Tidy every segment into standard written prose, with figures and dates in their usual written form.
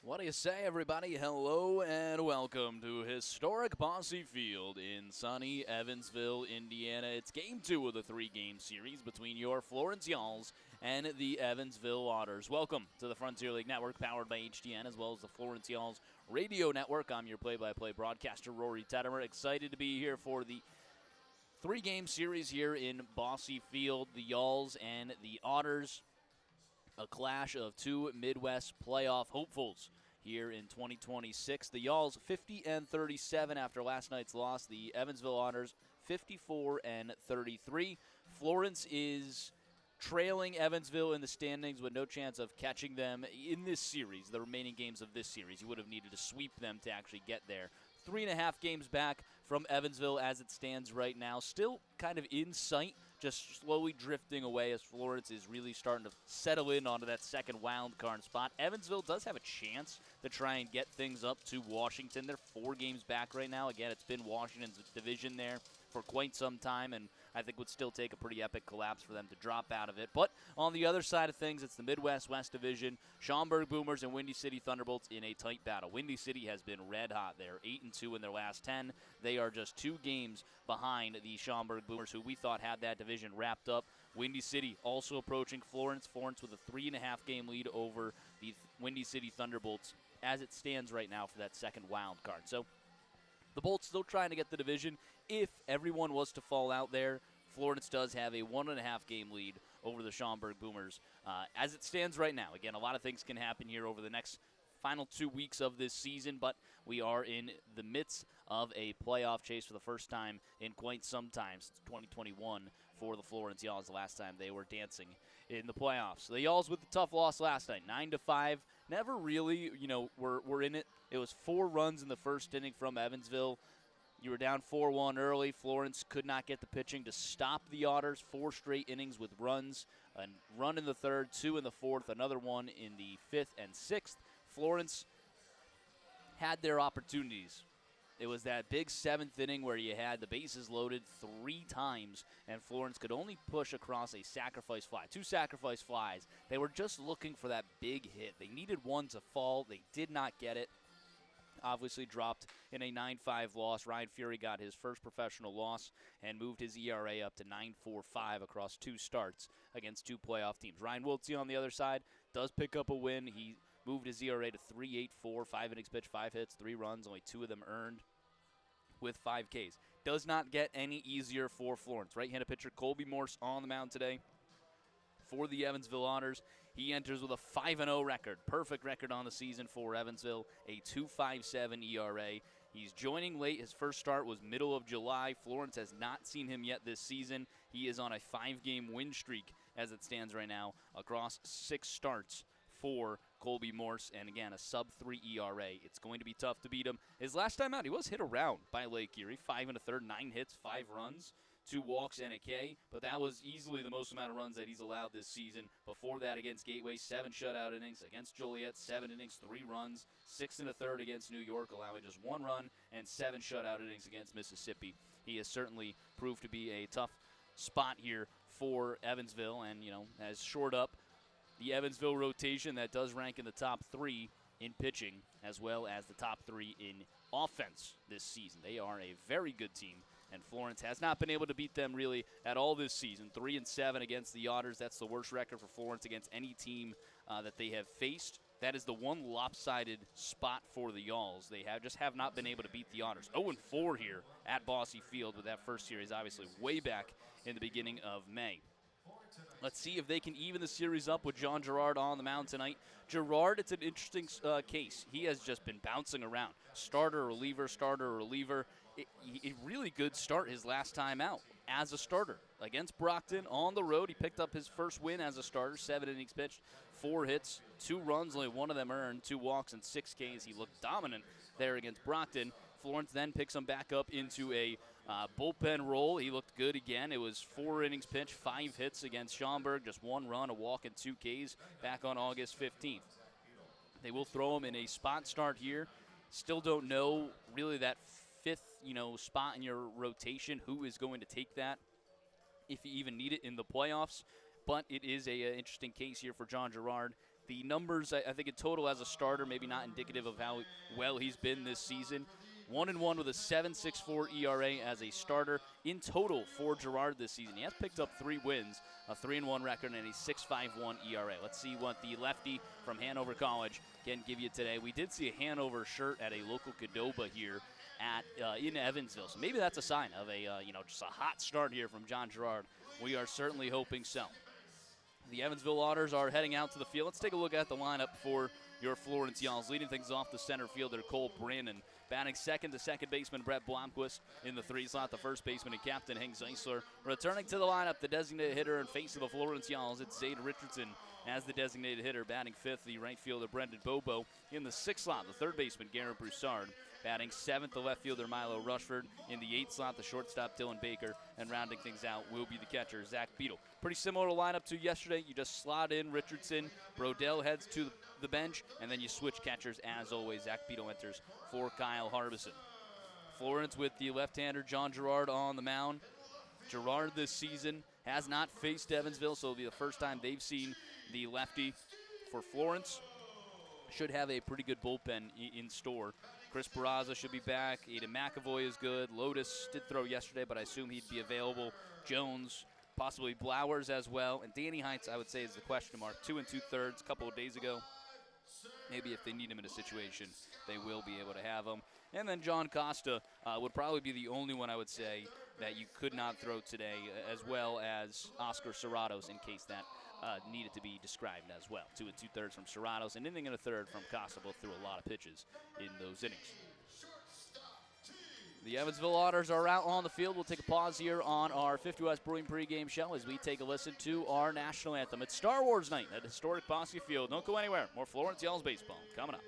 What do you say, everybody? Hello and welcome to historic Bossy Field in sunny Evansville, Indiana. It's Game 2 of the three-game series between your Florence Y'alls and the Evansville Otters. Welcome to the Frontier League Network, powered by HDN, as well as the Florence Y'alls Radio Network. I'm your play-by-play broadcaster, Rory Tettemer. Excited to be here for the three-game series here in Bossy Field. The Y'alls and the Otters, a clash of two Midwest playoff hopefuls here in 2026. The Y'alls 50-37 after last night's loss. The Evansville Otters 54-33. Florence is trailing Evansville in the standings with no chance of catching them in this series, the remaining games of this series. You would have needed to sweep them to actually get there. 3.5 games back from Evansville as it stands right now. Still kind of in sight, just slowly drifting away as Florence is really starting to settle in onto that second wild card spot. Evansville does have a chance to try and get things up to Washington. They're 4 games back right now. Again, it's been Washington's division there for quite some time, and I think would still take a pretty epic collapse for them to drop out of it. But on the other side of things, it's the Midwest West Division. Schaumburg Boomers and Windy City Thunderbolts in a tight battle. Windy City has been red hot. They're 8-2 in their last 10. They are just 2 games behind the Schaumburg Boomers, who we thought had that division wrapped up. Windy City also approaching Florence. Florence with a 3.5 game lead over the Windy City Thunderbolts as it stands right now for that second wild card. So the Bolts still trying to get the division. If everyone was to fall out there, Florence does have a 1.5 game lead over the Schaumburg Boomers as it stands right now. Again, a lot of things can happen here over the next final 2 weeks of this season, but we are in the midst of a playoff chase for the first time in quite some time, since 2021 for the Florence Y'alls, the last time they were dancing in the playoffs. The Y'alls with the tough loss last night, 9-5. Never really, were in it. It was 4 runs in the first inning from Evansville. You were down 4-1 early. Florence could not get the pitching to stop the Otters. 4 straight innings with runs. A run in the third, 2 in the fourth, another one in the fifth and sixth. Florence had their opportunities. It was that big 7th inning where you had the bases loaded 3 times, and Florence could only push across a sacrifice fly. 2 sacrifice flies. They were just looking for that big hit. They needed one to fall. They did not get it. Obviously dropped in a 9-5 loss. Ryan Fury got his first professional loss and moved his ERA up to 9.45 across 2 starts against 2 playoff teams. Ryan Wiltse on the other side does pick up a win. He moved his ERA to 3.84, 5 innings pitched, 5 hits, 3 runs, only 2 of them earned with 5 Ks. Does not get any easier for Florence. Right-handed pitcher Colby Morse on the mound today for the Evansville Otters. He enters with a 5-0 record. Perfect record on the season for Evansville, a 2.57 ERA. He's joining late. His first start was middle of July. Florence has not seen him yet this season. He is on a 5-game win streak as it stands right now across 6 starts for Colby Morse, and again, a sub-3 ERA. It's going to be tough to beat him. His last time out, he was hit around by Lake Erie. 5 1/3, 9 hits, 5 runs, 2 walks, and a K, but that was easily the most amount of runs that he's allowed this season. Before that, against Gateway, 7 shutout innings. Against Joliet, 7 innings, 3 runs, 6 1/3 against New York, allowing just 1 run, and 7 shutout innings against Mississippi. He has certainly proved to be a tough spot here for Evansville, and, has shored up the Evansville rotation that does rank in the top 3 in pitching, as well as the top 3 in offense this season. They are a very good team, and Florence has not been able to beat them really at all this season. 3-7 against the Otters. That's the worst record for Florence against any team that they have faced. That is the one lopsided spot for the Y'alls. They have not been able to beat the Otters. 0-4 here at Bossy Field with that first series, obviously way back in the beginning of May. Let's see if they can even the series up with John Gerard on the mound tonight. Gerard, it's an interesting case. He has just been bouncing around. Starter, reliever, starter, reliever. A really good start his last time out as a starter. Against Brockton on the road, he picked up his first win as a starter. 7 innings pitched, 4 hits, 2 runs, only 1 of them earned, 2 walks, and 6 Ks. He looked dominant there against Brockton. Florence then picks him back up into a bullpen role. He looked good again. It was 4 innings pitched, 5 hits against Schaumburg, just 1 run, a walk, and 2 Ks back on August 15th. They will throw him in a spot start here. Still don't know really that 5th, spot in your rotation, who is going to take that, if you even need it in the playoffs. But it is a interesting case here for John Gerard. The numbers, I think in total as a starter, maybe not indicative of how well he's been this season. 1-1 with a 7.64 ERA as a starter in total for Girard this season. He has picked up 3 wins, a 3-1 record, and a 6.51 ERA. Let's see what the lefty from Hanover College can give you today. We did see a Hanover shirt at a local Qdoba here in Evansville, so maybe that's a sign of a just a hot start here from John Girard. We are certainly hoping so. The Evansville Otters are heading out to the field. Let's take a look at the lineup for your Florence Yalls. Leading things off the center fielder, Cole Brandon. Batting second to second baseman, Brett Blomquist. In the 3 slot, the first baseman and captain, Hank Zeisler. Returning to the lineup, the designated hitter and face of the Florence Yalls, it's Zade Richardson as the designated hitter. Batting fifth, the right fielder, Brendan Bobo. In the 6th slot, the third baseman, Garrett Broussard. Batting 7th, the left fielder, Milo Rushford. In the 8th slot, the shortstop, Dylan Baker. And rounding things out will be the catcher, Zach Beadle. Pretty similar lineup to yesterday. You just slot in Richardson. Brodell heads to the bench, and then you switch catchers as always. Zach Beadle enters for Kyle Harbison. Florence with the left-hander, John Girard, on the mound. Girard this season has not faced Evansville, so it'll be the first time they've seen the lefty for Florence. Should have a pretty good bullpen in store. Chris Barraza should be back. Aiden McAvoy is good. Lotus did throw yesterday, but I assume he'd be available. Jones, possibly Blowers as well. And Danny Heights, I would say, is the question mark. 2 2/3 a couple of days ago. Maybe if they need him in a situation, they will be able to have him. And then John Costa would probably be the only one I would say that you could not throw today, as well as Oscar Serratos in case that needed to be described as well. 2 2/3 from Serratos, and inning and a third from Costa. Both threw a lot of pitches in those innings. The Evansville Otters are out on the field. We'll take a pause here on our 50 West Brewing pregame show as we take a listen to our national anthem. It's Star Wars night at historic Pxp Field. Don't go anywhere. More Florence Yalls baseball coming up.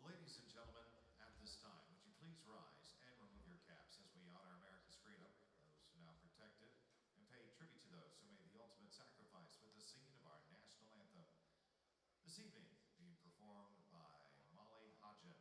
Ladies and gentlemen, at this time, would you please rise and remove your caps as we honor America's freedom, those who now protect it, and pay tribute to those who made the ultimate sacrifice with the singing of our national anthem. This evening, being performed by Molly Hodgen.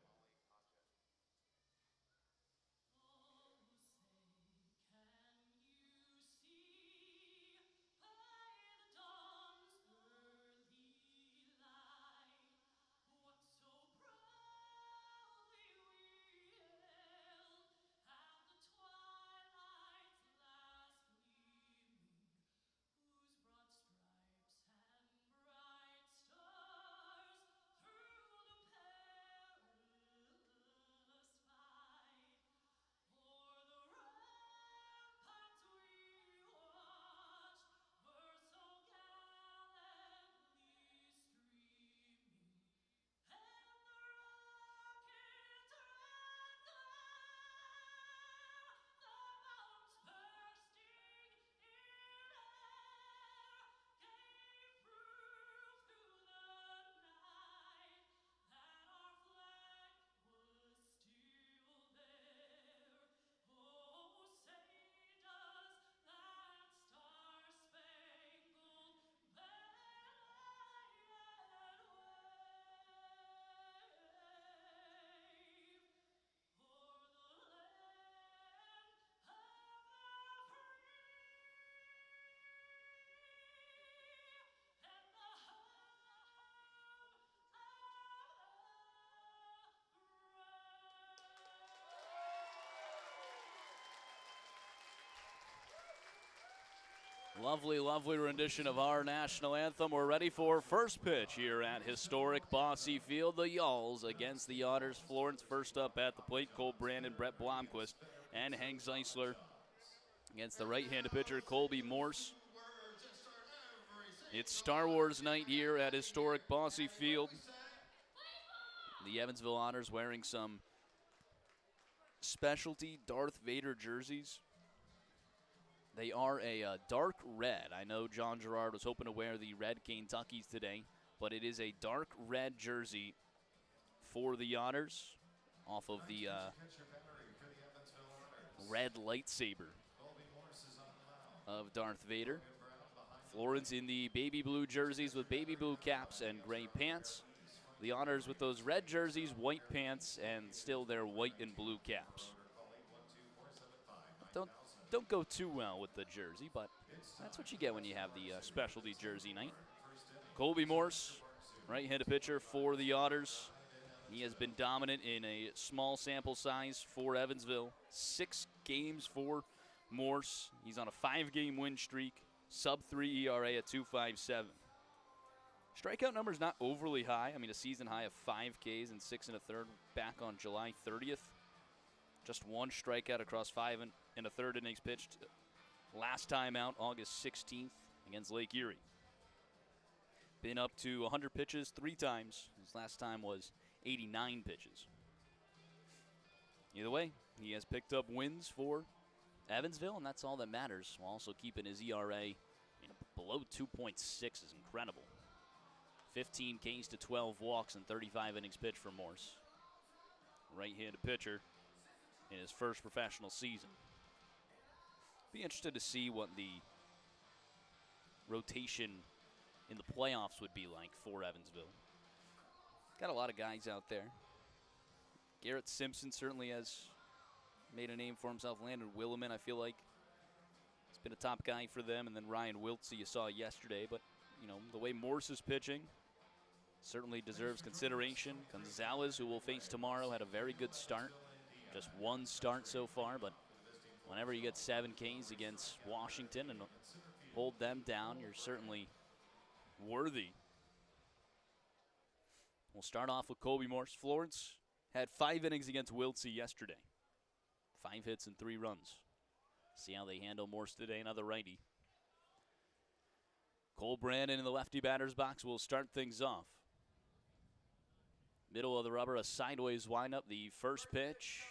Lovely, lovely rendition of our national anthem. We're ready for first pitch here at historic Pxp Field. The Yalls against the Otters. Florence first up at the plate. Cole Brandon, Brett Blomquist, and Hank Zeisler against the right-handed pitcher, Colby Morse. It's Star Wars night here at historic Pxp Field. The Evansville Otters wearing some specialty Darth Vader jerseys. They are a dark red. I know John Girard was hoping to wear the red Kentuckys today, but it is a dark red jersey for the Otters off of the red lightsaber of Darth Vader. Florence in the baby blue jerseys with baby blue caps and gray pants. The Honors with those red jerseys, white pants, and still their white and blue caps. Don't go too well with the jersey, but that's what you get when you have the specialty jersey night. Colby Morse, right-handed pitcher for the Otters. He has been dominant in a small sample size for Evansville. 6 games for Morse. He's on a 5-game win streak. Sub-3 ERA at 2.57. Strikeout number's not overly high. I mean, a season high of 5 Ks and 6 1/3 back on July 30th. Just 1 strikeout across 5 1/3 innings pitched. Last time out, August 16th against Lake Erie. Been up to 100 pitches 3 times. His last time was 89 pitches. Either way, he has picked up wins for Evansville, and that's all that matters. While also keeping his ERA below 2.6 is incredible. 15 Ks to 12 walks and 35 innings pitched for Morse. Right-handed pitcher in his first professional season. Be interested to see what the rotation in the playoffs would be like for Evansville. Got a lot of guys out there. Garrett Simpson certainly has made a name for himself. Landon Williman, I feel like, has been a top guy for them. And then Ryan Wiltsey you saw yesterday. But, the way Morse is pitching certainly deserves consideration. Gonzalez, who we'll face tomorrow, had a very good start. Just 1 start so far. But whenever you get 7 Ks against Washington and hold them down, you're certainly worthy. We'll start off with Colby Morse. Florence had 5 innings against Wiltsey yesterday. 5 hits and 3 runs. See how they handle Morse today, another righty. Cole Brandon in the lefty batter's box will start things off. Middle of the rubber, a sideways windup. The first pitch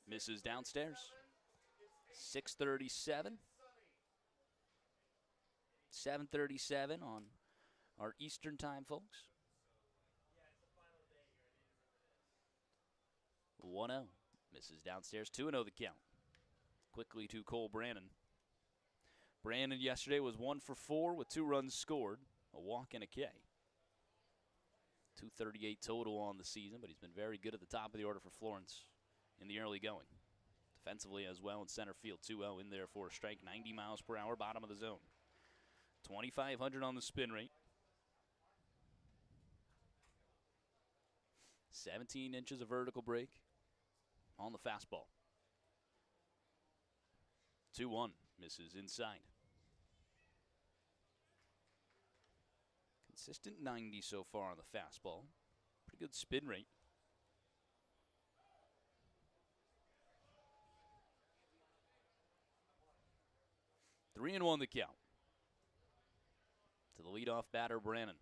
misses downstairs. 6:37. 7:37 on our Eastern time, folks. 1-0. Misses downstairs. 2-0 the count. Quickly to Cole Brandon. Brandon yesterday was 1 for 4 with 2 runs scored, a walk and a K. 238 total on the season, but he's been very good at the top of the order for Florence in the early going. Defensively as well in center field. 2-0 in there for a strike. 90 miles per hour, bottom of the zone. 2,500 on the spin rate. 17 inches of vertical break on the fastball. 2-1, misses inside. Consistent 90 so far on the fastball. Pretty good spin rate. Three and 1 the count. To the leadoff batter, Brannon.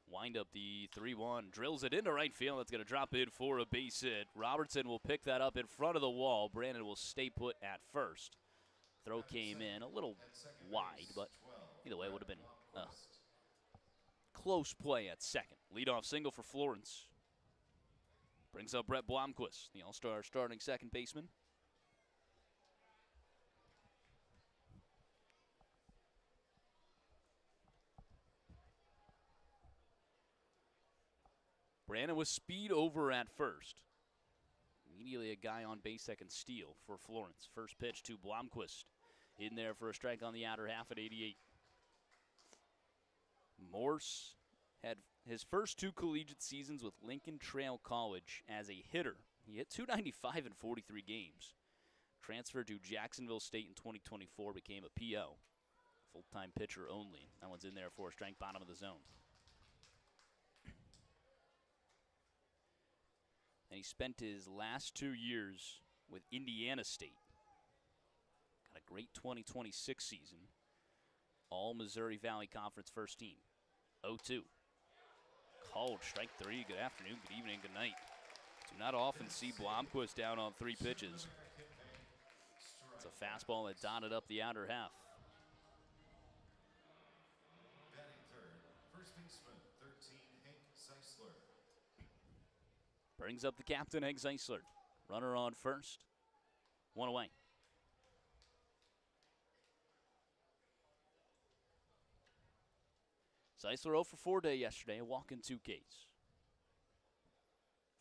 Wind up the 3-1, drills it into right field. That's going to drop in for a base hit. Robertson will pick that up in front of the wall. Brandon will stay put at first. Throw came in a little wide, but either way it would have been a close play at second. Leadoff single for Florence. Brings up Brett Blomquist, the All-Star starting second baseman. Brandon with speed over at first. Immediately a guy on base that can steal for Florence. First pitch to Blomquist. In there for a strike on the outer half at 88. Morse had his first 2 collegiate seasons with Lincoln Trail College as a hitter. He hit .295 in 43 games. Transferred to Jacksonville State in 2024, became a PO. Full-time pitcher only. That one's in there for a strike, bottom of the zone. And he spent his last 2 years with Indiana State. Got a great 2026 season. All Missouri Valley Conference first team. 0-2. Called strike 3. Good afternoon, good evening, good night. Do not often see Blomquist down on 3 pitches. It's a fastball that dotted up the outer half. Batting third, first baseman, 13, Hank Zeisler. Brings up the captain, Hank Zeisler. Runner on first. 1 away. Zeisler 0 for 4 day yesterday, walking 2 Ks.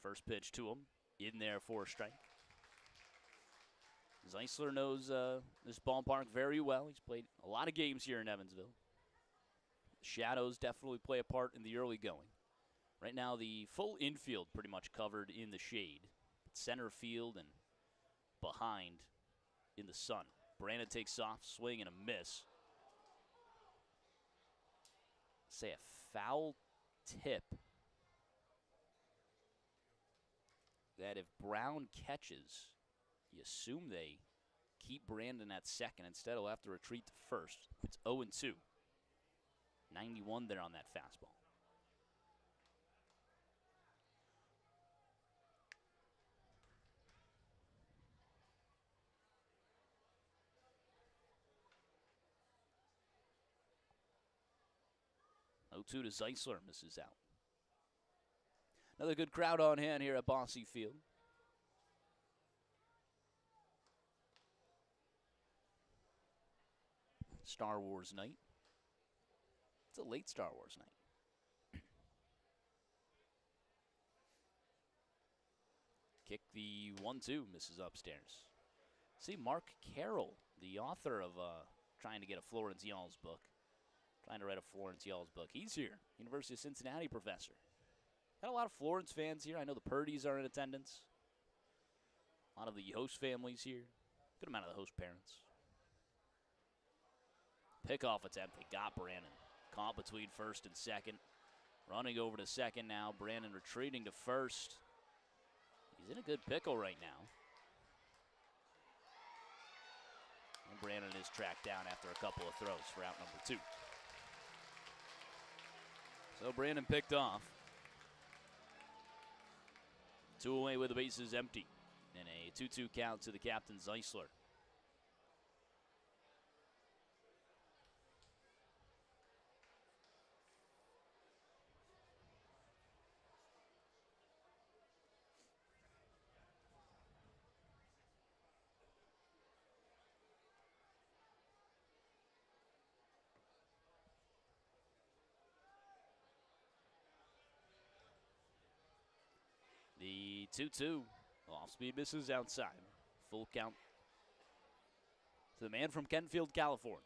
First pitch to him, in there for a strike. Zeisler knows this ballpark very well. He's played a lot of games here in Evansville. The shadows definitely play a part in the early going. Right now, the full infield pretty much covered in the shade. Center field and behind in the sun. Brandon takes off, swing and a miss. Say a foul tip that if Brown catches, you assume they keep Brandon at second. Instead, he'll have to retreat to first. It's 0-2. 91 there on that fastball. To Zeisler, misses out. Another good crowd on hand here at Bosse Field. Star Wars night. It's a late Star Wars night. Kick the 1-2, misses upstairs. See, Mark Carroll, the author of trying to get a Florence Y'all's book. Trying to write a Florence Y'all's book. He's here, University of Cincinnati professor. Got a lot of Florence fans here. I know the Purdy's are in attendance. A lot of the host families here. Good amount of the host parents. Pickoff attempt. They got Brandon. Caught between first and second. Running over to second now. Brandon retreating to first. He's in a good pickle right now. And Brandon is tracked down after a couple of throws for out number 2. So Brandon picked off. 2 away with the bases empty. And a 2-2 count to the captain, Zeisler. The 2-2. Off-speed misses outside. Full count to the man from Kentfield, California.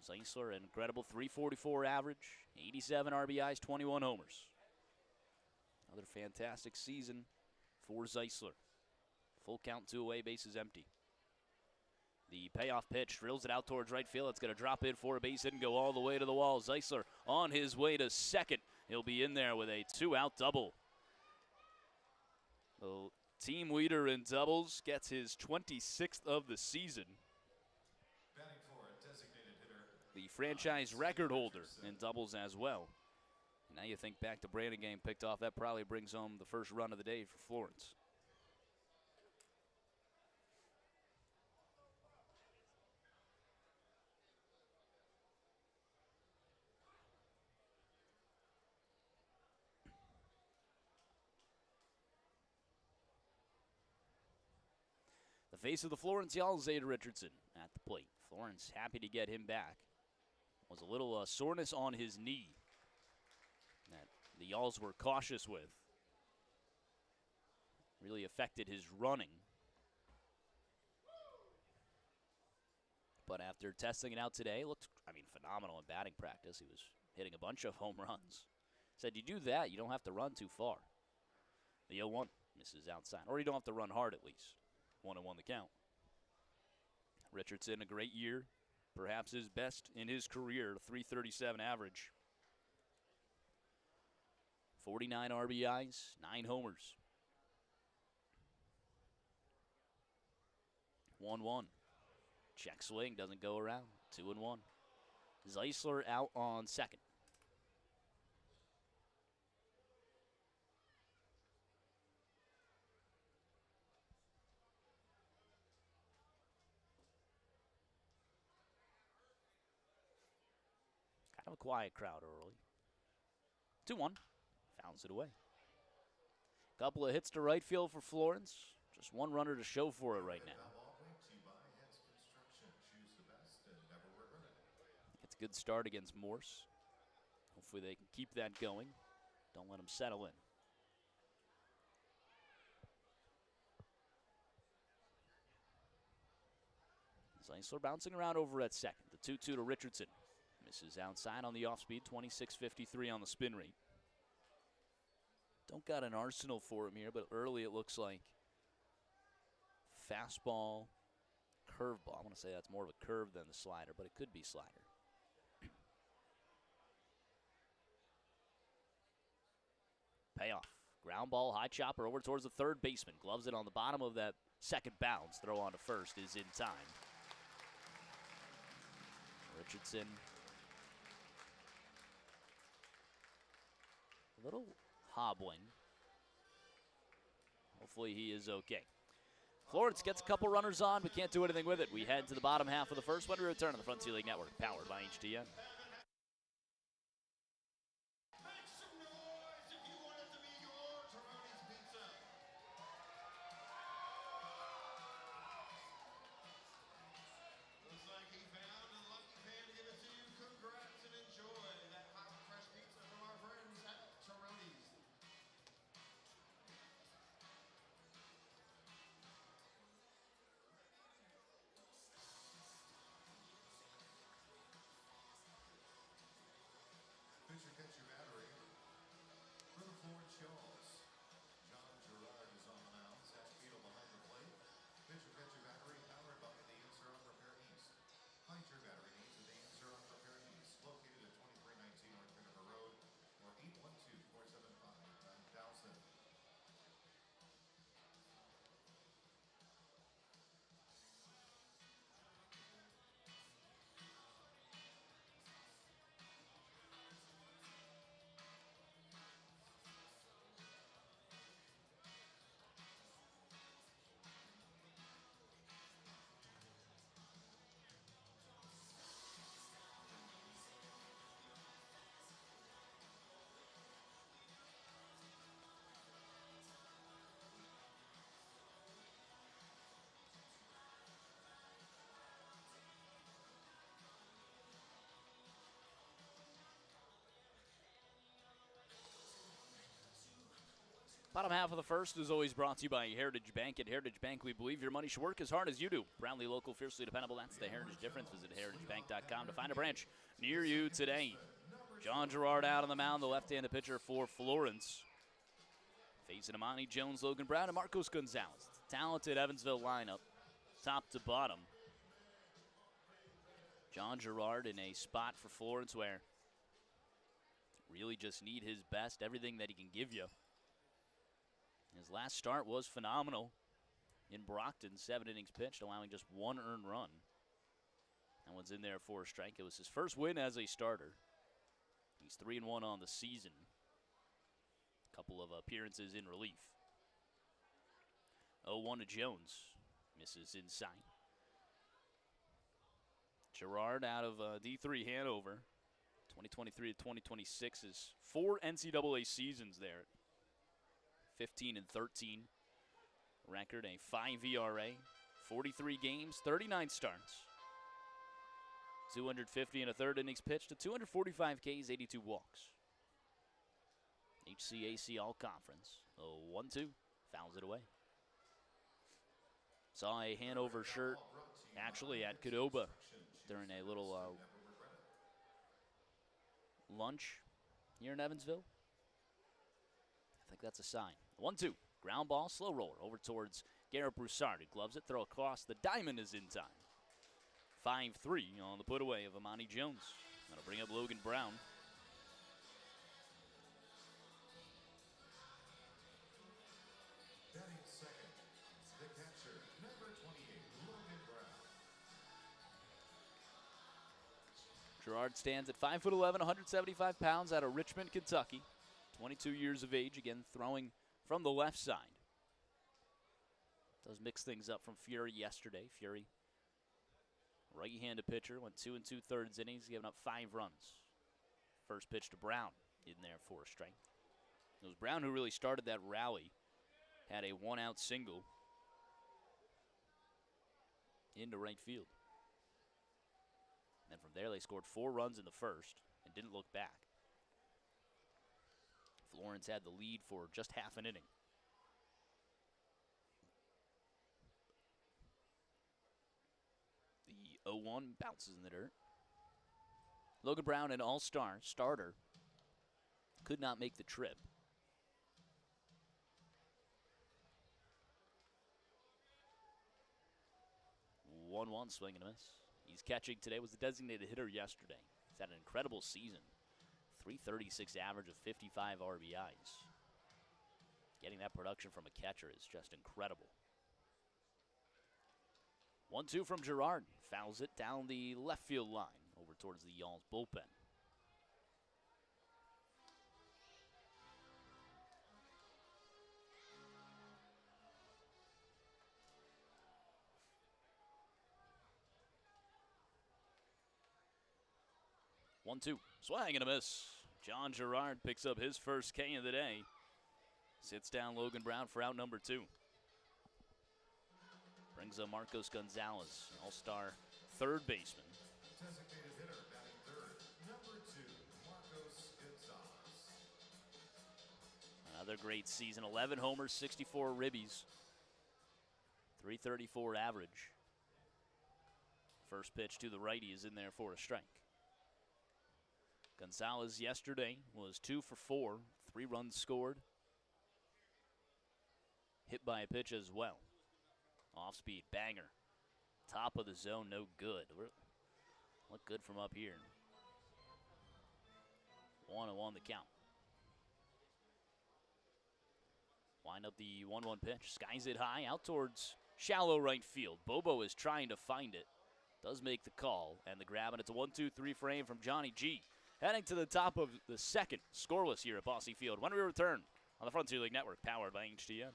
Zeisler, an incredible 344 average, 87 RBIs, 21 homers. Another fantastic season for Zeisler. Full count, 2 away, bases empty. The payoff pitch drills it out towards right field. It's going to drop in for a base hit and go all the way to the wall. Zeisler on his way to second. He'll be in there with a 2-out double. The team leader in doubles gets his 26th of the season. Batting for a designated hitter. The franchise record holder in doubles as well. Now you think back to Brandon getting picked off, that probably brings home the first run of the day for Florence. The face of the Florence Y'all, Zeta Richardson at the plate. Florence happy to get him back. Was a little soreness on his knee that the Y'alls were cautious with. Really affected his running. But after testing it out today, looked, phenomenal in batting practice. He was hitting a bunch of home runs. Said, you do that, you don't have to run too far. The 0-1 misses outside. Or you don't have to run hard at least. 1-1 the count. Richardson, a great year. Perhaps his best in his career, 337 average. 49 RBIs, 9 homers. 1-1. Check swing, doesn't go around. 2-1. Zeisler out on second. Kind of a quiet crowd early. 2-1. Fouls it away. Couple of hits to right field for Florence. Just one runner to show for it right now. It's a good start against Morse, Hopefully they can keep that going. Don't let them settle in. Zeisler bouncing around over at second. The 2-2 to Richardson. Misses outside on the off-speed, 26.53 on the spin rate. Don't got an arsenal for him here, but early it looks like fastball, curveball. I want to say that's more of a curve than the slider, but it could be slider. Payoff. Ground ball, high chopper over towards the third baseman. Gloves it on the bottom of that second bounce. Throw on to first is in time. Richardson. A little hobbling. Hopefully he is okay. Florence gets a couple runners on, but can't do anything with it. We head to the bottom half of the first when we return on the Frontier League Network, powered by HTN. Pitcher catch your battery for the Florence Shells. John Gerard is on the mound. Zach Beadle behind the plate. Pitcher catch your battery powered by the Answer on Repair East. Find your battery needs at the Answer on Repair East. Located at 2319 North River Road or 812-475-9000. Bottom half of the first is always brought to you by Heritage Bank. At Heritage Bank, we believe your money should work as hard as you do. Proudly local, fiercely dependable. That's the Heritage difference. Visit heritagebank.com to find a branch near you today. John Gerard out on the mound, the left-handed pitcher for Florence. Facing Amani Jones, Logan Brown, and Marcos Gonzalez. Talented Evansville lineup, top to bottom. John Gerard in a spot for Florence where really just need his best, everything that he can give you. His last start was phenomenal in Brockton, 7 innings pitched, allowing just 1 earned run. That one's in there for a strike. It was his first win as a starter. He's 3-1 on the season. A couple of appearances in relief. 0-1 to Jones. Misses inside. Gerard out of D3 Hanover. 2023 to 2026 is 4 NCAA seasons there. 15-13 record, a 5 ERA, 43 games, 39 starts, 250 and a third innings pitched to 245 Ks, 82 walks. HCAC All Conference. 1-2, fouls it away. Saw a Hanover shirt actually at Cadoba during a little lunch here in Evansville. I think that's a sign. 1-2, ground ball, slow roller over towards Garrett Broussard. He gloves it, throw across. The diamond is in time. 5-3 on the put away of Amani Jones. That'll bring up Logan Brown. Batting second, the catcher, number 28, Logan Brown. Gerard stands at 5'11", 175 pounds out of Richmond, Kentucky. 22 years of age, again throwing from the left side. Does mix things up from Fury yesterday. Fury, right-handed pitcher, went 2 2/3 innings, giving up 5 runs. First pitch to Brown, in there for a strike. It was Brown who really started that rally. Had a 1-out single into right field. And then from there, they scored 4 runs in the first and didn't look back. Florence had the lead for just half an inning. The 0-1 bounces in the dirt. Logan Brown, an all-star starter, could not make the trip. 1-1 swing and a miss. He's catching today, was the designated hitter yesterday. He's had an incredible season. 336 average of 55 RBIs. Getting that production from a catcher is just incredible. 1-2 from Girard. Fouls it down the left field line over towards the Y'all's bullpen. One-two, swing and a miss. John Girard picks up his first K of the day. Sits down Logan Brown for out number 2. Brings up Marcos Gonzalez, all-star third baseman. Designated hitter batting third, number 2, Marcos Gonzalez. Another great season, 11 homers, 64 ribbies, 334 average. First pitch to the righty is in there for a strike. Gonzalez yesterday was 2 for 4, 3 runs scored. Hit by a pitch as well. Off-speed, banger. Top of the zone, no good. Look good from up here. 1-1 the count. Wind up the 1-1 pitch. Skies it high out towards shallow right field. Bobo is trying to find it. Does make the call. And the grab, and it's a 1-2-3 frame from Johnny G. Heading to the top of the second. Scoreless here at Bosse Field. When we return on the Frontier League Network, powered by HTN.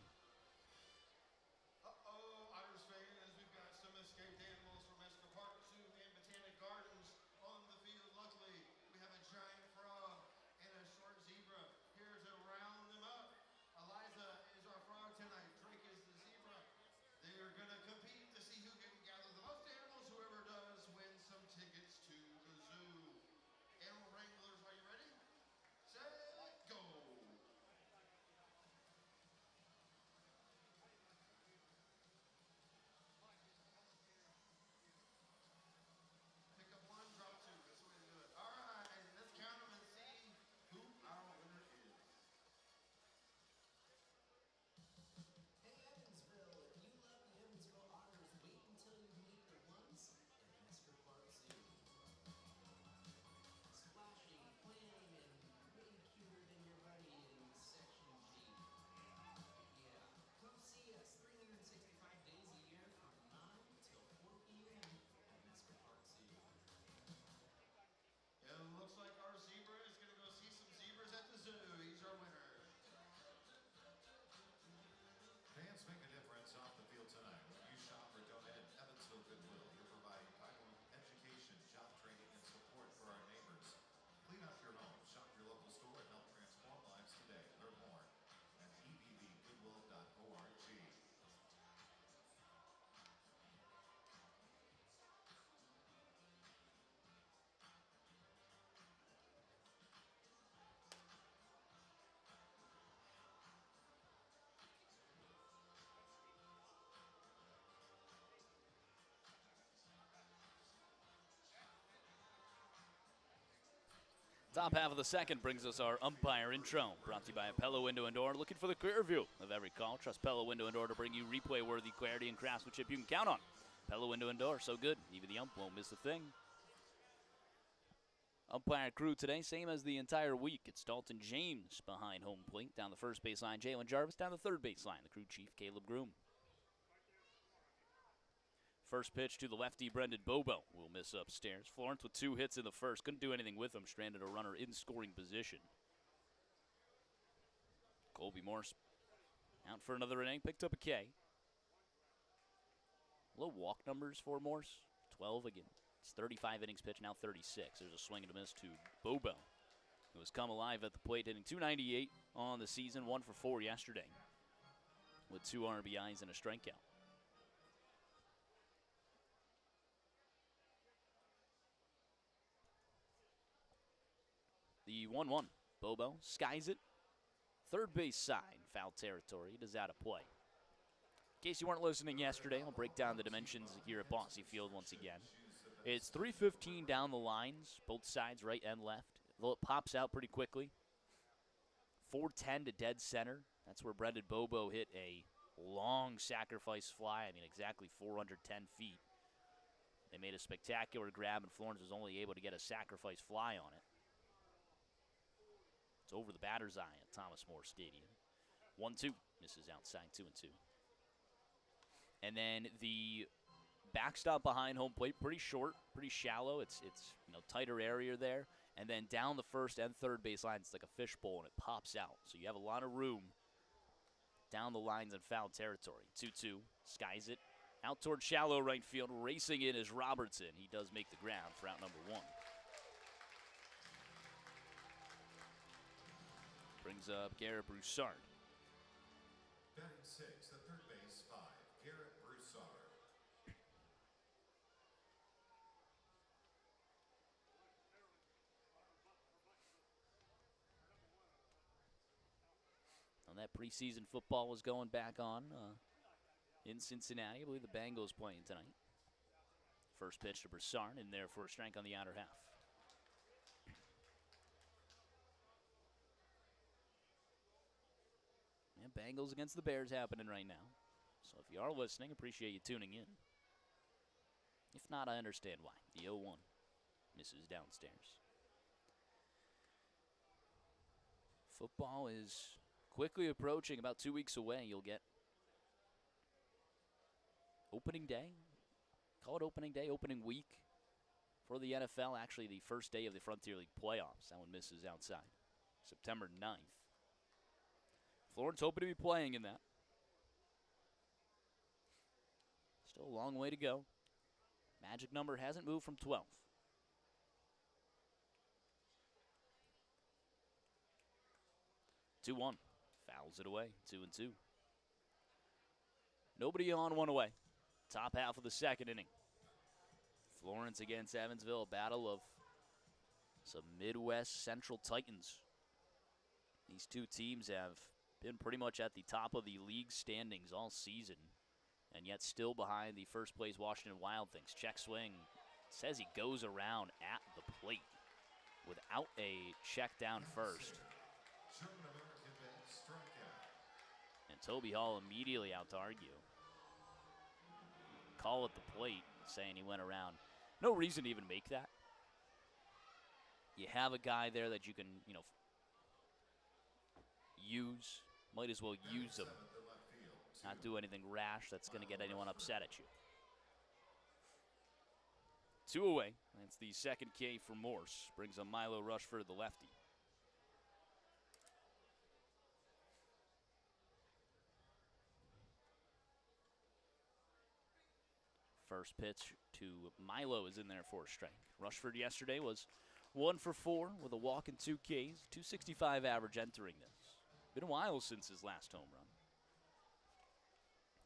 Fans make a difference off the field tonight. When you shop or donate at Evansville Goodwill, you're providing vital education, job training, and support for our neighbors. Clean up your home, shop your local store, and help transform lives today. Learn more at evbgoodwill.org. Top half of the second brings us our umpire intro, brought to you by Pella Window and Door. Looking for the clear view of every call? Trust Pella Window and Door to bring you replay-worthy clarity and craftsmanship you can count on. Pella Window and Door, so good, even the ump won't miss a thing. Umpire crew today, same as the entire week. It's Dalton James behind home plate. Down the first baseline, Jalen Jarvis. Down the third baseline, the crew chief, Caleb Groom. First pitch to the lefty, Brendan Bobo will miss upstairs. Florence with 2 hits in the first. Couldn't do anything with him. Stranded a runner in scoring position. Colby Morse out for another inning. Picked up a K. Low walk numbers for Morse. 12 again. It's 35 innings pitched, now 36. There's a swing and a miss to Bobo, who has come alive at the plate, hitting .298 on the season. 1 for 4 yesterday with 2 RBIs and a strikeout. The 1-1. Bobo skies it. third base side, foul territory. It is out of play. In case you weren't listening yesterday, I'll break down the dimensions here at Bossy Field once again. It's 3:15 down the lines, both sides, right and left. Though it pops out pretty quickly. 4:10 to dead center. That's where Brendan Bobo hit a long sacrifice fly. I mean, exactly 410 feet. They made a spectacular grab, and Florence was only able to get a sacrifice fly on it. It's over the batter's eye at Thomas More Stadium. 1-2. Misses outside, 2-2. And then the backstop behind home plate, pretty short, pretty shallow. It's tighter area there. And then down the first and third base line, it's like a fishbowl, and it pops out. So you have a lot of room down the lines in foul territory. 2-2, skies it. Out toward shallow right field, racing in is Robertson. He does make the ground for out number 1. Brings up Garrett Broussard. Batting 6, the third base 5, Garrett Broussard. Well, that preseason football was going back on in Cincinnati. I believe the Bengals playing tonight. First pitch to Broussard, in there for a strike on the outer half. And Bengals against the Bears happening right now. So if you are listening, appreciate you tuning in. If not, I understand why. The 0-1 misses downstairs. Football is quickly approaching, about 2 weeks away. You'll get opening day. Call it opening day, opening week for the NFL. Actually, the first day of the Frontier League playoffs. That one misses outside. September 9th. Florence hoping to be playing in that. Still a long way to go. Magic number hasn't moved from 12. Two 2-1. Fouls it away. 2-2. Nobody on, one away. Top half of the second inning. Florence against Evansville, a battle of some Midwest Central Titans. These two teams have been pretty much at the top of the league standings all season, and yet still behind the first place Washington Wild Things. Check swing. Says he goes around at the plate without a check down first. And Toby Hall immediately out to argue. Call at the plate saying he went around. No reason to even make that. You have a guy there that you can, use. Might as well use him. Not do anything rash that's going to get anyone upset at you. 2 away. That's the second K for Morse. Brings a Milo Rushford, the lefty. First pitch to Milo is in there for a strike. Rushford yesterday was 1 for 4 with a walk and 2 Ks. 265 average entering this. Been a while since his last home run.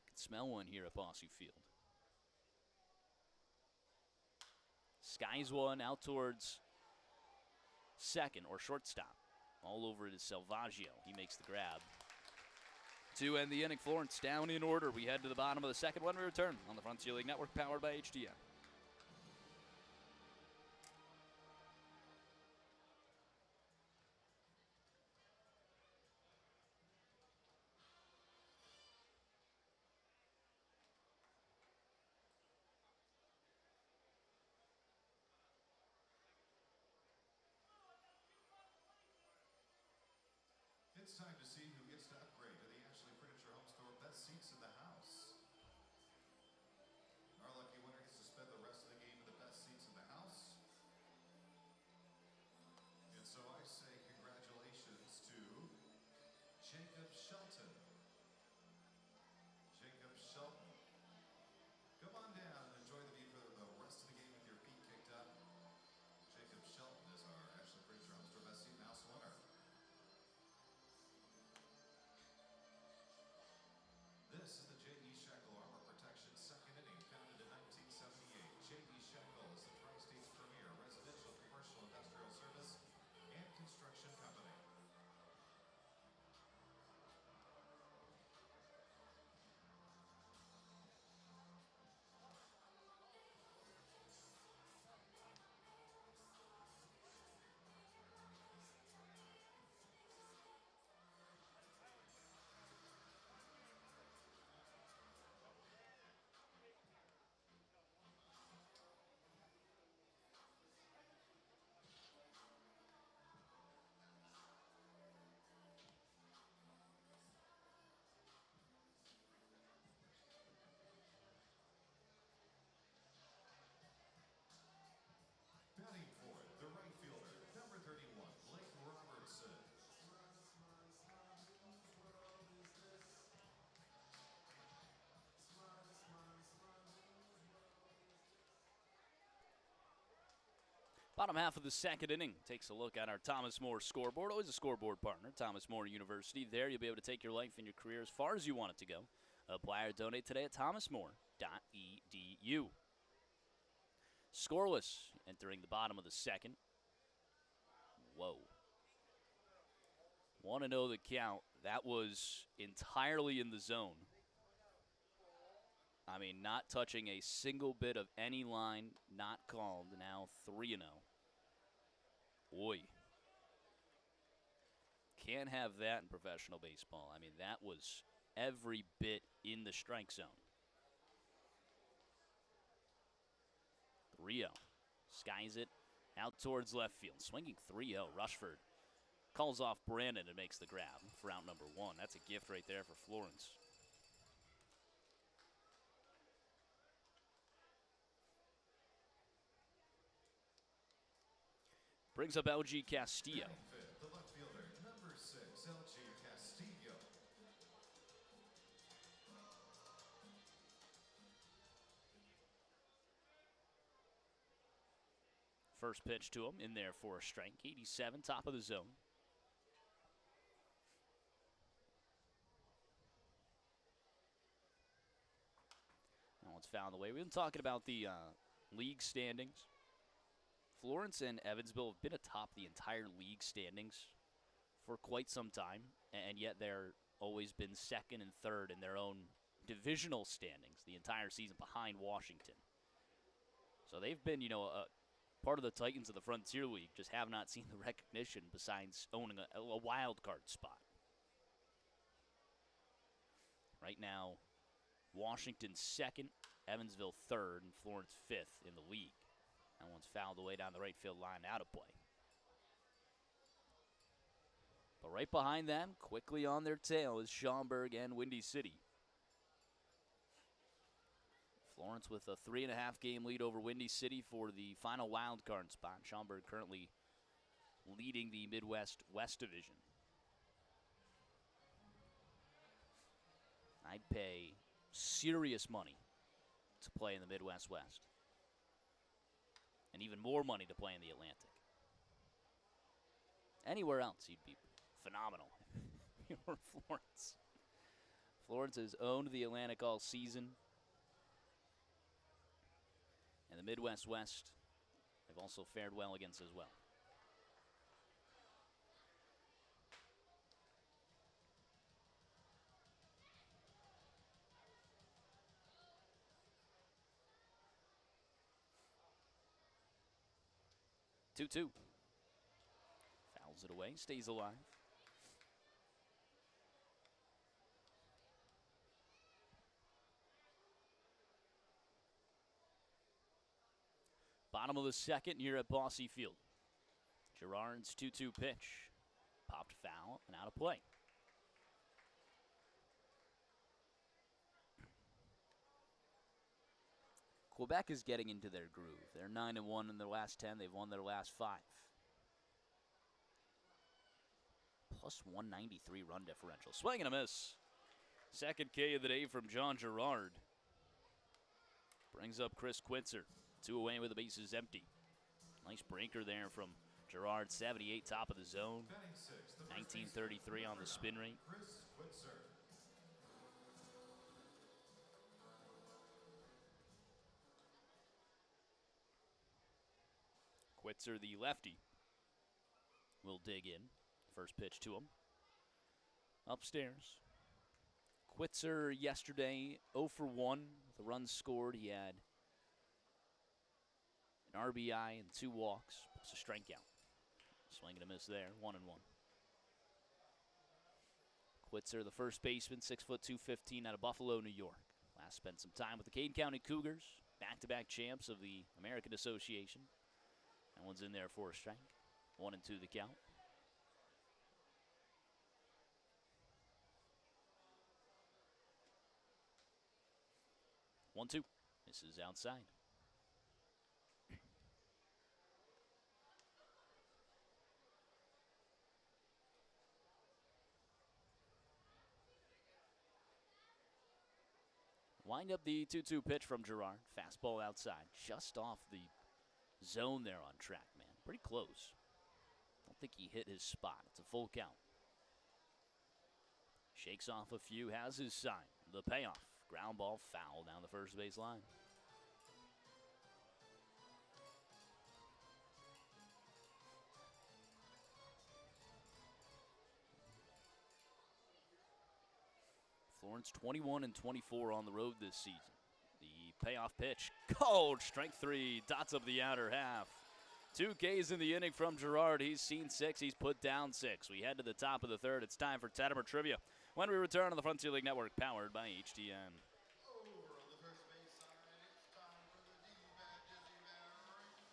Can smell one here at Bossy Field. Skies one out towards second or shortstop. All over it is Salvaggio. He makes the grab. To end the inning, Florence down in order. We head to the bottom of the second when we return on the Frontier League Network, powered by HDN. It's time to see who gets to upgrade to the Ashley Furniture Home Store best seats in the house. Our lucky winner gets to spend the rest of the game in the best seats in the house. And so I say congratulations to Jacob Shelton. Jacob Shelton. Come on down and enjoy the view for the rest of the game with your feet kicked up. Jacob Shelton is our Ashley Furniture Home Store best seat in the house winner. This is the Bottom half of the second inning takes a look at our Thomas More scoreboard. Always a scoreboard partner, Thomas More University. There you'll be able to take your life and your career as far as you want it to go. Apply or donate today at thomasmore.edu. Scoreless entering the bottom of the second. Whoa. 1-0 the count. That was entirely in the zone. I mean, not touching a single bit of any line, not called. Now 3-0. Boy. Can't have that in professional baseball. I mean, that was every bit in the strike zone. 3-0. Skies it out towards left field. Swinging 3-0. Rushford calls off Brandon and makes the grab for out number 1. That's a gift right there for Florence. Brings up LG Castillo. The left fielder, number 6, LG Castillo. First pitch to him, in there for a strike. 87, top of the zone. That one's fouled away. We've been talking about the league standings. Florence and Evansville have been atop the entire league standings for quite some time, and yet they're always been second and third in their own divisional standings the entire season behind Washington. So they've been, part of the Titans of the Frontier League, just have not seen the recognition besides owning a wild card spot. Right now, Washington second, Evansville third, and Florence fifth in the league. That one's fouled away down the right field line, out of play. But right behind them, quickly on their tail, is Schaumburg and Windy City. Florence with a 3.5-game lead over Windy City for the final wild card spot. Schaumburg currently leading the Midwest West Division. I'd pay serious money to play in the Midwest West. And even more money to play in the Atlantic. Anywhere else, you'd be phenomenal. You're Florence. Florence has owned the Atlantic all season. And the Midwest West, they've also fared well against as well. Two-two. Fouls it away, stays alive. Bottom of the second here at Bosse Field. Gerard's 2-2 pitch. Popped foul and out of play. Quebec is getting into their groove. They're 9-1 in their last 10. They've won their last 5. Plus 193 run differential. Swing and a miss. Second K of the day from John Gerard. Brings up Chris Quitzer. 2 away with the bases empty. Nice breaker there from Gerard. 78, top of the zone. 1933 on the spin rate. Chris Quitzer. Quitzer, the lefty, will dig in. First pitch to him. Upstairs. Quitzer yesterday 0 for 1. The runs scored. He had an RBI and 2 walks. Plus a strikeout. Swing and a miss there. 1-1. Quitzer, the first baseman, 6 foot 215 out of Buffalo, New York. Last spent some time with the Kane County Cougars, back-to-back champs of the American Association. That one's in there for a strike. 1-2 the count. 1-2. This is outside. Wind up the 2-2 pitch from Gerard. Fastball outside, just off the zone there on track, man. Pretty close. Don't think he hit his spot. It's a full count. Shakes off a few, has his sign. The payoff. Ground ball foul down the first base line. Florence 21-24 on the road this season. The payoff pitch. Cold strike three. Dots up the outer half. 2 Ks in the inning from Girard. He's seen 6. He's put down 6. We head to the top of the third. It's time for Tettemer Trivia when we return on the Frontier League Network, powered by HTN. Over on the first base side, it's time for the D-Badges evaluation.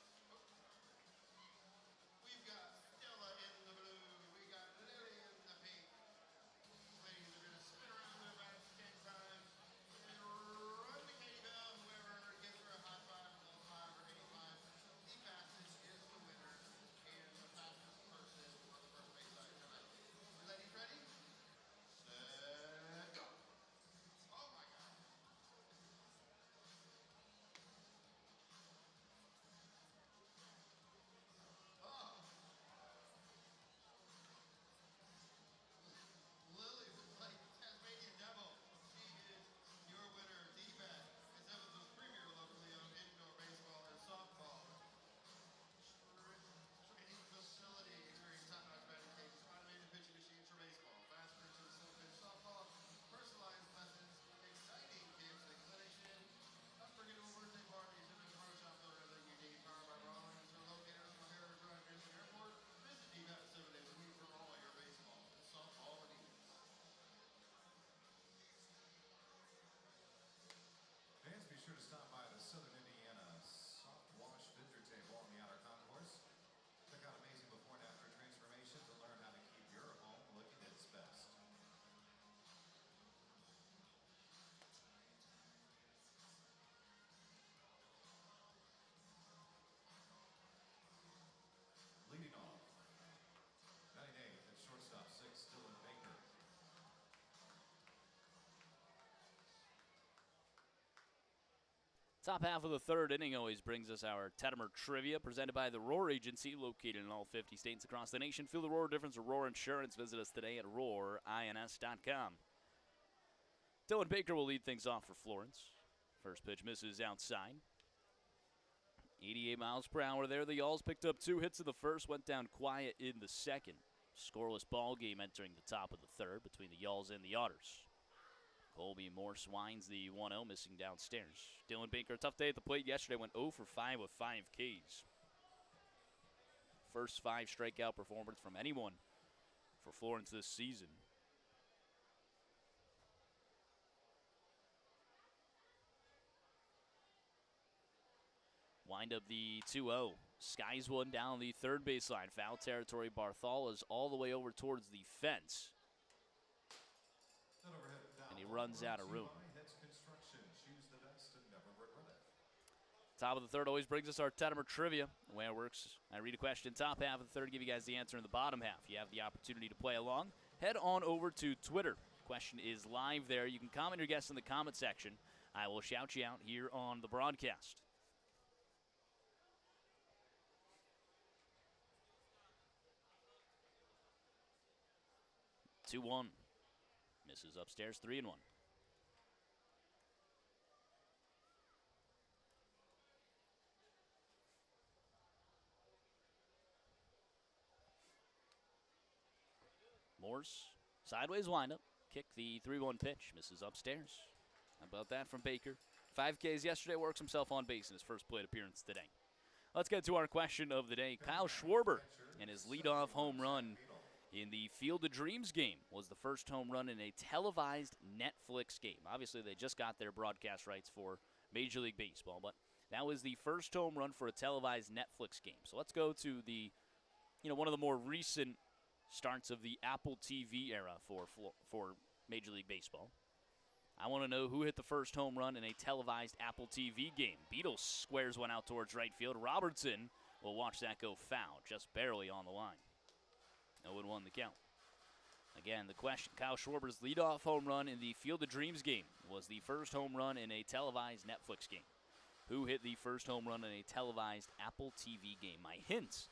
We've got Stella in the blue. We got Lily in the pink. Ladies are going to spin around their bats 10 times and run the Katie Bell. Whoever gives her a high five on 5 or 85, the fastest is the winner and the fastest person on the first base side tonight. Ladies ready? Set, go. Oh my God. Oh. Lily was like Tasmanian devil. She is your winner. D-Bat is Evansville's premier locally owned indoor baseball and softball training facility, featuring top-notch batting cages, automated pitching machines for baseball, fast pitch and slow pitch softball, personalized lessons, exciting camps and clinician, unforgettable birthday parties, and a pro shop for everything you need. Powered by Rollins, are located on O'Hara Drive near the airport. Visit D-Bat 7 days a week for all your baseball and softball needs. Fans, be sure to stop by the Southern Indiana Soft Wash Vendor Table on the outer concourse. Check out amazing before and after transformations and learn how to keep your home looking its best. Leading off, 98th at shortstop 6, Dylan Baker. Top half of the third inning always brings us our Tettemer Trivia, presented by the Roar Agency, located in all 50 states across the nation. Feel the Roar difference of Roar Insurance. Visit us today at roarins.com. Dylan Baker will lead things off for Florence. First pitch misses outside. 88 miles per hour there. The Yalls picked up 2 hits in the first, went down quiet in the second. Scoreless ball game entering the top of the third between the Yalls and the Otters. Colby Morse winds the 1-0, missing downstairs. Dylan Baker, tough day at the plate yesterday, went 0 for 5 with 5 Ks. First 5 strikeout performance from anyone for Florence this season. Wind up the 2-0. Skies one down the third baseline. Foul territory. Barthola's all the way over towards the fence. And he runs out of room. Top of the third always brings us our Tettemer Trivia. The way it works, I read a question top half of the third, give you guys the answer in the bottom half. You have the opportunity to play along. Head on over to Twitter. Question is live there. You can comment your guess in the comment section. I will shout you out here on the broadcast. 2-1. Misses upstairs, 3-1. Morse, sideways windup. Kick the 3-1 pitch. Misses upstairs. How about that from Baker? 5 Ks yesterday, works himself on base in his first plate appearance today. Let's get to our question of the day. Kyle Schwarber and his leadoff home run in the Field of Dreams game was the first home run in a televised Netflix game. Obviously, they just got their broadcast rights for Major League Baseball, but that was the first home run for a televised Netflix game. So let's go to the, one of the more recent starts of the Apple TV era for Major League Baseball. I want to know who hit the first home run in a televised Apple TV game. Beatles squares one out towards right field. Robertson will watch that go foul, just barely on the line. 0-1 the count. Again, the question, Kyle Schwarber's leadoff home run in the Field of Dreams game was the first home run in a televised Netflix game. who hit the first home run in a televised Apple TV game. My hint,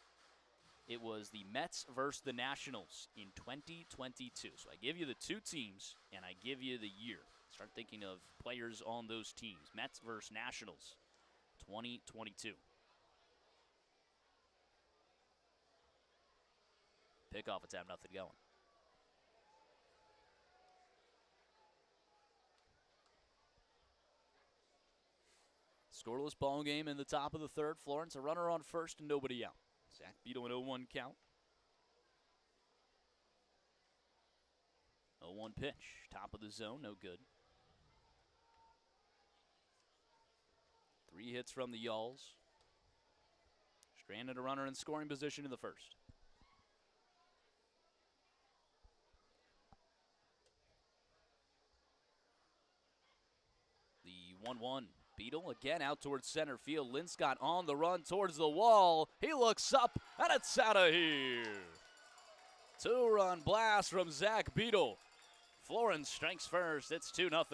it was the Mets versus the Nationals in 2022. So I give you the two teams, and I give you the year. Start thinking of players on those teams. Mets versus Nationals, 2022. Pickoff, it's have nothing going. Scoreless ball game in the top of the third. Florence, a runner on first and nobody out. Zach Beadle, an 0-1 count. 0-1 pitch. Top of the zone, no good. 3 hits from the Yalls. Stranded a runner in scoring position in the first. The 1-1. Beadle again out towards center field. Linscott on the run towards the wall. He looks up, and it's out of here. 2-run blast from Zach Beadle. Florence strikes first. It's 2-0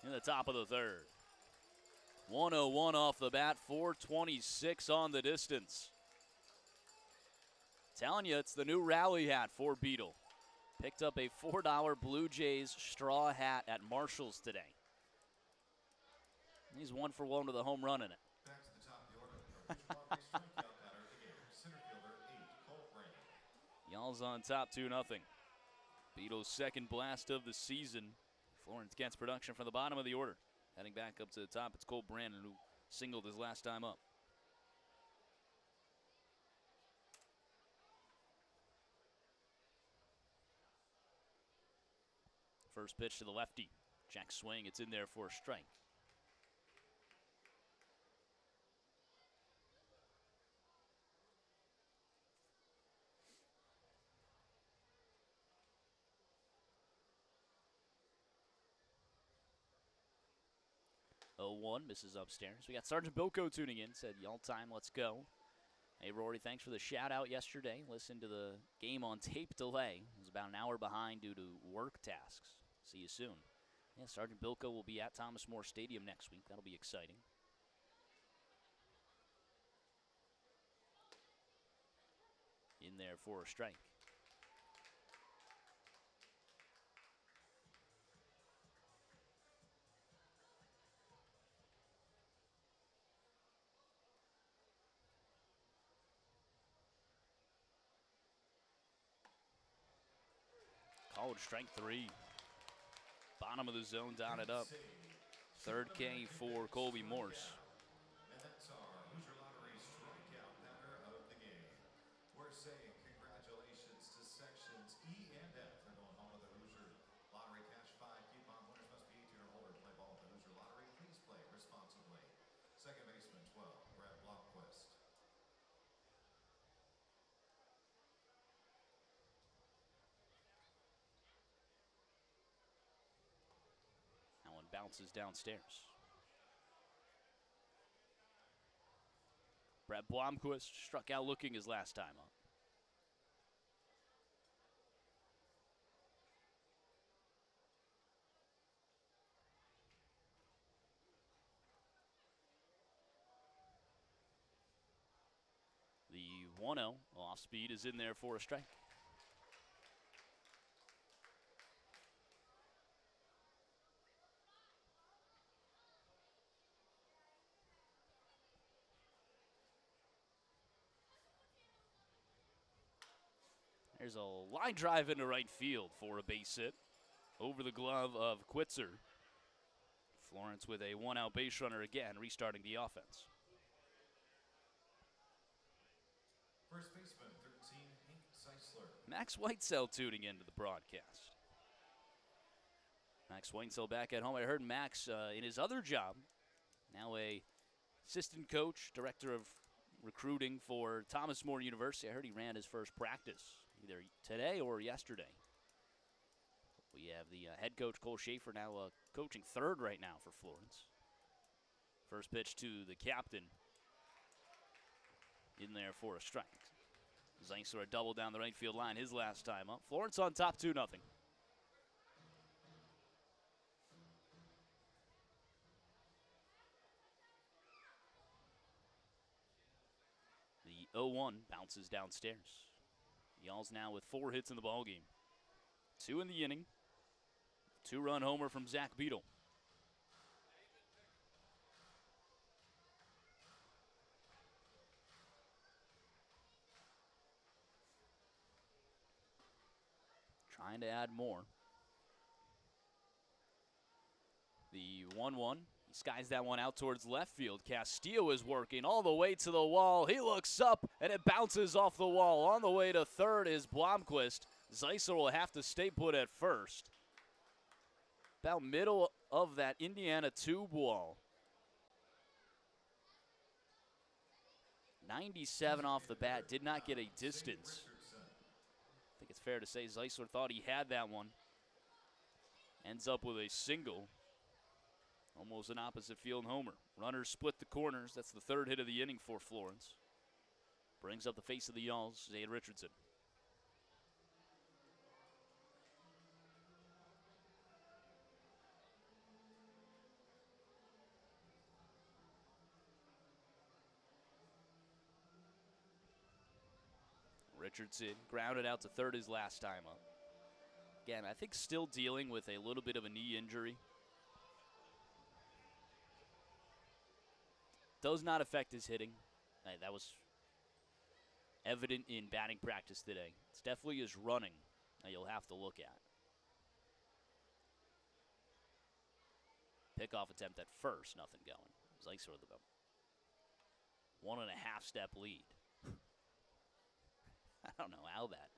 in the top of the third. 101 off the bat, 426 on the distance. Telling you, it's the new rally hat for Beadle. Picked up a $4 Blue Jays straw hat at Marshall's today. He's 1 for 1 with a home run in it. Back to the top of the order. Our strikeout batter of the game, center fielder 8, Cole Brand. Y'all's on top 2-0. Beadle's second blast of the season. Florence gets production from the bottom of the order. Heading back up to the top, it's Cole Brandon, who singled his last time up. First pitch to the lefty. Jack swing, it's in there for a strike. Oh, 1 misses upstairs. We got Sergeant Bilko tuning in. Said, y'all time, let's go. Hey, Rory, thanks for the shout-out yesterday. Listened to the game on tape delay. It was about an hour behind due to work tasks. See you soon. Yeah, Sergeant Bilko will be at Thomas More Stadium next week. That'll be exciting. In there for a strike. Called strike 3. Bottom of the zone, down it up. Third K for Colby Morse. And that's our Hoosier Lottery strikeout batter of the game. We're saying congratulations to sections E and F. They're going home with the Hoosier Lottery Cash 5 coupon. Winners must be 18 or older to play ball with the Hoosier Lottery. Please play responsibly. Second baseman 12, Brad Blomquist. That one bounces downstairs. Brett Blomquist struck out looking his last time up. The 1-0 off speed is in there for a strike. There's a line drive into right field for a base hit over the glove of Quitzer. Florence with a 1-out base runner again, restarting the offense. First baseman 13, Hank Seisler. Max Whitesell tuning into the broadcast. Max Whitesell back at home. I heard Max in his other job, now a assistant coach, director of recruiting for Thomas More University. I heard he ran his first practice either today or yesterday. We have the head coach, Cole Schaefer, now coaching third right now for Florence. First pitch to the captain. In there for a strike. Zeisler a double down the right field line his last time up. Florence on top 2-0. The 0-1 bounces downstairs. Y'all's now with 4 hits in the ballgame. 2 in the inning. 2-run homer from Zach Beadle. Trying to add more. The 1-1. He skies that one out towards left field. Castillo is working all the way to the wall. He looks up, and it bounces off the wall. On the way to third is Blomquist. Zeisler will have to stay put at first. About middle of that Indiana tube wall. 97 off the bat. Did not get a distance. I think it's fair to say Zeisler thought he had that one. Ends up with a single. Almost an opposite field homer. Runners split the corners. That's the 3rd hit of the inning for Florence. Brings up the face of the Y'alls, Zane Richardson. Richardson grounded out to third his last time up. Again, I think still dealing with a little bit of a knee injury. Does not affect his hitting. That was evident in batting practice today. It's definitely his running that you'll have to look at. Pickoff attempt at first, nothing going. Zeisler with about 1.5 step lead. I don't know how that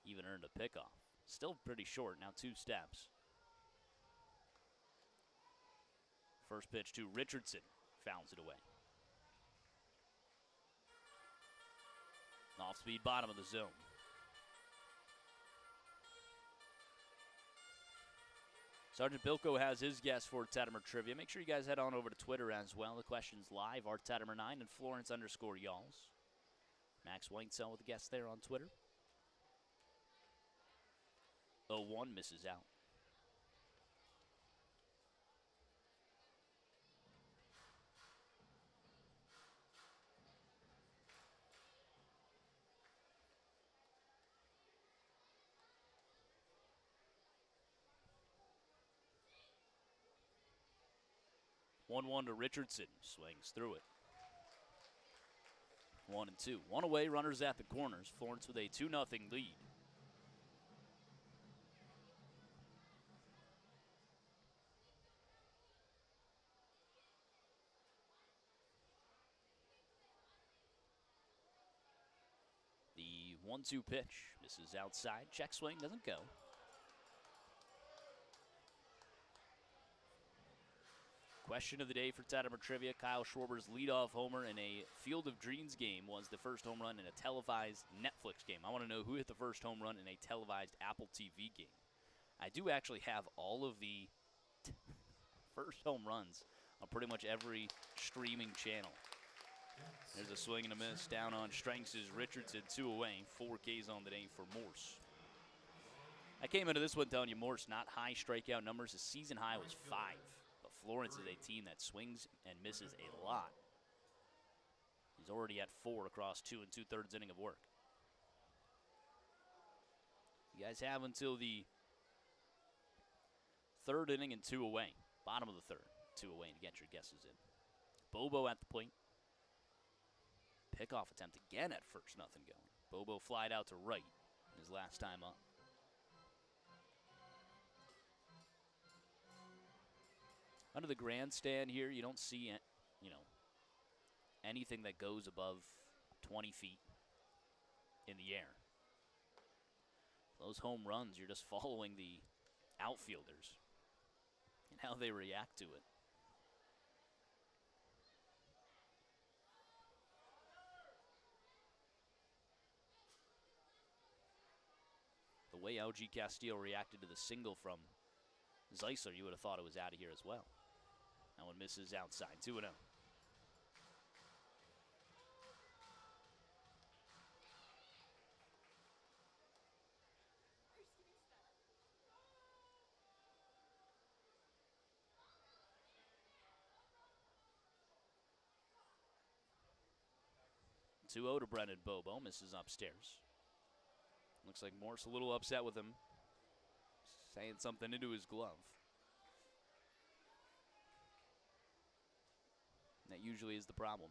even earned a pickoff. Still pretty short, now 2 steps. First pitch to Richardson, fouls it away. Off speed, bottom of the zone. Sergeant Bilko has his guess for Tettemer Trivia. Make sure you guys head on over to Twitter as well. The question's live, Tettemer9 and Florence_Y'alls. Max Whitesell with the guest there on Twitter. 0-1 misses out. One to Richardson, swings through it. 1-2. 1 away, runners at the corners. Florence with a 2-0 lead. The 1-2 pitch misses outside. Check swing doesn't go. Question of the day for Tettemer Trivia. Kyle Schwarber's leadoff homer in a Field of Dreams game was the first home run in a televised Netflix game. I want to know who hit the first home run in a televised Apple TV game. I do actually have all of the first home runs on pretty much every streaming channel. There's a swing and a miss down on strengths is Richardson, 2 away. 4 Ks on the day for Morse. I came into this one telling you Morse not high strikeout numbers. His season high was 5. But Florence is a team that swings and misses a lot. He's already at 4 across 2 2/3 inning of work. You guys have until the 3rd inning and 2 away. Bottom of the 3rd, 2 away to get your guesses in. Bobo at the plate. Pickoff attempt again at first, nothing going. Bobo flied out to right his last time up. Under the grandstand here, you don't see, anything that goes above 20 feet in the air. Those home runs, you're just following the outfielders and how they react to it. The way LG Castillo reacted to the single from Zeisler, you would have thought it was out of here as well. That one misses outside, 2-0. 2-0 to Brennan Bobo. Misses upstairs. Looks like Morse a little upset with him, saying something into his glove. That usually is the problem.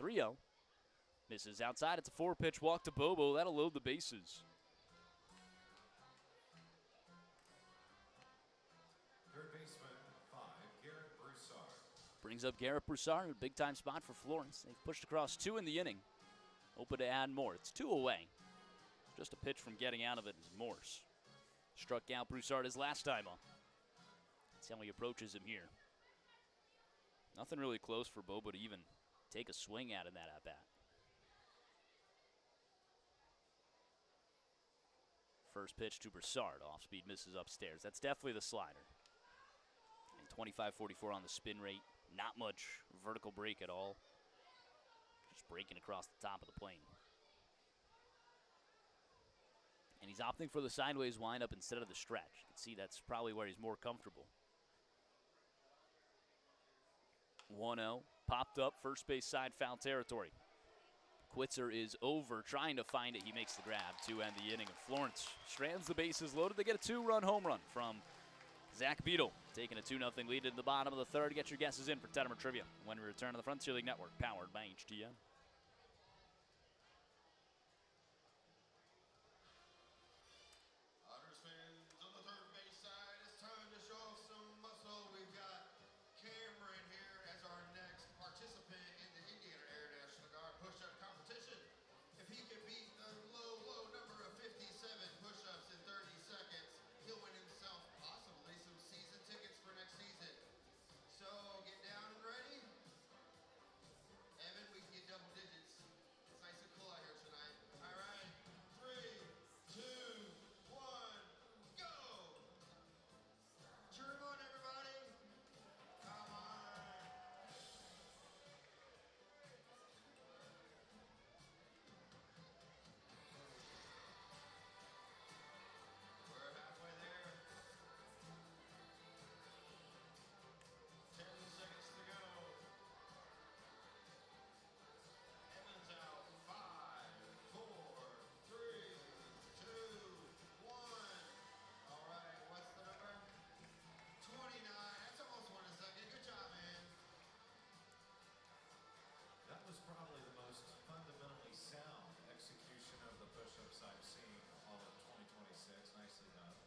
(3-0). Misses outside. It's a 4-pitch walk to Bobo. That'll load the bases. Third baseman, 5, Garrett Broussard. Brings up Garrett Broussard, a big-time spot for Florence. They've pushed across 2 in the inning. Open to add more. It's 2 away. Just a pitch from getting out of it is Morse. Struck out Broussard his last time up. That's how he approaches him here. Nothing really close for Bobo to even take a swing at in that at-bat. First pitch to Broussard. Off-speed misses upstairs. That's definitely the slider. And 25-44 on the spin rate. Not much vertical break at all. Just breaking across the top of the plane. And he's opting for the sideways windup instead of the stretch. You can see that's probably where he's more comfortable. 1-0. Popped up. First base side, foul territory. Quitzer is over, trying to find it. He makes the grab to end the inning. And Florence strands the bases loaded. They get a 2-run home run from Zach Beadle, taking a 2-0 lead in the bottom of the third. Get your guesses in for Tettemer Trivia when we return to the Frontier League Network, powered by HTN. Probably the most fundamentally sound execution of the push-ups I've seen all of 2026. Nicely done.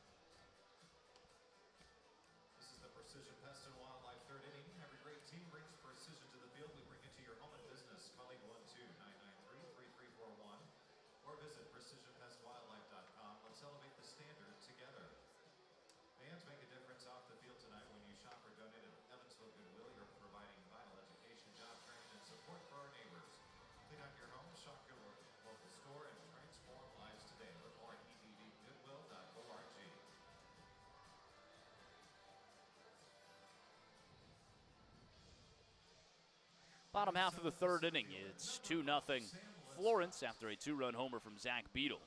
This is the Precision Pest and Wildlife third inning. Every great team brings precision to the field. We bring it to your home and business. Call 812-993-3341 or visit precisionpestwildlife.com. Let's elevate the standard together. Fans, make a difference off the field tonight when you shop or donate at Evansville Goodwill. You're providing vital education, job training, and support for our neighbors. Clean out your home, shop your local store, and transform lives today. Learn more at eddgoodwill.org. Bottom half of the third inning, it's 2-0 Florence after a 2-run homer from Zach Beadle.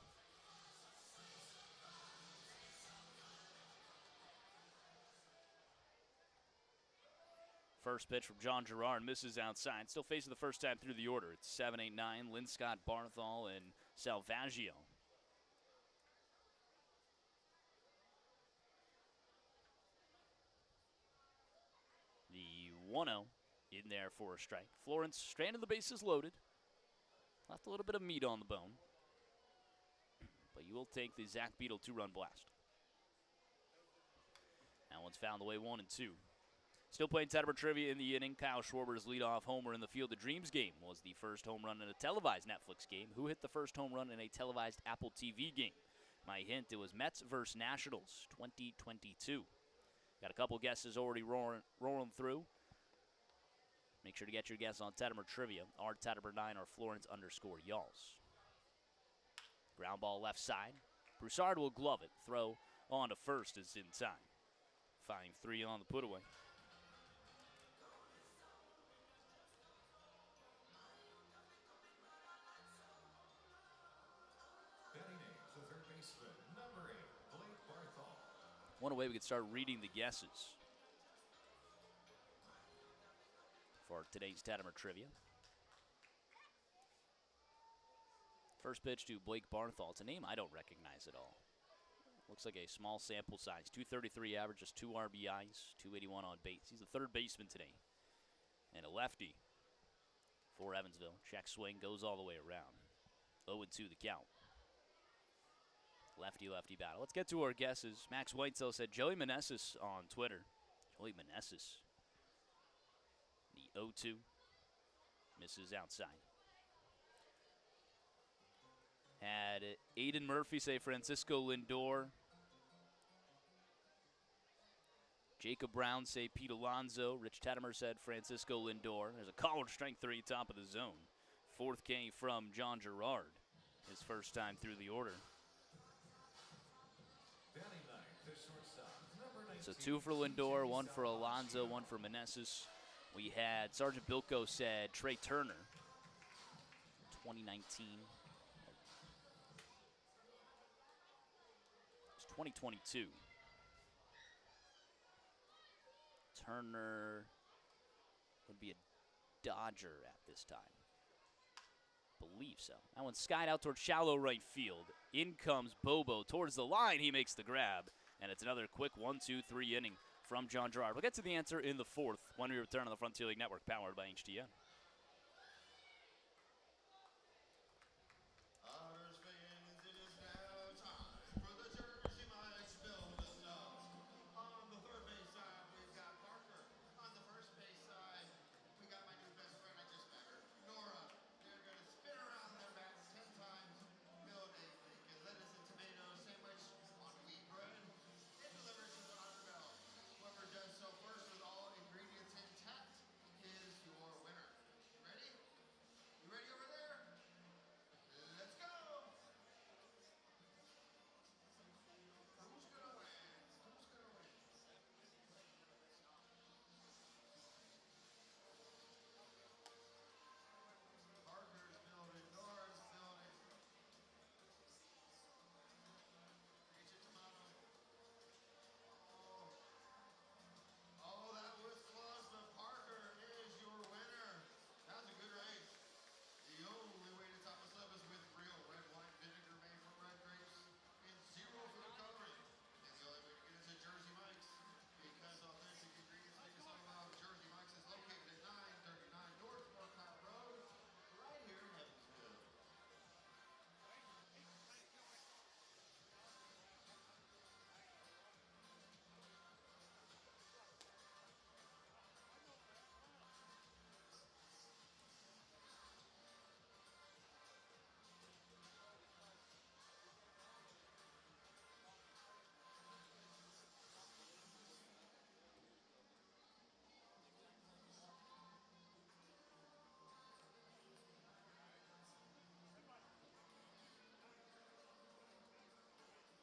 First pitch from John Gerard misses outside. Still facing the first time through the order. It's 7-8-9, Linscott, Barthol, and Salvaggio. The 1-0 in there for a strike. Florence stranded the bases loaded. Left a little bit of meat on the bone. But you will take the Zach Beadle 2-run blast. That one's found the way 1-2. Still playing Tettemer Trivia in the inning. Kyle Schwarber's leadoff homer in the Field of Dreams game was the first home run in a televised Netflix game. Who hit the first home run in a televised Apple TV game? My hint, it was Mets versus Nationals, 2022. Got a couple guesses already rolling through. Make sure to get your guess on Tettemer Trivia. R Tettemer9 or Florence_Yalls. Ground ball left side. Broussard will glove it. Throw on to first is in time. 5-3 on the put away. Batting eighth, the third baseman, number 8. One away, we could start reading the guesses for today's Tettemer Trivia. First pitch to Blake Barthol. It's a name I don't recognize at all. Looks like a small sample size. 233 average, just 2 RBIs, 281 on base. He's the third baseman today. And a lefty for Evansville. Check swing, goes all the way around. 0-2 the count. Lefty-lefty battle. Let's get to our guesses. Max Whitesell said Joey Meneses on Twitter. Joey Meneses. The 0-2 misses outside. Had Aiden Murphy say Francisco Lindor. Jacob Brown say Pete Alonso. Rich Tettemer said Francisco Lindor. There's a college strength 3 top of the zone. 4th K from John Gerard. His first time through the order. So 2 for Lindor, 1 for Alonso, 1 for Meneses. We had Sergeant Bilko said Trey Turner. 2019. It's 2022. Turner would be a Dodger at this time. Believe so. That one skied out towards shallow right field. In comes Bobo towards the line. He makes the grab. And it's another quick 1-2-3 inning from John Gerard. We'll get to the answer in the 4th when we return on the Frontier League Network, powered by HTN.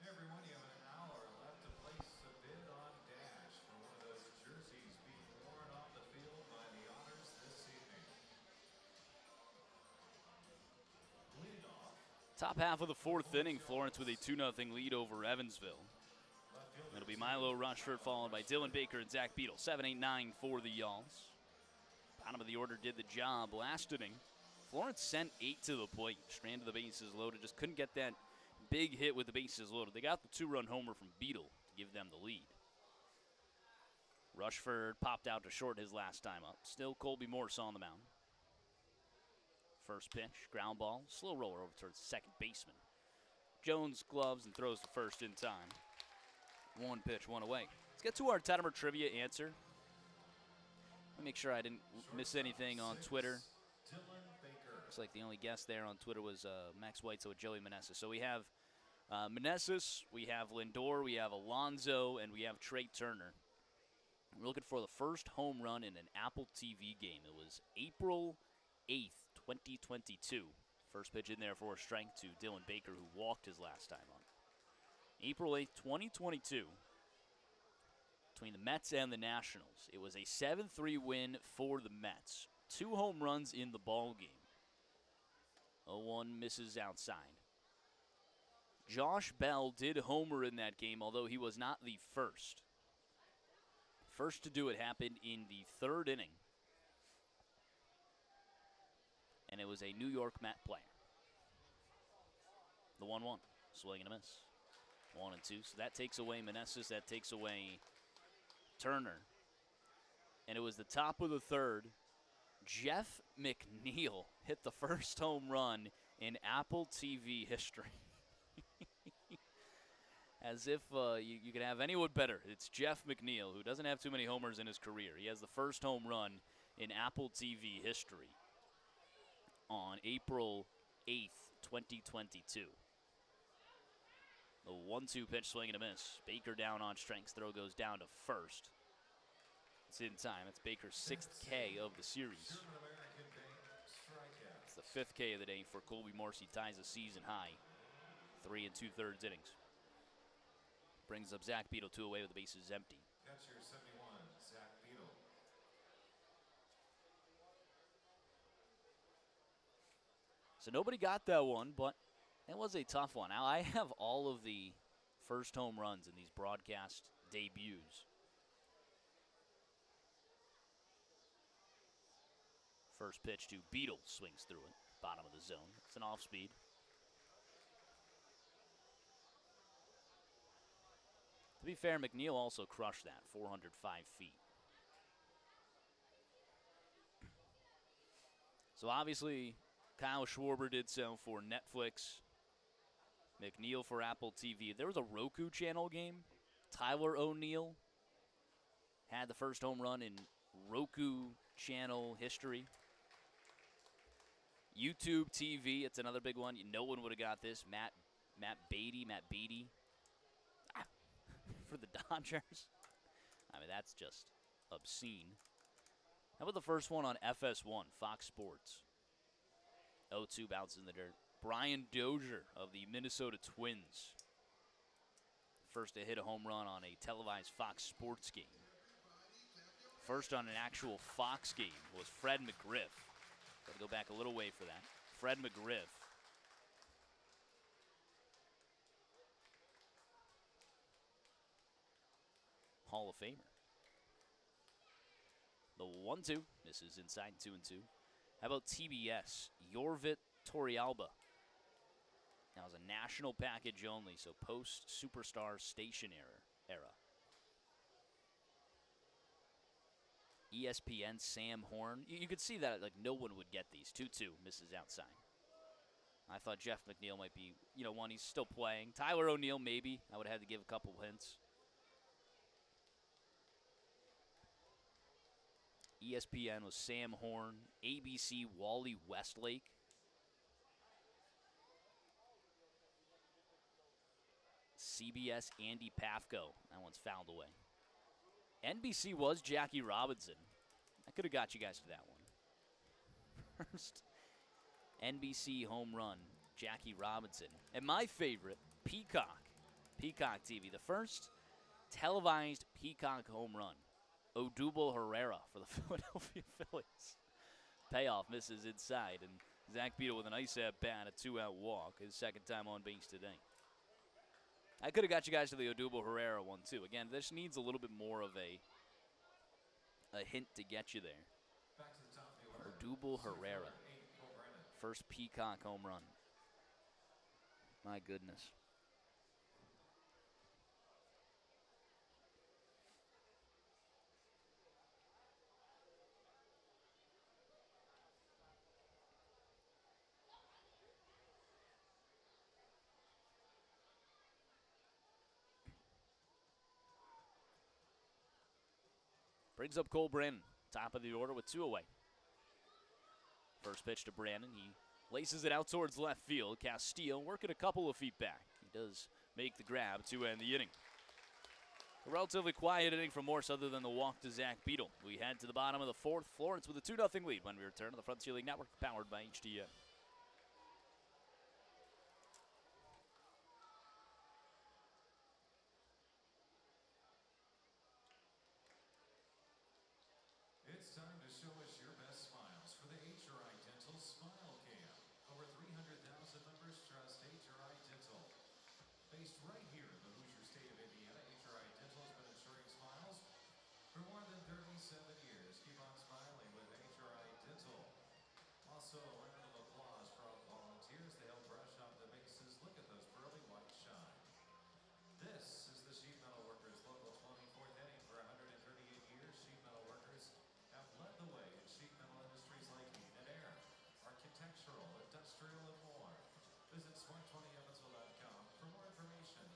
Hey everyone, you have an hour left to place a bid on Dash for one of those jerseys being worn on the field by the Honors this evening. Lead off. Top half of the 4th inning, Florence with a 2-0 lead over Evansville. It'll be Milo Rushford followed by Dylan Baker and Zach Beadle. 7-8-9 for the Y'alls. Bottom of the order did the job last inning. Florence sent 8 to the plate. Stranded the bases loaded. Just couldn't get that big hit with the bases loaded. They got the 2-run homer from Beadle to give them the lead. Rushford popped out to short his last time up. Still Colby Morse on the mound. First pitch, ground ball, slow roller over towards second baseman. Jones gloves and throws to first in time. 1 pitch, 1 away. Let's get to our Tettemer trivia answer. Let me make sure I didn't miss anything on Twitter. Looks like the only guest there on Twitter was Max Whitesell with Joey Meneses. So we have Meneses, we have Lindor, we have Alonso, and we have Trey Turner. We're looking for the first home run in an Apple TV game. It was April 8th, 2022. First pitch in there for a strike to Dylan Baker, who walked his last time on. April 8th, 2022. Between the Mets and the Nationals. It was a 7-3 win for the Mets. 2 home runs in the ball game. 0-1 misses outside. Josh Bell did homer in that game, although he was not the first. First to do it happened in the third inning. And it was a New York Met player. The 1-1. Swing and a miss. 1-2. So that takes away Meneses. That takes away Turner. And it was the top of the third. Jeff McNeil hit the first home run in Apple TV history. As if you could have anyone better. It's Jeff McNeil, who doesn't have too many homers in his career. He has the first home run in Apple TV history on April 8th, 2022. The 1-2 pitch, swing and a miss. Baker down on strength. Throw goes down to first. It's in time. It's Baker's 6th K of the series. It's the 5th K of the day for Colby Morse. He ties a season high. 3 2/3 innings. Brings up Zach Beadle 2 away with the bases empty. Catcher 71, Zach Beadle. So nobody got that one, but it was a tough one. Now, I have all of the first home runs in these broadcast debuts. First pitch to Beadle, swings through it, bottom of the zone. It's an off speed. To be fair, McNeil also crushed that, 405 feet. So obviously, Kyle Schwarber did so for Netflix. McNeil for Apple TV. There was a Roku channel game. Tyler O'Neill had the first home run in Roku channel history. YouTube TV, it's another big one. No one would have got this. Matt Beatty. For the Dodgers. I mean, that's just obscene. How about the first one on FS1, Fox Sports? 0-2 bounces in the dirt. Brian Dozier of the Minnesota Twins. First to hit a home run on a televised Fox Sports game. First on an actual Fox game was Fred McGriff. Got to go back a little way for that. Fred McGriff. Hall of Famer. The 1-2 misses inside, 2-2. How about TBS? Yorvit Torrealba. That was a national package only, so post-Superstar Station era. ESPN, Sam Horn. You could see that like no one would get these. 2-2 misses outside. I thought Jeff McNeil might be, one he's still playing. Tyler O'Neill, maybe. I would have had to give a couple hints. ESPN was Sam Horn. ABC, Wally Westlake. CBS, Andy Pafko. That one's fouled away. NBC was Jackie Robinson. I could have got you guys to that one. First NBC home run, Jackie Robinson. And my favorite, Peacock TV. The first televised Peacock home run. Odubel Herrera for the Philadelphia Phillies. Payoff misses inside, and Zach Beadle with a nice at-bat, a 2-out walk, his second time on base today. I could have got you guys to the Odubel Herrera one, too. Again, this needs a little bit more of a hint to get you there. Back to the top of the order. Odubel Herrera. First Peacock home run. My goodness. Brings up Cole Brandon, top of the order with 2 away. First pitch to Brandon. He laces it out towards left field. Castillo working a couple of feet back. He does make the grab to end the inning. A relatively quiet inning from Morse other than the walk to Zach Beadle. We head to the bottom of the 4th. Florence with a 2-0 lead when we return to the Frontier League Network, powered by HTN. It's time to show us your best smiles for the HRI Dental Smile Cam. Over 300,000 members trust HRI Dental. years. Keep on smiling with HRI Dental. Also, a round of applause for all the volunteers to help brush off the bases. Look at those pearly white shine. This is the Sheet Metal Workers Local 24th inning. For 138 years, Sheet Metal Workers have led the way in sheet metal industries like heat and air, architectural, industrial, and more. Visit smart20evansville.com for more information.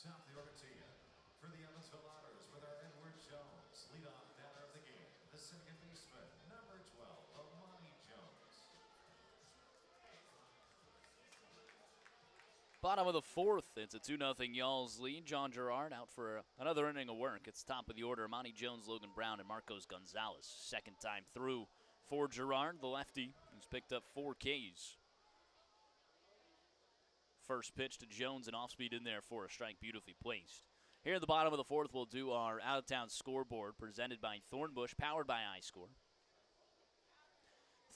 Top of the order to you. For the Evansville Otters with our Edward Jones, leadoff batter of the game. The second baseman, number 12, Amani Jones. Bottom of the fourth, it's a 2-0 Y'all's lead. John Gerard out for another inning of work. It's top of the order. Amani Jones, Logan Brown, and Marcos Gonzalez. Second time through for Gerard, the lefty, who's picked up 4 Ks. First pitch to Jones, and off-speed in there for a strike, beautifully placed. Here at the bottom of the fourth, we'll do our out-of-town scoreboard presented by Thornbush, powered by iScore.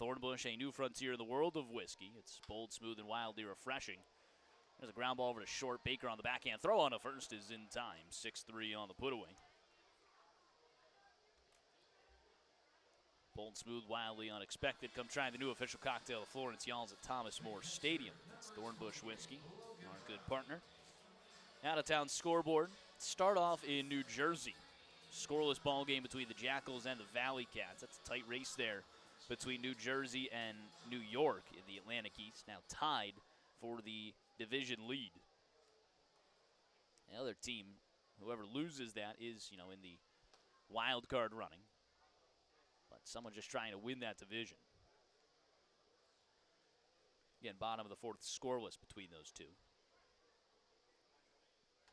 Thornbush, a new frontier in the world of whiskey. It's bold, smooth, and wildly refreshing. There's a ground ball over to short. Baker on the backhand throw on to first is in time. 6-3 on the put-away. Bold, smooth, wildly unexpected. Come try the new official cocktail of Florence Y'all's at Thomas More Stadium. That's Thornbush Whiskey, our good partner. Out-of-town scoreboard. Start off in New Jersey. Scoreless ball game between the Jackals and the Valley Cats. That's a tight race there between New Jersey and New York in the Atlantic East. Now tied for the division lead. The other team, whoever loses that, is, in the wild card running. But someone just trying to win that division. Again, bottom of the fourth, scoreless between those two.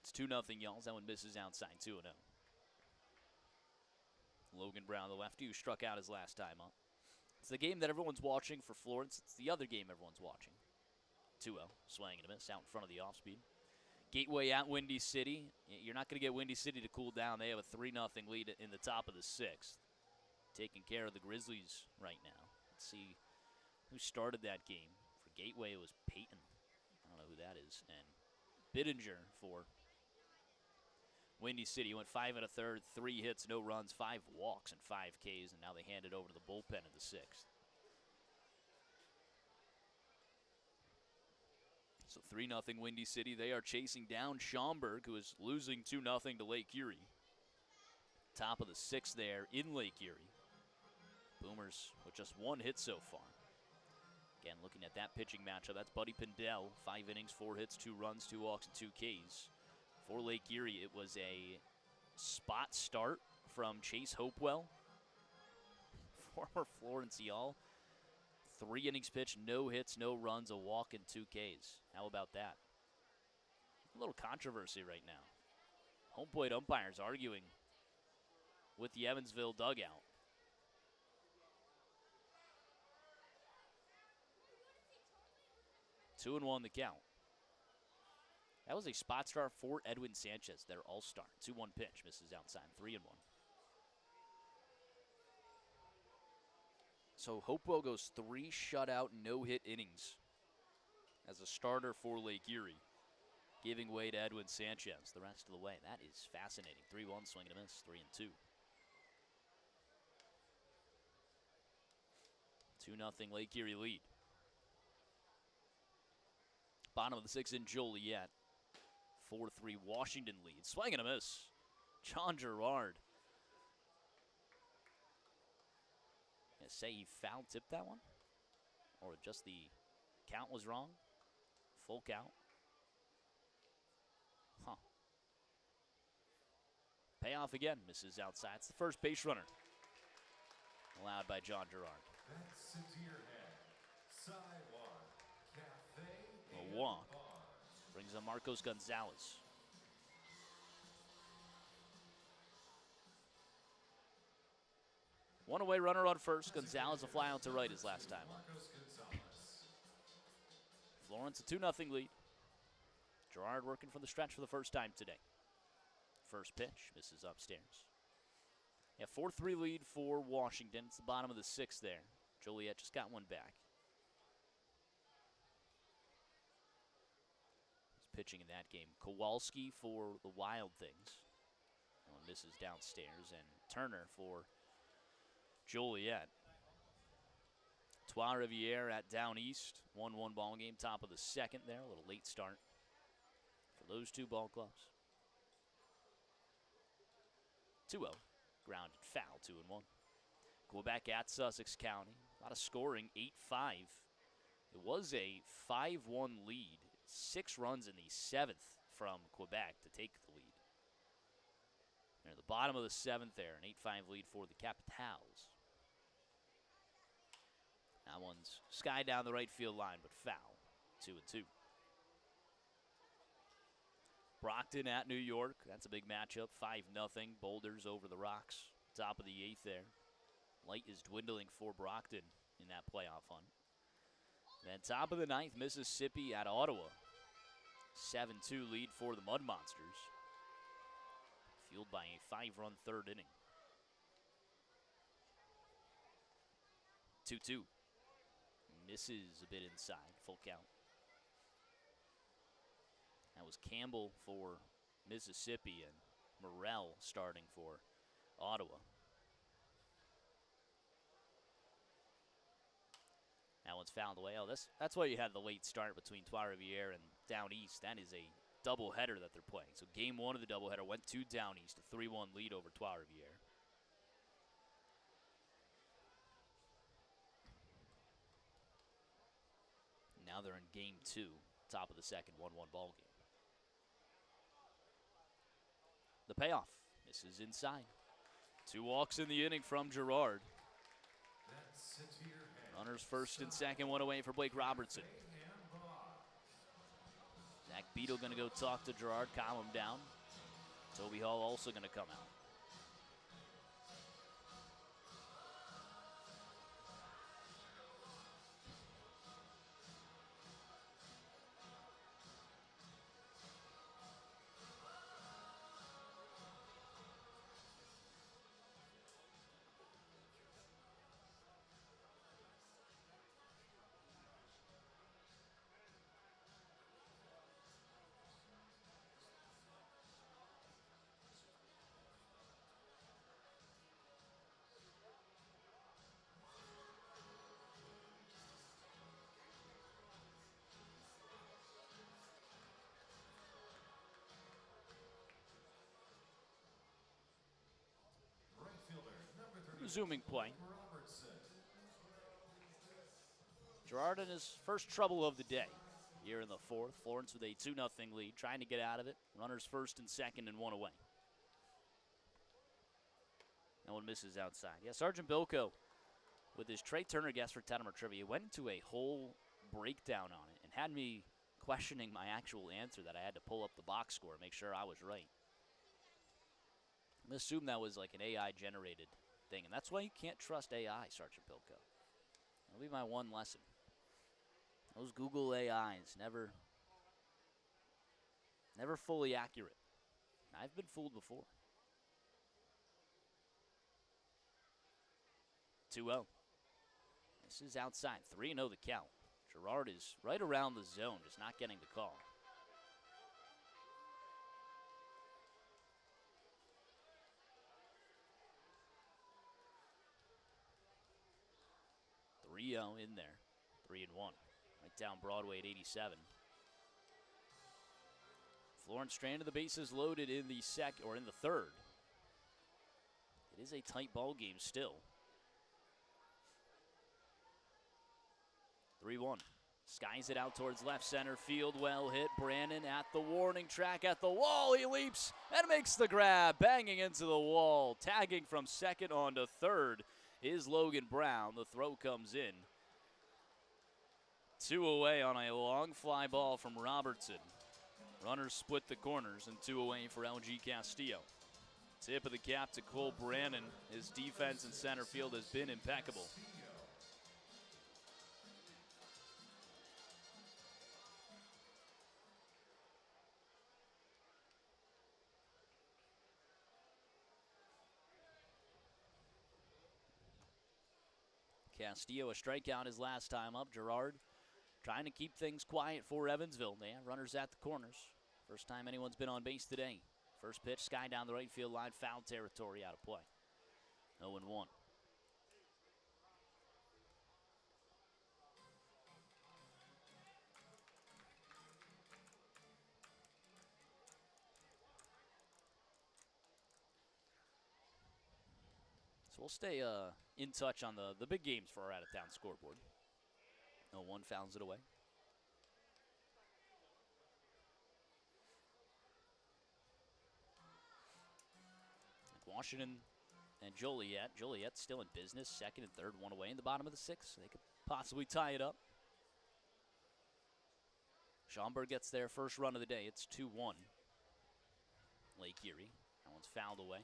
It's 2-0 Y'alls. That one misses outside, 2-0. Logan Brown, the lefty, who struck out his last time up. It's the game that everyone's watching for Florence. It's the other game everyone's watching. 2-0, swing and a miss out in front of the off-speed. Gateway at Windy City. You're not going to get Windy City to cool down. They have a 3-0 lead in the top of the sixth. Taking care of the Grizzlies right now. Let's see who started that game. For Gateway, it was Peyton. I don't know who that is. And Bittinger for Windy City. Went 5 1/3, 3 hits, no runs, 5 walks, and 5 Ks, and now they hand it over to the bullpen in the sixth. So 3-0 Windy City. They are chasing down Schaumburg, who is losing 2-0 to Lake Erie. Top of the sixth there in Lake Erie. Boomers with just 1 hit so far. Again, looking at that pitching matchup, that's Buddy Pindell. 5 innings, 4 hits, 2 runs, 2 walks, and 2 Ks. For Lake Erie, it was a spot start from Chase Hopewell, former Florence Y'all. 3 innings pitched, no hits, no runs, a walk, and 2 Ks. How about that? A little controversy right now. Home plate umpires arguing with the Evansville dugout. 2-1 the count. That was a spot start for Edwin Sanchez, their all-star. 2-1 pitch, misses outside, 3-1. So Hopewell goes 3 shutout, no-hit innings as a starter for Lake Erie, giving way to Edwin Sanchez the rest of the way. That is fascinating. 3-1, swing and a miss, 3-2. 2-0 Lake Erie lead. Bottom of the sixth in Joliet. 4-3 Washington lead. Swing and a miss. John Gerard. I say he foul tipped that one? Or just the count was wrong? Full count. Huh. Payoff again. Misses outside. It's the first base runner allowed by John Gerard. That's into your head. Sidewalk Cafe A and walk Bar. brings up Marcos Gonzalez. One away runner on first. Gonzalez a fly out to right his last time. Marcos Gonzalez. Florence a 2-0 lead. Gerard working from the stretch for the first time today. First pitch, misses upstairs. Yeah, 4-3 lead for Washington. It's the bottom of the sixth there. Joliet just got one back. He's pitching in that game. Kowalski for the Wild Things. That one misses downstairs. And Turner for Joliet. Trois Riviere at Down East. 1-1 ball game, top of the second there. A little late start for those two ball clubs. 2-0. Grounded foul, 2-1. Quebec at Sussex County. A lot of scoring, 8-5. It was a 5-1 lead. 6 runs in the 7th from Quebec to take the lead. They're at the bottom of the 7th there, an 8-5 lead for the Capitals. That one's sky down the right field line, but foul, 2-2. Brockton at New York. That's a big matchup. 5-0. Boulders over the Rocks. Top of the 8th there. Light is dwindling for Brockton in that playoff hunt. Then top of the 9th, Mississippi at Ottawa. 7-2 lead for the Mud Monsters. Fueled by a 5-run third inning. 2-2. Misses a bit inside. Full count. That was Campbell for Mississippi and Morrell starting for Ottawa. That one's fouled away. Oh, that's why you had the late start between Trois Riviere and Down East. That is a doubleheader that they're playing. So game one of the doubleheader went to Down East, a 3-1 lead over Trois Riviere. Now they're in game two, top of the second, 1-1 ball game. The payoff. Misses inside. 2 walks in the inning from Gerard. Runners first and second, 1 away for Blake Robertson. Zach Beadle going to go talk to Gerard, calm him down. Toby Hall also going to come out. Resuming play. Gerard in his first trouble of the day here in the 4th. Florence with a 2-0 lead, trying to get out of it. Runners first and second and 1 away. That one misses outside. Yeah, Sergeant Bilko, with his Trey Turner guess for Tettemer trivia, went into a whole breakdown on it and had me questioning my actual answer that I had to pull up the box score and make sure I was right. I'm going to assume that was like an AI-generated thing, and that's why you can't trust AI, Sergeant Bilko. That'll be my one lesson. Those Google AIs, never fully accurate. I've been fooled before. 2-0. This is outside. 3-0 the count. Gerard is right around the zone, just not getting the call. In there, 3-1, right down Broadway at 87. Florence stranded the bases loaded in the third. It is a tight ball game still. 3-1. Skies it out towards left center field. Well hit. Brannon at the warning track at the wall. He leaps and makes the grab, banging into the wall. Tagging from second on to third is Logan Brown. The throw comes in. 2 away on a long fly ball from Robertson. Runners split the corners and 2 away for LG Castillo. Tip of the cap to Cole Brannon. His defense in center field has been impeccable. Castillo a strikeout his last time up. Gerard trying to keep things quiet for Evansville. They have runners at the corners. First time anyone's been on base today. First pitch, sky down the right field line, foul territory, out of play. 0-1. So we'll stay in touch on the big games for our out-of-town scoreboard. 0-1 fouls it away. Washington and Joliet. Joliet still in business. Second and third, 1 away in the bottom of the 6th. They could possibly tie it up. Schaumburg gets their first run of the day. It's 2-1. Lake Erie. That one's fouled away.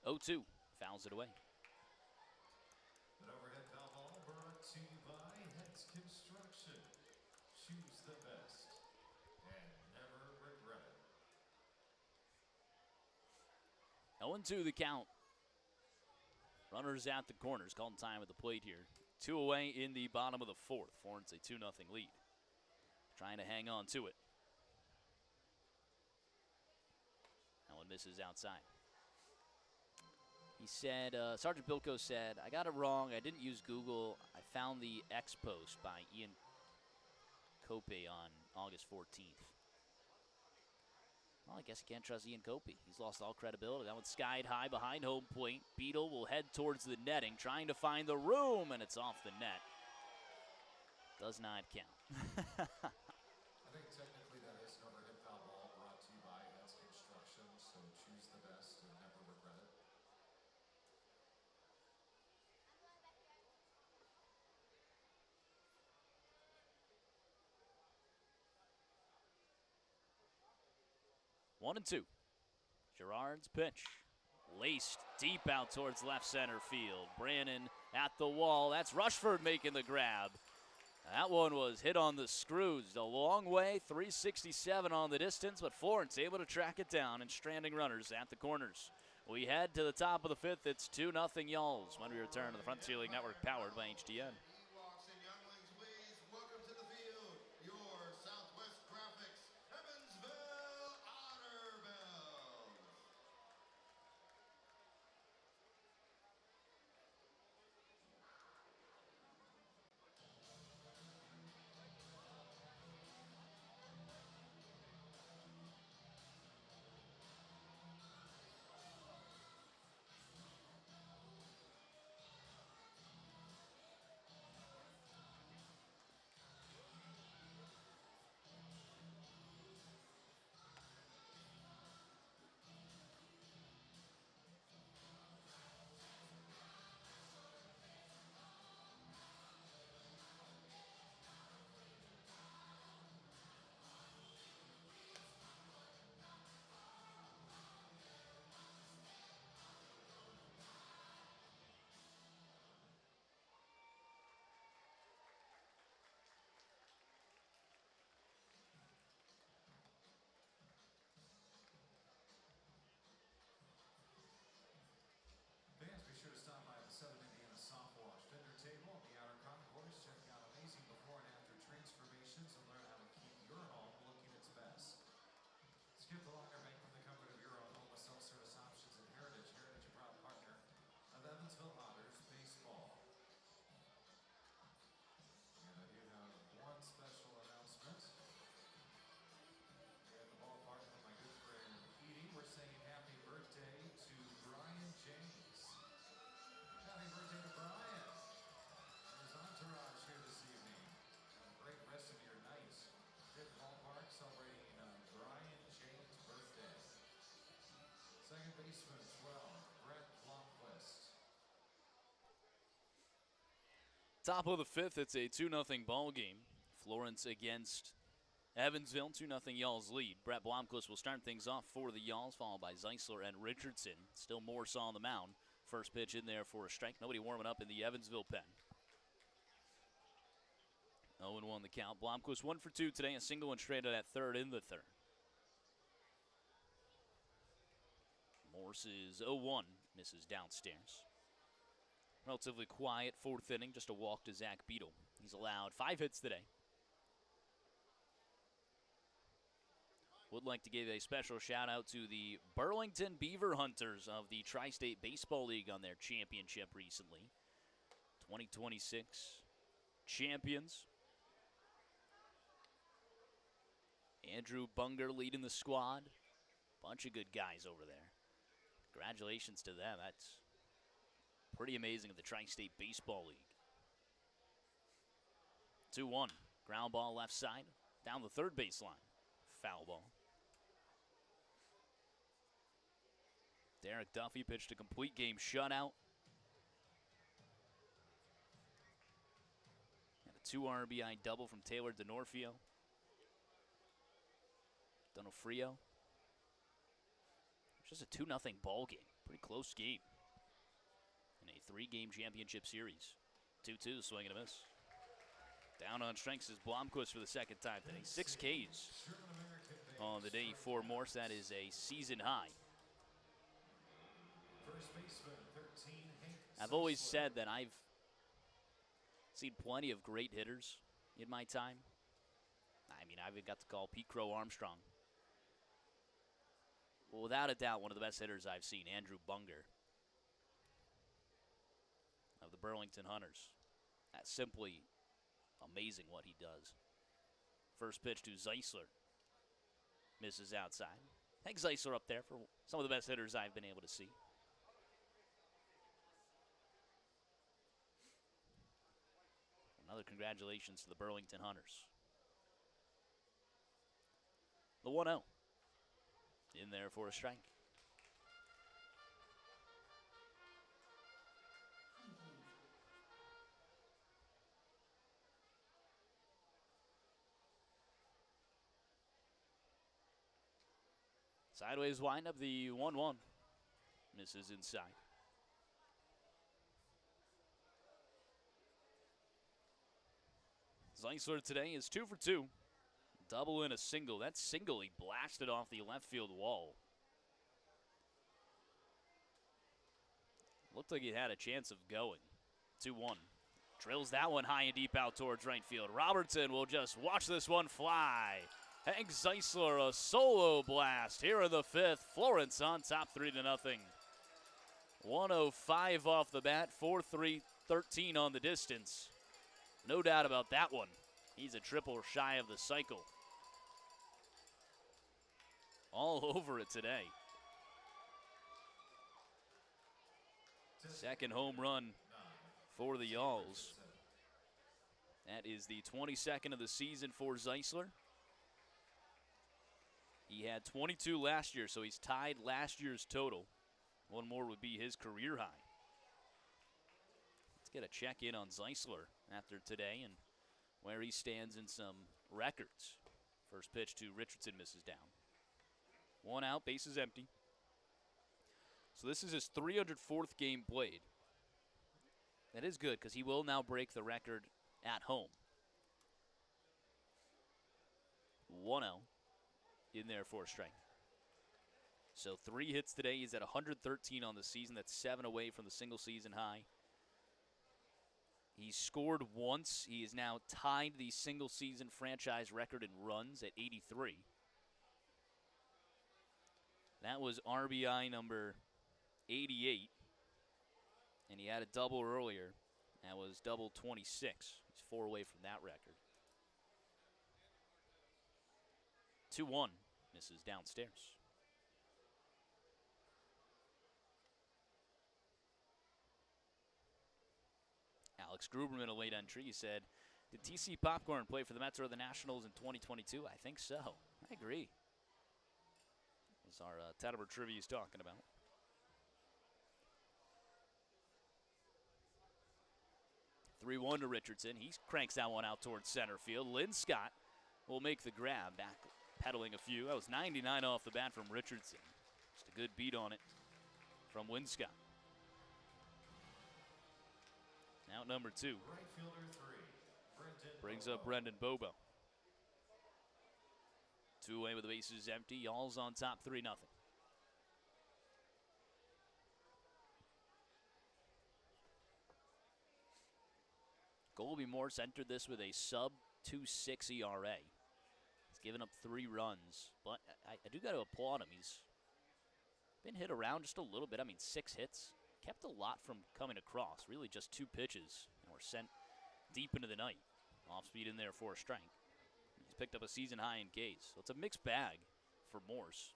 Oh, 2 fouls it away. An overhead foul ball brought to you by Heads Construction. Choose the best and never regret it. 0-2 the count. Runners at the corners. Calling time at the plate here. 2 away in the bottom of the 4th. Florence a 2-0 lead. Trying to hang on to it. That one misses outside. He said, Sergeant Bilko said, I got it wrong. I didn't use Google. I found the X post by Ian Cope on August 14th. Well, I guess you can't trust Ian Cope. He's lost all credibility. That one's skied high behind home plate. Beetle will head towards the netting, trying to find the room, and it's off the net. Does not count. I think technically that is an overhead foul ball brought to you by Heads Construction, so choose the best and never regret it. One and 2. Gerard's pitch. Laced deep out towards left center field. Brannon at the wall. That's Rushford making the grab. That one was hit on the screws. A long way, 367 on the distance, but Florence able to track it down and stranding runners at the corners. We head to the top of the 5th. It's 2-0 Yalls when we return to the Frontier League Network powered by HDN. Welcome to the field, your Southwest Graphics Evansville Honor Bells. Fans, be sure to stop by the Southern Indiana Soft Wash vendor table on the outer concourse. Check out amazing before and after transformations and learn how to keep your home looking its best. Skip the longer bank from the company. Top of the fifth, it's a 2-0 ball game. Florence against Evansville, 2-0 Y'all's lead. Brett Blomquist will start things off for the Y'alls, followed by Zeisler and Richardson. Still Morse on the mound. First pitch in there for a strike. Nobody warming up in the Evansville pen. 0-1 the count. Blomquist 1 for 2 today, a single and stranded at third in the third. Morse is 0-1, misses downstairs. Relatively quiet fourth inning, just a walk to Zach Beadle. He's allowed 5 hits today. Would like to give a special shout out to the Burlington Beaver Hunters of the Tri-State Baseball League on their championship recently. 2026 champions. Andrew Bunger leading the squad. Bunch of good guys over there. Congratulations to them. That's pretty amazing of the Tri-State Baseball League. 2-1. Ground ball left side. Down the third baseline. Foul ball. Derek Duffy pitched a complete game shutout. And a 2 RBI double from Taylor DeNorfio. Donofrio. It's just a 2-0 ball game. Pretty close game. In a 3-game championship series. 2-2, swing and a miss. Down on strengths is Blomquist for the second time today. 6 Ks on the day for Morse. That is a season high. I've always said that I've seen plenty of great hitters in my time. I mean, I've even got to call Pete Crow Armstrong. Well, without a doubt, one of the best hitters I've seen, Andrew Bunger of the Burlington Hunters. That's simply amazing what he does. First pitch to Zeisler. Misses outside. I think Zeisler up there for some of the best hitters I've been able to see. Another congratulations to the Burlington Hunters. The 1-0. In there for a strike. Sideways windup, the 1-1. Misses inside. Zeisler today is 2 for 2. Double and a single. That single he blasted off the left field wall. Looked like he had a chance of going. 2-1. Drills that one high and deep out towards right field. Robertson will just watch this one fly. Hank Zeisler, a solo blast here in the fifth. Florence on top 3-0. 105 off the bat, 4-3-13 on the distance. No doubt about that one. He's a triple shy of the cycle. All over it today. Second home run for the Y'alls. That is the 22nd of the season for Zeisler. He had 22 last year, so he's tied last year's total. One more would be his career high. Let's get a check in on Zeisler after today and where he stands in some records. First pitch to Richardson, misses down. 1 out, bases empty. So this is his 304th game played. That is good because he will now break the record at home. 1-0 in there for a strike. So 3 hits today. He's at 113 on the season. That's 7 away from the single season high. He's scored once. He is now tied the single season franchise record in runs at 83. That was RBI number 88. And he had a double earlier. That was double 26. He's 4 away from that record. 2-1. Misses downstairs. Alex Gruberman, a late entry. He said, did TC Popcorn play for the Mets or the Nationals in 2022? I think so. I agree. That's our Tettemer trivia he's talking about. 3-1 to Richardson. He cranks that one out towards center field. Lynn Scott will make the grab, back pedaling a few. That was 99 off the bat from Richardson. Just a good beat on it from Linscott. Out number 2. Right fielder 3, Brendan Brings Bobo. up Brendan Bobo. 2 away with the bases empty. Y'all's on top 3-0. Colby Morse entered this with a sub-2.6 ERA. He's given up 3 runs, but I do got to applaud him. He's been hit around just a little bit. I mean, 6 hits. Kept a lot from coming across. Really just 2 pitches, and were sent deep into the night. Off speed in there for a strike. He's picked up a season high in Ks. So it's a mixed bag for Morse.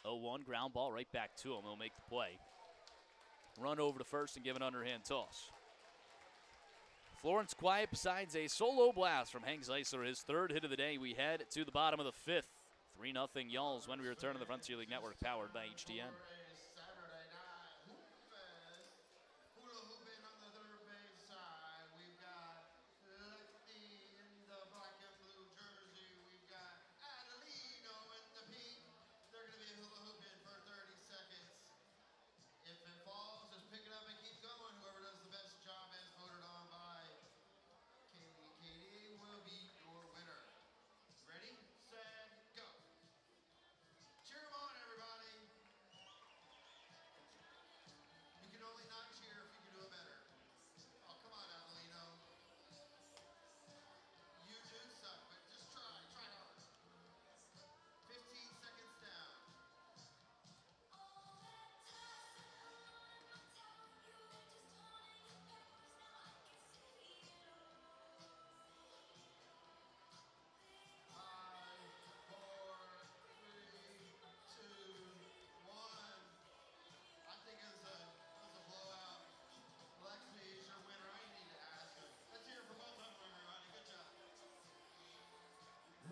Oh, 1 ground ball right back to him. He'll make the play. Run over to first and give an underhand toss. Florence quiet besides a solo blast from Hank Zeisler, his 3rd hit of the day. We head to the bottom of the 5th. 3-0 Y'alls when we return to the Frontier League Network, powered by HTN.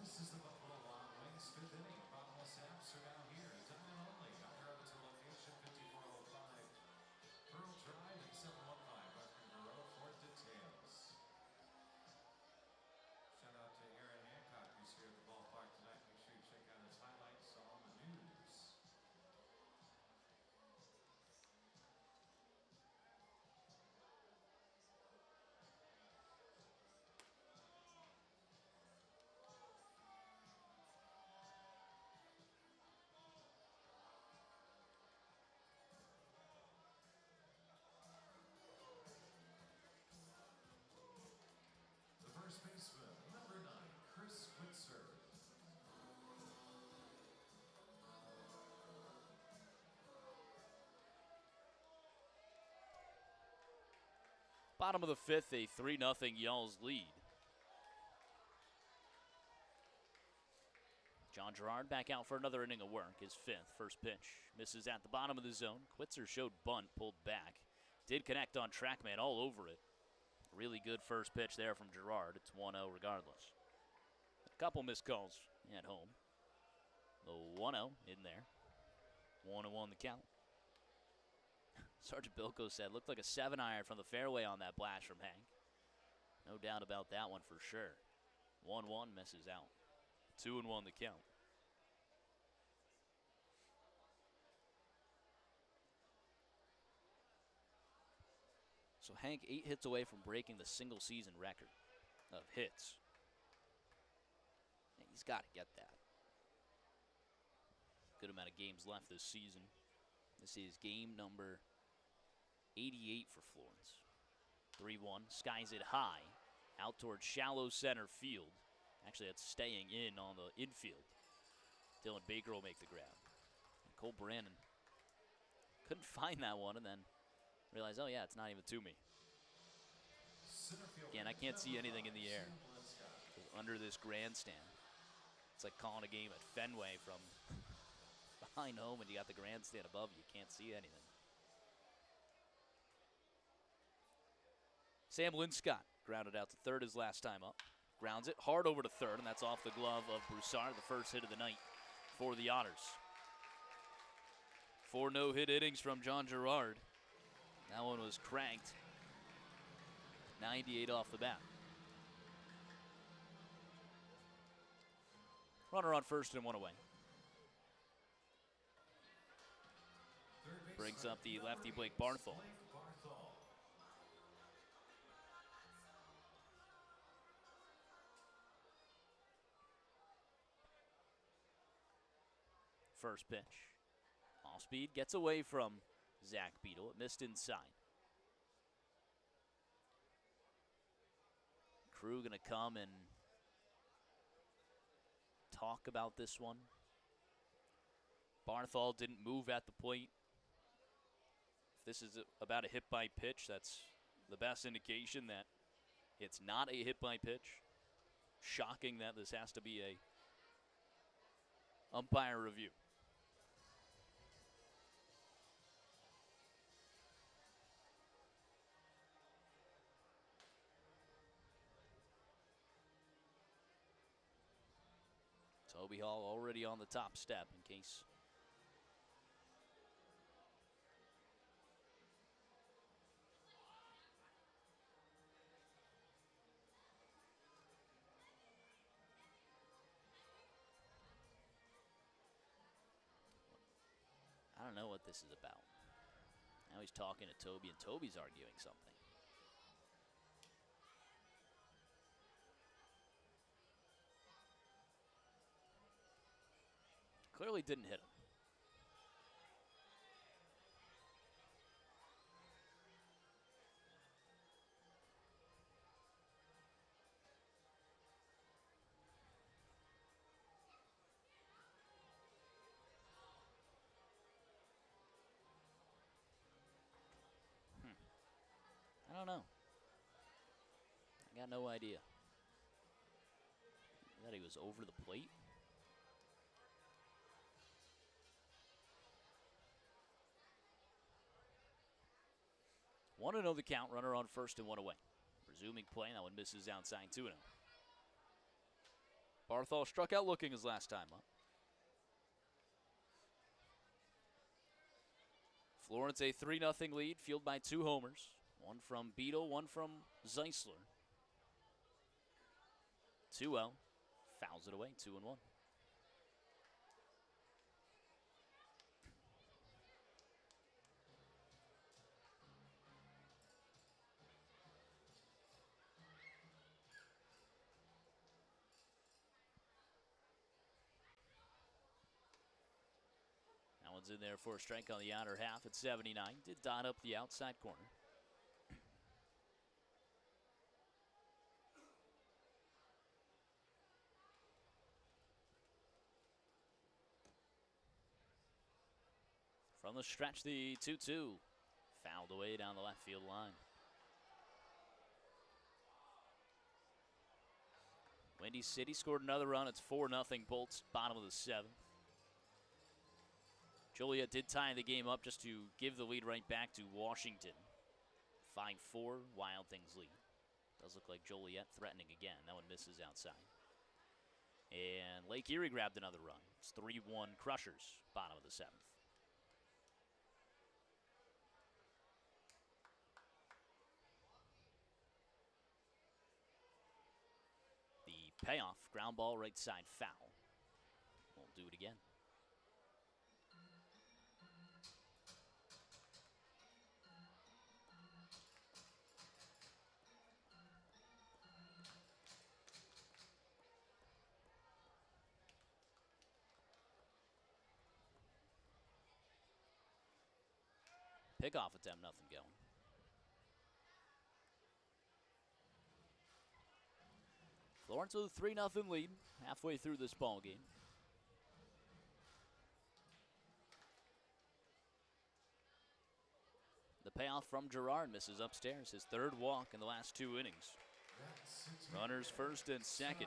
This is the Buffalo Wild Wings 5th inning. Bottomless apps are now here. Diamond only. On your Evansville location, 5405 Pearl Drive and 715 West River Road for details. Shout out to Aaron Hancock, who's here at the ballpark tonight. Make sure you check out his highlights on the news. First baseman, number 9, Chris Whitser. Bottom of the 5th, a 3-0 Y'alls lead. John Gerard back out for another inning of work, his 5th. First pitch misses at the bottom of the zone. Quitzer showed bunt, pulled back. Did connect on TrackMan all over it. Really good first pitch there from Gerard. It's 1-0 regardless. A couple missed calls at home. The 1-0 in there. 1-1 the count. Sergeant Bilko said, looked like a 7-iron from the fairway on that blast from Hank. No doubt about that one for sure. 1-1 misses out. 2-1 the count. So Hank 8 hits away from breaking the single season record of hits. And he's got to get that. Good amount of games left this season. This is game number 88 for Florence. 3-1, skies it high, out towards shallow center field. Actually, that's staying in on the infield. Dylan Baker will make the grab. And Cole Brandon couldn't find that one and then realized, oh yeah, it's not even to me. Again, I can't see anything in the air under this grandstand. It's like calling a game at Fenway from behind home and you got the grandstand above you. You can't see anything. Sam Linscott grounded out to third his last time up. Grounds it hard over to third, and that's off the glove of Broussard, the first hit of the night for the Otters. 4 no-hit innings from John Gerard. That one was cranked. 98 off the bat. Runner on first and 1 away. Brings up the lefty Blake Barthol. First pitch. Off speed, gets away from Zach Beadle. It missed inside. Crew going to come and talk about this one. Barthol didn't move at the plate. If this is about a hit by pitch, that's the best indication that it's not a hit by pitch. Shocking that this has to be a umpire review. Toby Hall already on the top step in case. I don't know what this is about. Now he's talking to Toby, and Toby's arguing something. Clearly didn't hit him. I don't know. I got no idea. I thought he was over the plate. Want to know the count, runner on first and 1 away. Resuming play, that one misses outside 2-0. Barthol struck out looking his last time up. Florence a 3-0 lead, fueled by 2 homers. One from Beadle, one from Zeisler. 2-0, fouls it away, 2-1. That one's in there for a strike on the outer half at 79. Did dot up the outside corner. From the stretch, the 2-2. Fouled away down the left field line. Windy City scored another run. It's 4-0 Bolts, bottom of the 7th. Joliet did tie the game up just to give the lead right back to Washington. 5-4, Wild Things lead. Does look like Joliet threatening again. That one misses outside. And Lake Erie grabbed another run. It's 3-1 Crushers, bottom of the 7th. The payoff, ground ball, right side foul. Won't do it again. Pickoff attempt, nothing going. Florence with a 3-0 lead halfway through this ball game. The payoff from Gerard misses upstairs. His 3rd walk in the last 2 innings. Runners first and second.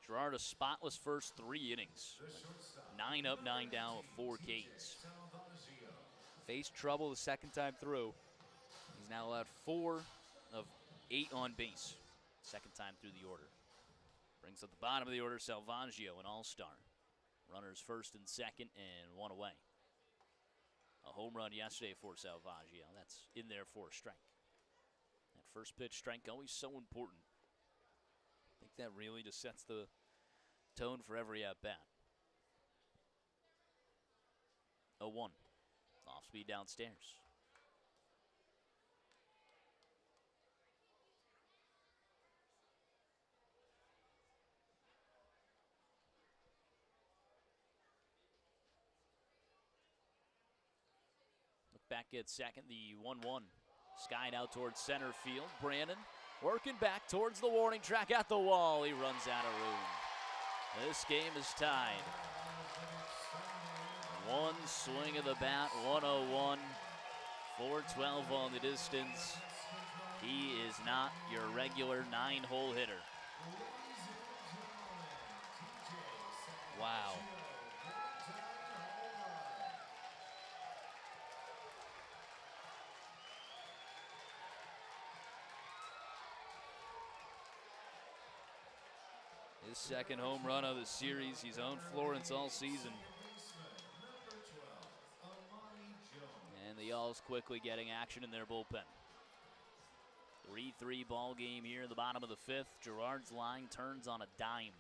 Gerard a spotless first 3 innings. 9 up, 9 down with 4 Ks. Faced trouble the second time through. He's now allowed 4 of 8 on base. second time through the order. Brings up the bottom of the order, Salvaggio, an all-star. Runners first and second, and one away. A home run yesterday for Salvaggio. That's in there for a strike. That first pitch strike always so important. I think that really just sets the tone for every at-bat. 0-1. Off speed downstairs. Look back at second, the 1-1. Skied out towards center field. Brandon working back towards the warning track at the wall. He runs out of room. This game is tied. One swing of the bat, 101. 412 on the distance. He is not your regular 9-hole hitter. Wow. His second home run of the series. He's owned Florence all season. And the Alls quickly getting action in their bullpen. 3-3 ball game here in the bottom of the fifth. Girard's line turns on a dime.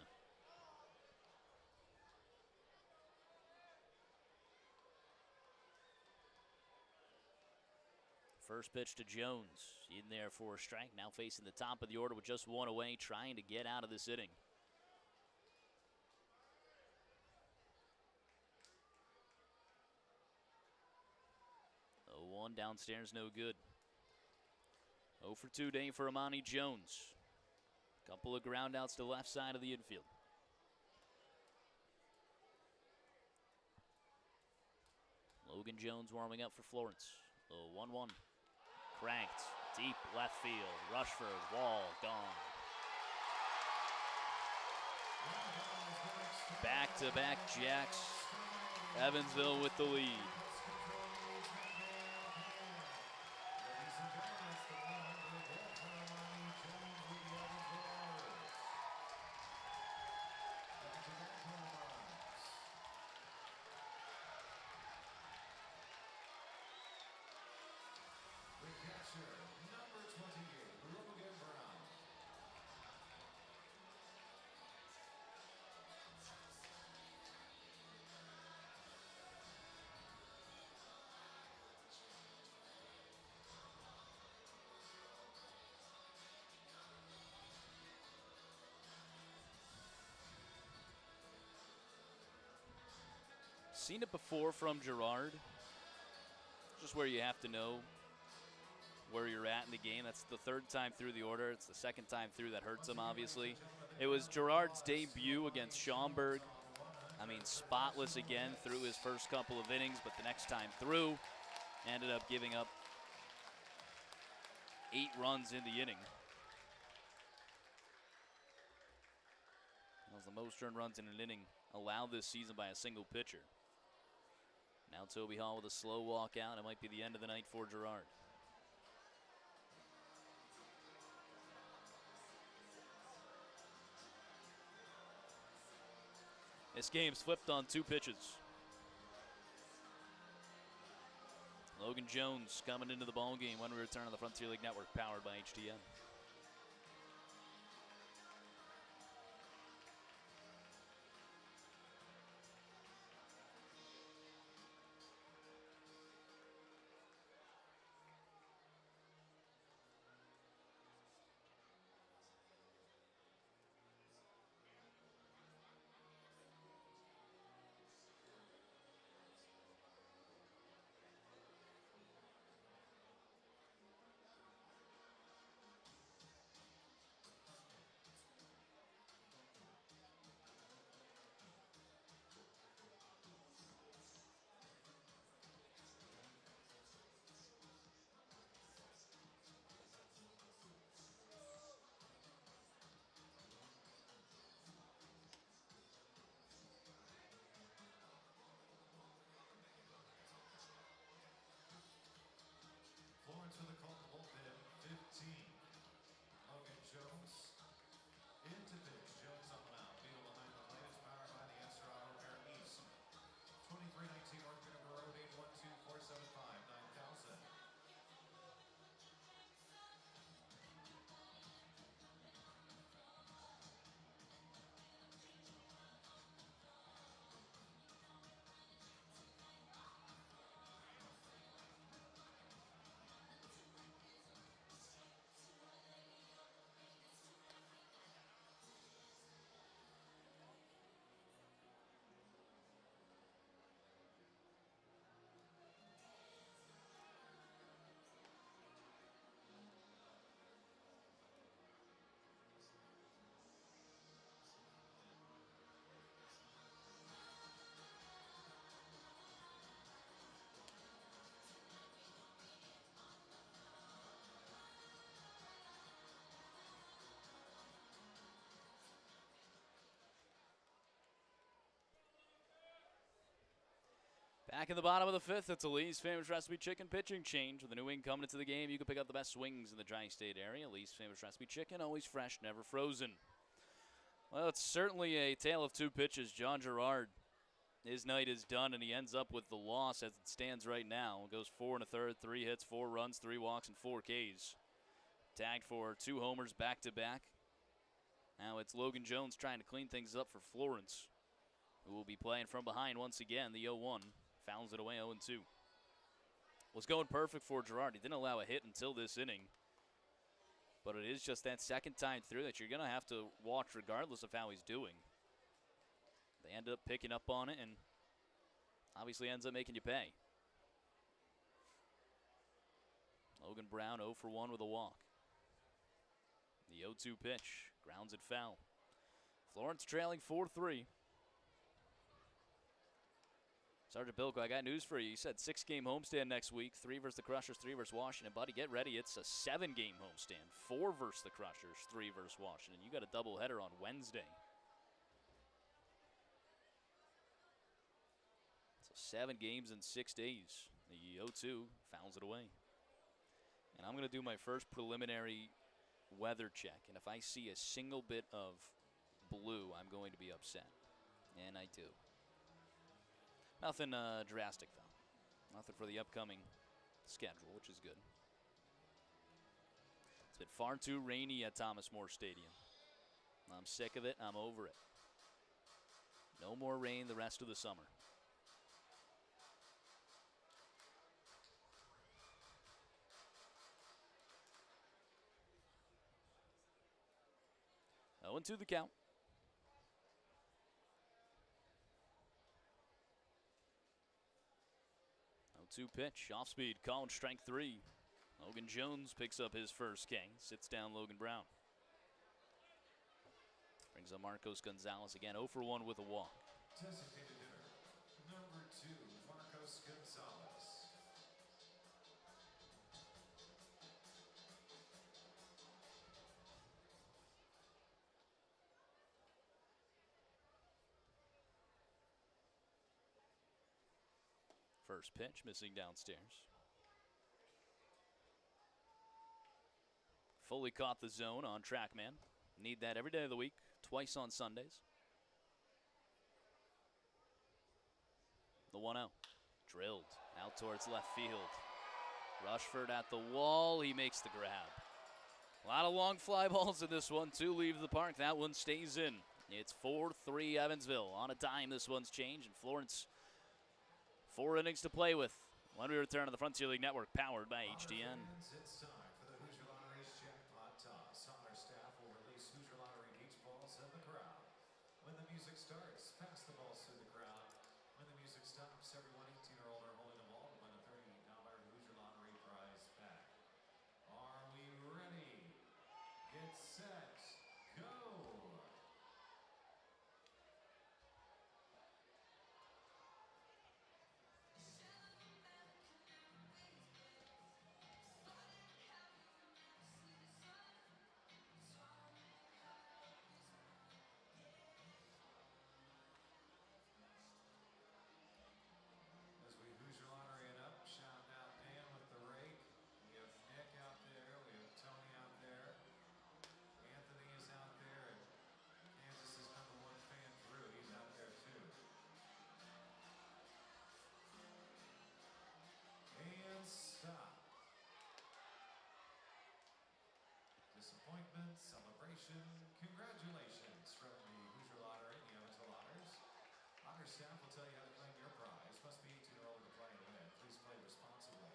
First pitch to Jones. In there for a strike. Now facing the top of the order with just one away, trying to get out of this inning. One downstairs, no good. 0 for 2 day for Amani Jones. Couple of groundouts to the left side of the infield. Logan Jones warming up for Florence. 1-1. Cranked. Deep left field. Rushford. Wall. Gone. Back-to-back jacks. Evansville with the lead. Seen it before from Girard. Just where you have to know where you're at in the game. That's the third time through the order. It's the second time through that hurts him, obviously. It was Girard's debut against Schaumburg. I mean, spotless again through his first couple of innings, but the next time through, ended up giving up 8 runs in the inning. That was the most earned runs in an inning allowed this season by a single pitcher. Now Toby Hall with a slow walk out. It might be the end of the night for Girard. This game's flipped on 2 pitches. Logan Jones coming into the ball game when we return on the Frontier League Network, powered by HTN. Back in the bottom of the fifth, it's Lee's Famous Recipe Chicken pitching change. With a new wing coming into the game, you can pick up the best swings in the tri-state area. Lee's Famous Recipe Chicken, always fresh, never frozen. Well, it's certainly a tale of two pitches. John Gerard, his night is done, and he ends up with the loss as it stands right now. It goes 4 1/3, 3 hits, 4 runs, 3 walks, and 4 Ks. Tagged for 2 homers back-to-back. Now it's Logan Jones trying to clean things up for Florence, who will be playing from behind once again. The 0-1 fouls it away, 0-2. Was going perfect for Gerard. He didn't allow a hit until this inning. But it is just that second time through that you're going to have to watch regardless of how he's doing. They ended up picking up on it and obviously ends up making you pay. Logan Brown 0 for 1 with a walk. The 0-2 pitch, grounds it foul. Florence trailing 4-3. Sergeant Bilko, I got news for you. You said 6-game homestand next week. 3 versus the Crushers, 3 versus Washington. Buddy, get ready. It's a 7-game homestand. 4 versus the Crushers, 3 versus Washington. You got a doubleheader on Wednesday. So 7 games in 6 days. The 0-2 fouls it away. And I'm going to do my first preliminary weather check. And if I see a single bit of blue, I'm going to be upset. And I do. Nothing drastic, though. Nothing for the upcoming schedule, which is good. It's been far too rainy at Thomas More Stadium. I'm sick of it. I'm over it. No more rain the rest of the summer. Oh, and 2 the count. 0-2 pitch, off speed, calling strike 3. Logan Jones picks up his first K, sits down Logan Brown. Brings up Marcos Gonzalez again, 0 for 1 with a walk. Designated hitter, number 2, Marcos Gonzalez. First pitch, missing downstairs. Fully caught the zone on TrackMan. Need that every day of the week, twice on Sundays. The 1-0. Drilled out towards left field. Rushford at the wall. He makes the grab. A lot of long fly balls in this one. 2 leave the park. That one stays in. It's 4-3 Evansville. On a dime, this one's changed. And Florence, 4 innings to play with. When we return to the Frontier League Network, powered by HDN. It's time for the Hoosier Lottery's jackpot toss. Honor staff will release Hoosier Lottery beach balls in the crowd. When the music starts, pass the balls through the crowd. When the music stops, everyone 18 or older holding the ball will win a $38 Hoosier Lottery prize pack. Are we ready? Get set. Go! As we Hoosier Lottery it up, shouting out Dan with the rake. We have Nick out there, we have Tony out there. Anthony is out there, and Kansas's #1 fan Drew, he's out there too. And stop. Disappointment, celebration, congratulations from the Hoosier Lottery and the Evansville Otters. Otter staff will tell you how to claim your prize. Must be 18 or older to play and win. Please play responsibly.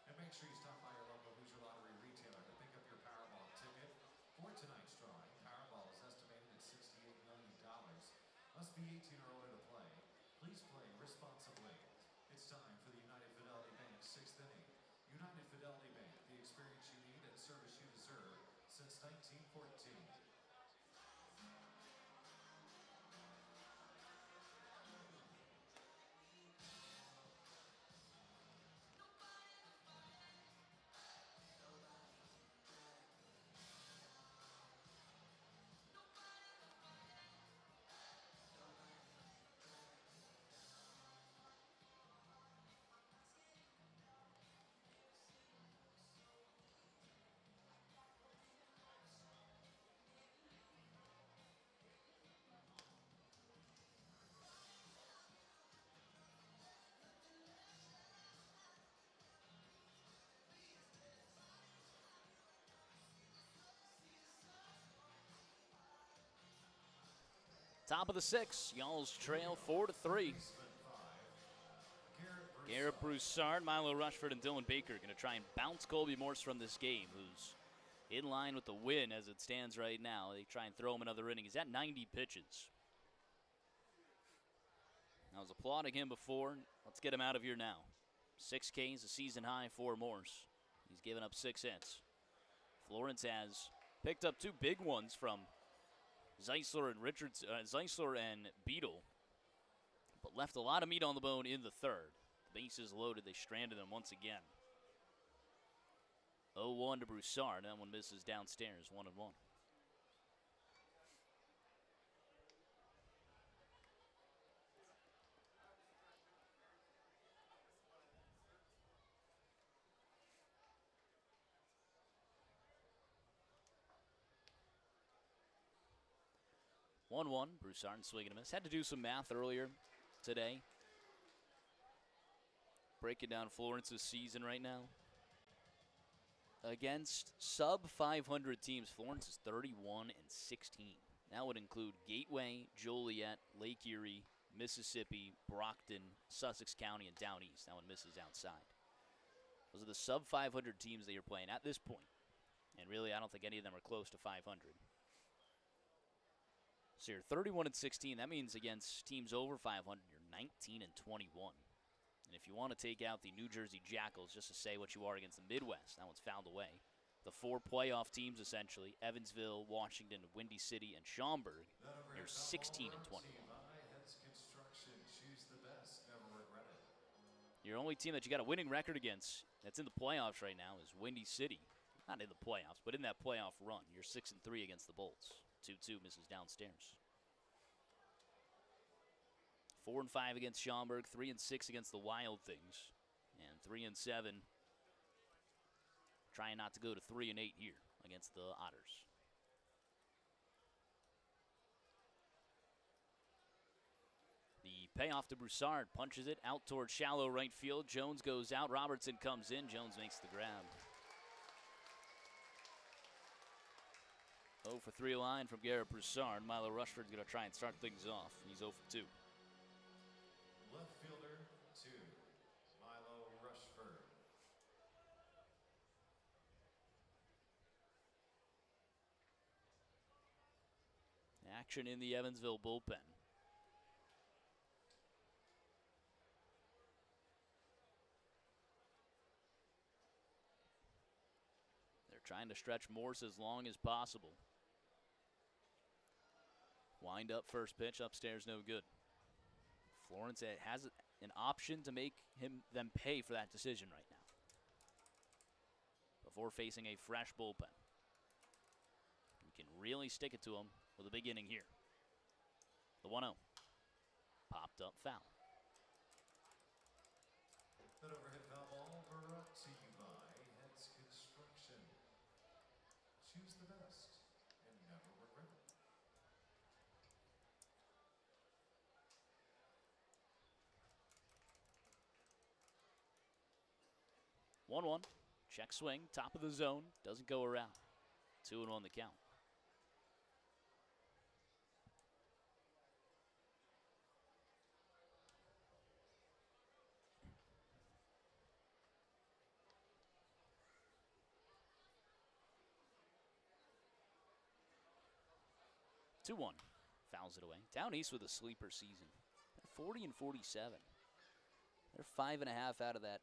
And make sure you stop by your local Hoosier Lottery retailer to pick up your Powerball ticket for tonight's drawing. Powerball is estimated at $68 million. Must be 18 or older to play. Please play responsibly. It's time for the United Fidelity Bank 6th inning. United Fidelity Bank, the experience you need and service you deserve since 1914. Top of the 6th, Y'all's trail 4-3. Garrett Broussard, Milo Rushford, and Dylan Baker going to try and bounce Colby Morse from this game, who's in line with the win as it stands right now. They try and throw him another inning. He's at 90 pitches. I was applauding him before. Let's get him out of here now. 6 Ks, a season high for Morse. He's given up 6 hits. Florence has picked up 2 big ones from Zeisler and Beadle, but left a lot of meat on the bone in the 3rd. The bases loaded, they stranded him once again. 0-1 to Broussard. That one misses downstairs, 1-1. Broussard swinging a miss. Had to do some math earlier today. Breaking down Florence's season right now. Against sub-500 teams, Florence is 31-16. That would include Gateway, Joliet, Lake Erie, Mississippi, Brockton, Sussex County, and Down East. That one misses outside. Those are the sub-500 teams that you're playing at this point. And really, I don't think any of them are close to 500. So you're 31-16. That means against teams over 500, you're 19-21. And if you want to take out the New Jersey Jackals, just to say what you are against the Midwest, that one's fouled away. The 4 playoff teams, essentially, Evansville, Washington, Windy City, and Schaumburg, you're 16-21. Your only team that you got a winning record against that's in the playoffs right now is Windy City. Not in the playoffs, but in that playoff run. You're 6-3 against the Bolts. 2-2 misses downstairs. 4-5 against Schaumburg, 3-6 against the Wild Things, and 3-7 trying not to go to 3-8 here against the Otters. The payoff to Broussard, punches it out towards shallow right field. Jones goes out, Robertson comes in, Jones makes the grab. 0 for 3 line from Garrett Broussard. Milo Rushford's going to try and start things off. He's 0 for 2. Left fielder 2, Milo Rushford. Action in the Evansville bullpen. They're trying to stretch Morse as long as possible. Wind up first pitch, upstairs no good. Florence has an option to make them pay for that decision right now before facing a fresh bullpen. You can really stick it to them with a big inning here. The 1-0. Popped up foul. That overhead foul ball brought to you by Heads Construction. Choose the best and never regret it. 1-1. Check swing, top of the zone, doesn't go around. 2-1 the count. Fouls it away. Down East with a sleeper season. They're 40-47. They're 5.5 out of that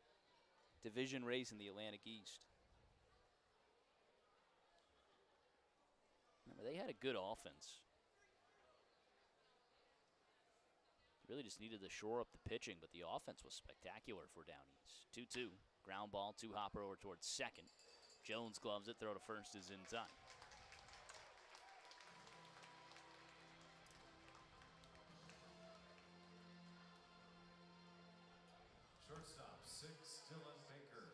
division race in the Atlantic East. Remember, they had a good offense. Really just needed to shore up the pitching, but the offense was spectacular for Down East. 2-2. Ground ball, 2-hopper over towards second. Jones gloves it, throw to first is in time. Shortstop 6, Dylan Baker.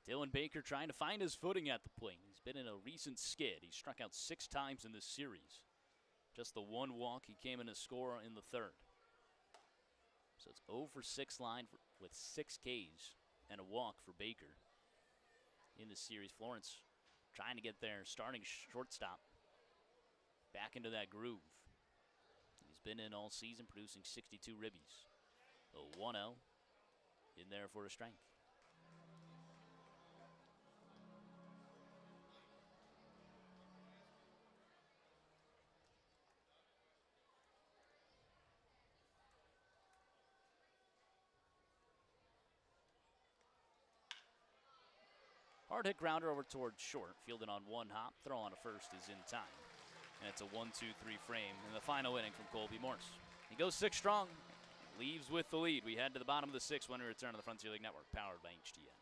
Dylan Baker trying to find his footing at the plate. He's been in a recent skid. He struck out 6 times in this series. Just the 1 walk. He came in to score in the 3rd. So it's 0 for 6 line with 6 Ks and a walk for Baker in the series. Florence trying to get their starting shortstop back into that groove. He's been in all season, producing 62 ribbies. A 1-0 in there for a strength. Hard hit grounder over towards short, fielded on one hop. Throw on to first is in time. And it's a 1-2-3 frame in the final inning from Colby Morse. He goes 6 strong, leaves with the lead. We head to the bottom of the 6th when we return to the Frontier League Network, powered by HTN.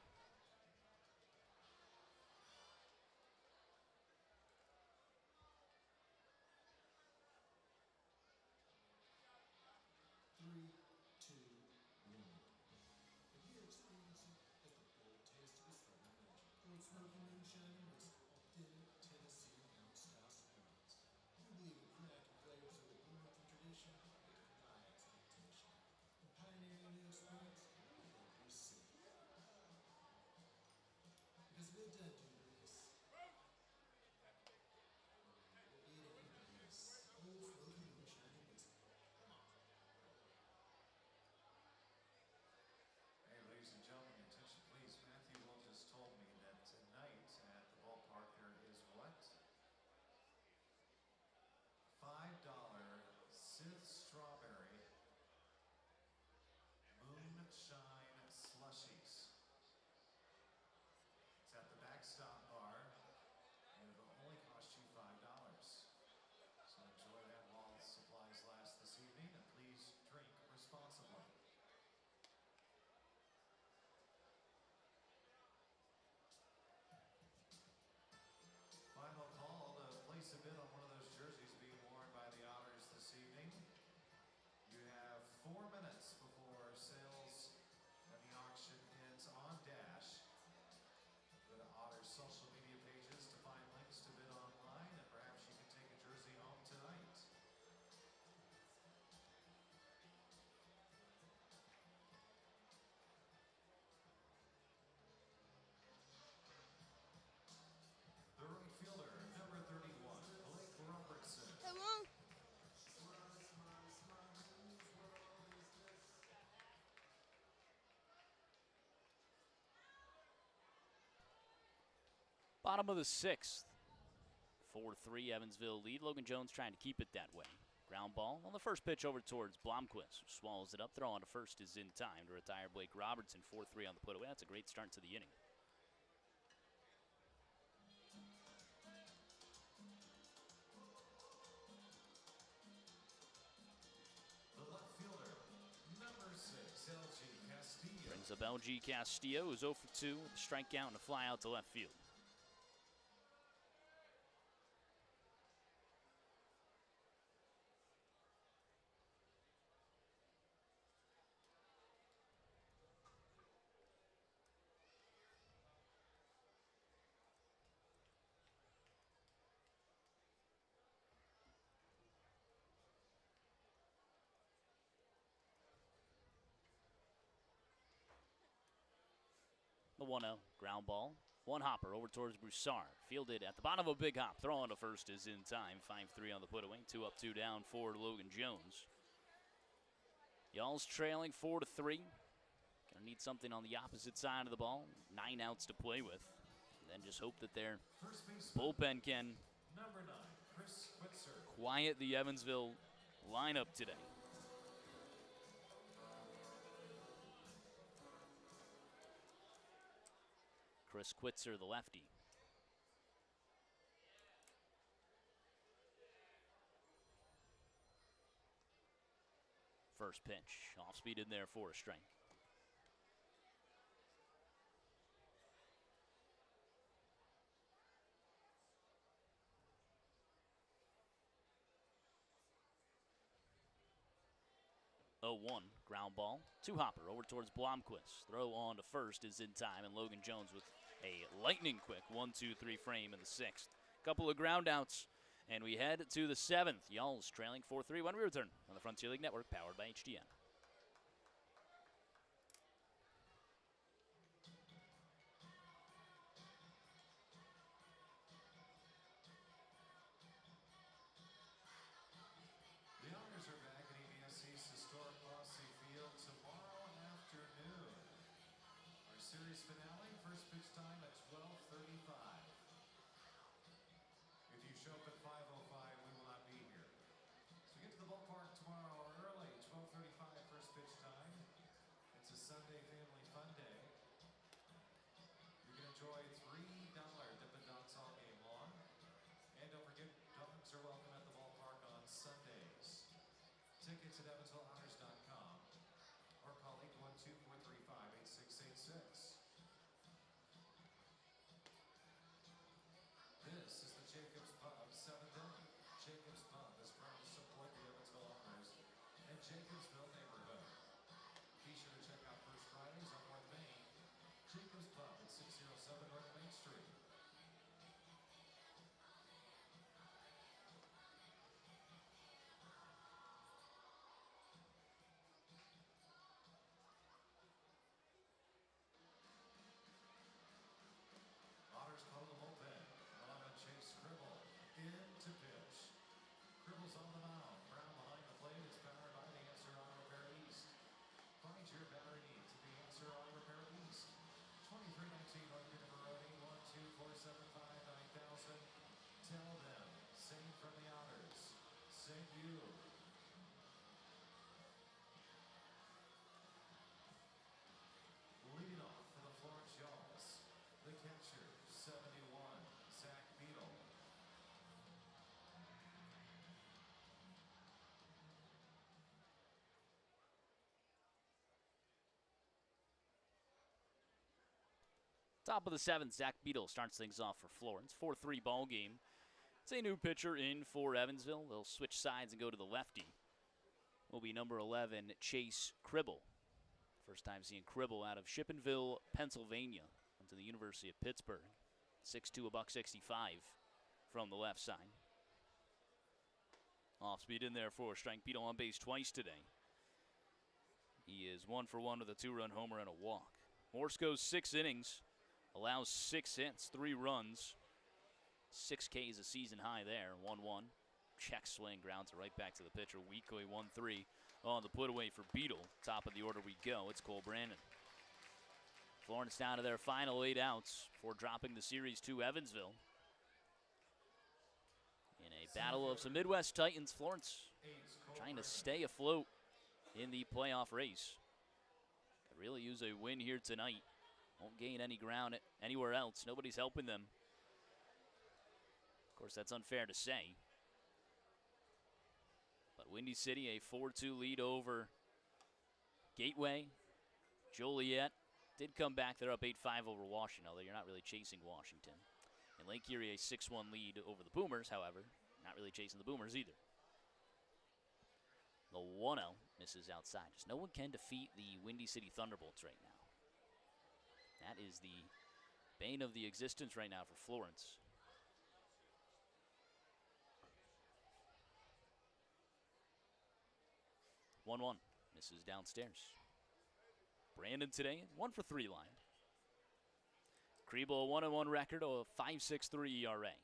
Hey, ladies and gentlemen, attention please. Matthew Will just told me that tonight at the ballpark there is what? $5 Sith Strawberry Moonshine Slushies. It's at the Backstop Bar, and it'll only cost you $5. So enjoy that while supplies last this evening, and please drink responsibly. Final call to place a bid on one of those jerseys being worn by the Otters this evening. You have 4 minutes before sales and the auction ends on Dash. Go to Otters social media pages to find links to bid online, and perhaps you can take a jersey home tonight. The right fielder, number 31, Blake Robertson. Bottom of the 6th. 4-3 Evansville lead. Logan Jones trying to keep it that way. Ground ball on the first pitch over towards Blomquist, who swallows it up. Throw on to first is in time to retire Blake Robertson. 4-3 on the put away. That's a great start to the inning. The left fielder, number 6, LG Castillo. Brings up LG Castillo, who's 0 for 2 with a strikeout and a fly out to left field. The 1-0 ground ball. One hopper over towards Broussard. Fielded at the bottom of a big hop. Throw on to first is in time. 5-3 on the put away. 2 up, 2 down for Logan Jones. Y'all's trailing 4-3. Gonna need something on the opposite side of the ball. 9 outs to play with. And then just hope that their bullpen can Number 9, Chris Switzer. quiet the Evansville lineup today. Chris Quitzer, the lefty. First pitch, off speed in there for a strike. Oh, 1 ground ball. 2 hopper over towards Blomquist. Throw on to first is in time, and Logan Jones with a lightning quick 1-2-3 frame in the 6th. Couple of ground outs, and we head to the 7th. Y'all's trailing 4-3 when we return on the Frontier League Network, powered by HTN. 12:35 first pitch time. It's a Sunday family fun day. You can enjoy $3 Dippin' Dots all game long. And don't forget, dogs are welcome at the ballpark on Sundays. Tickets at EvansvilleHotters.com or call 812-435-8686. This is the Jacobs Pub 7th inning. Jacobs Pub is proud to support the Evansville Owners and Jacobsville neighborhood. Be sure to check out First Fridays on North Main. Jacobs Pub at 607 North Main Street. Otters call the bullpen. On a Chase Cribble. Into pitch. Cribble's on the mound. Brown behind the plate. It's powered by the Answer Auto Repair East. Find your battery needs at the Answer Auto Repair East. 2319 North Main, 12475-9000. Tell them, sing from the Otters. Sing you. Leading off for the Florence Y'alls, the catcher, 71, Zach Beadle. Top of the 7th, Zach Beadle starts things off for Florence. 4-3 ball game. It's a new pitcher in for Evansville. They'll switch sides and go to the lefty. Will be number 11, Chase Cribble. First time seeing Cribble out of Shippenville, Pennsylvania, went to the University of Pittsburgh. 6'2", $165 from the left side. Off speed in there for a strike. Beadle on base twice today. He is 1 for 1 with a 2-run homer and a walk. Morse goes 6 innings, allows 6 hits, 3 runs. 6 Ks a season high there. 1-1. Check swing, grounds it right back to the pitcher. Weekly 1-3 on the put away for Beadle. Top of the order we go. It's Cole Brandon. Florence down to their final 8 outs before dropping the series to Evansville. In a battle of some Midwest Titans, Florence trying to stay afloat in the playoff race. Could really use a win here tonight. Won't gain any ground anywhere else. Nobody's helping them. Of course, that's unfair to say. But Windy City, a 4-2 lead over Gateway. Joliet did come back. They're up 8-5 over Washington, although you're not really chasing Washington. And Lake Erie, a 6-1 lead over the Boomers, however. Not really chasing the Boomers either. The 1-0 misses outside. Just no one can defeat the Windy City Thunderbolts right now. That is the bane of the existence right now for Florence. 1-1, misses downstairs. Brandon today, 1 for 3 line. Kriebel, a 1-1 record, a 5.63 ERA.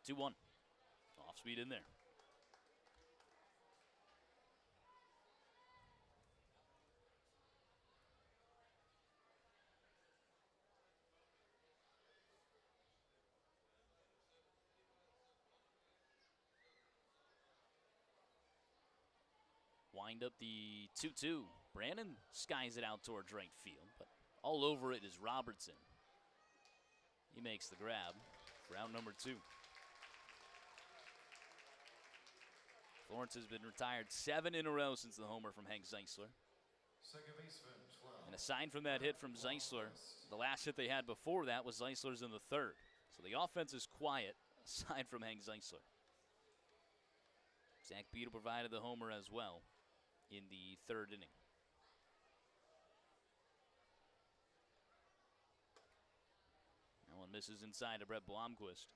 Two-1, off speed in there. Wind up the 2-2. Brandon skies it out towards right field, but all over it is Robertson. He makes the grab for out number 2. Florence has been retired 7 in a row since the homer from Hank Zeisler. Second baseman, 12. And aside from that hit from Zeisler, the last hit they had before that was Zeisler's in the 3rd. So the offense is quiet aside from Hank Zeisler. Zach Beadle provided the homer as well in the 3rd inning. That one misses inside to Brett Blomquist.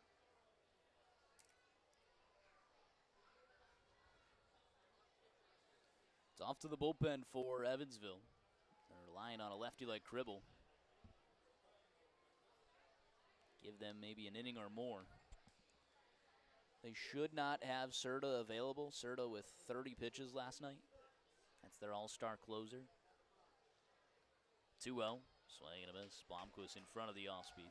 It's off to the bullpen for Evansville. They're relying on a lefty like Cribble. Give them maybe an inning or more. They should not have Serta available. Serta with 30 pitches last night. That's their all-star closer. 2-0. Swing and a miss. Blomquist in front of the off-speed.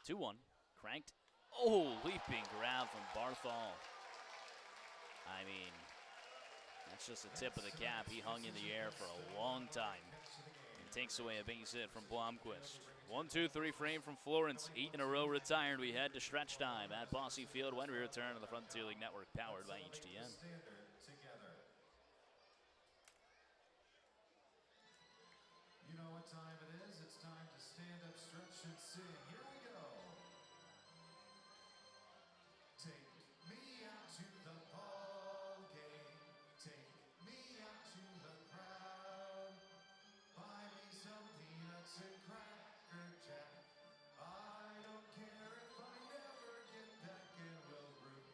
2-1. Cranked. Oh, leaping grab from Barthol. I mean, that's just the tip of the cap. He hung in the air for a long time and takes away a base hit from Blomquist. 1-2-3 frame from Florence. 8 in a row retired. We head to stretch time at Bosse Field when we return to the Frontier League Network, powered by HTN. You know what time it is? It's time to stand up, stretch, and sing. Here we go. Take me out to the ball game. Take me out to the crowd. Buy me some peanuts and Cracker Jack. I don't care if I never get back, and we'll root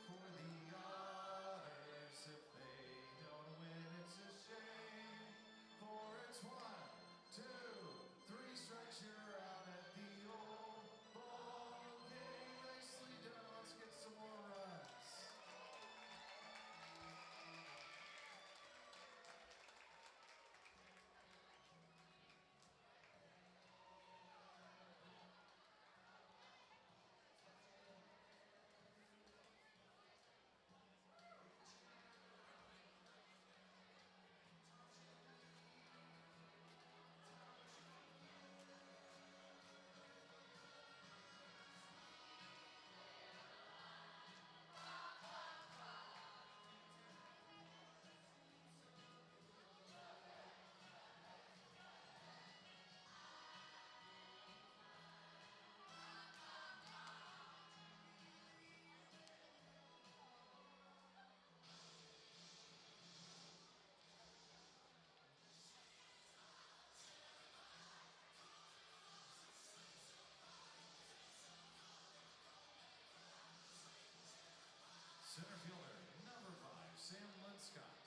for the Otters. If they don't win, it's a shame. For it's 1, 2, 3 strikes, you're out at the old ball game. Nicely done. Let's get some more runs. Center fielder, number 5, Sam Linscott.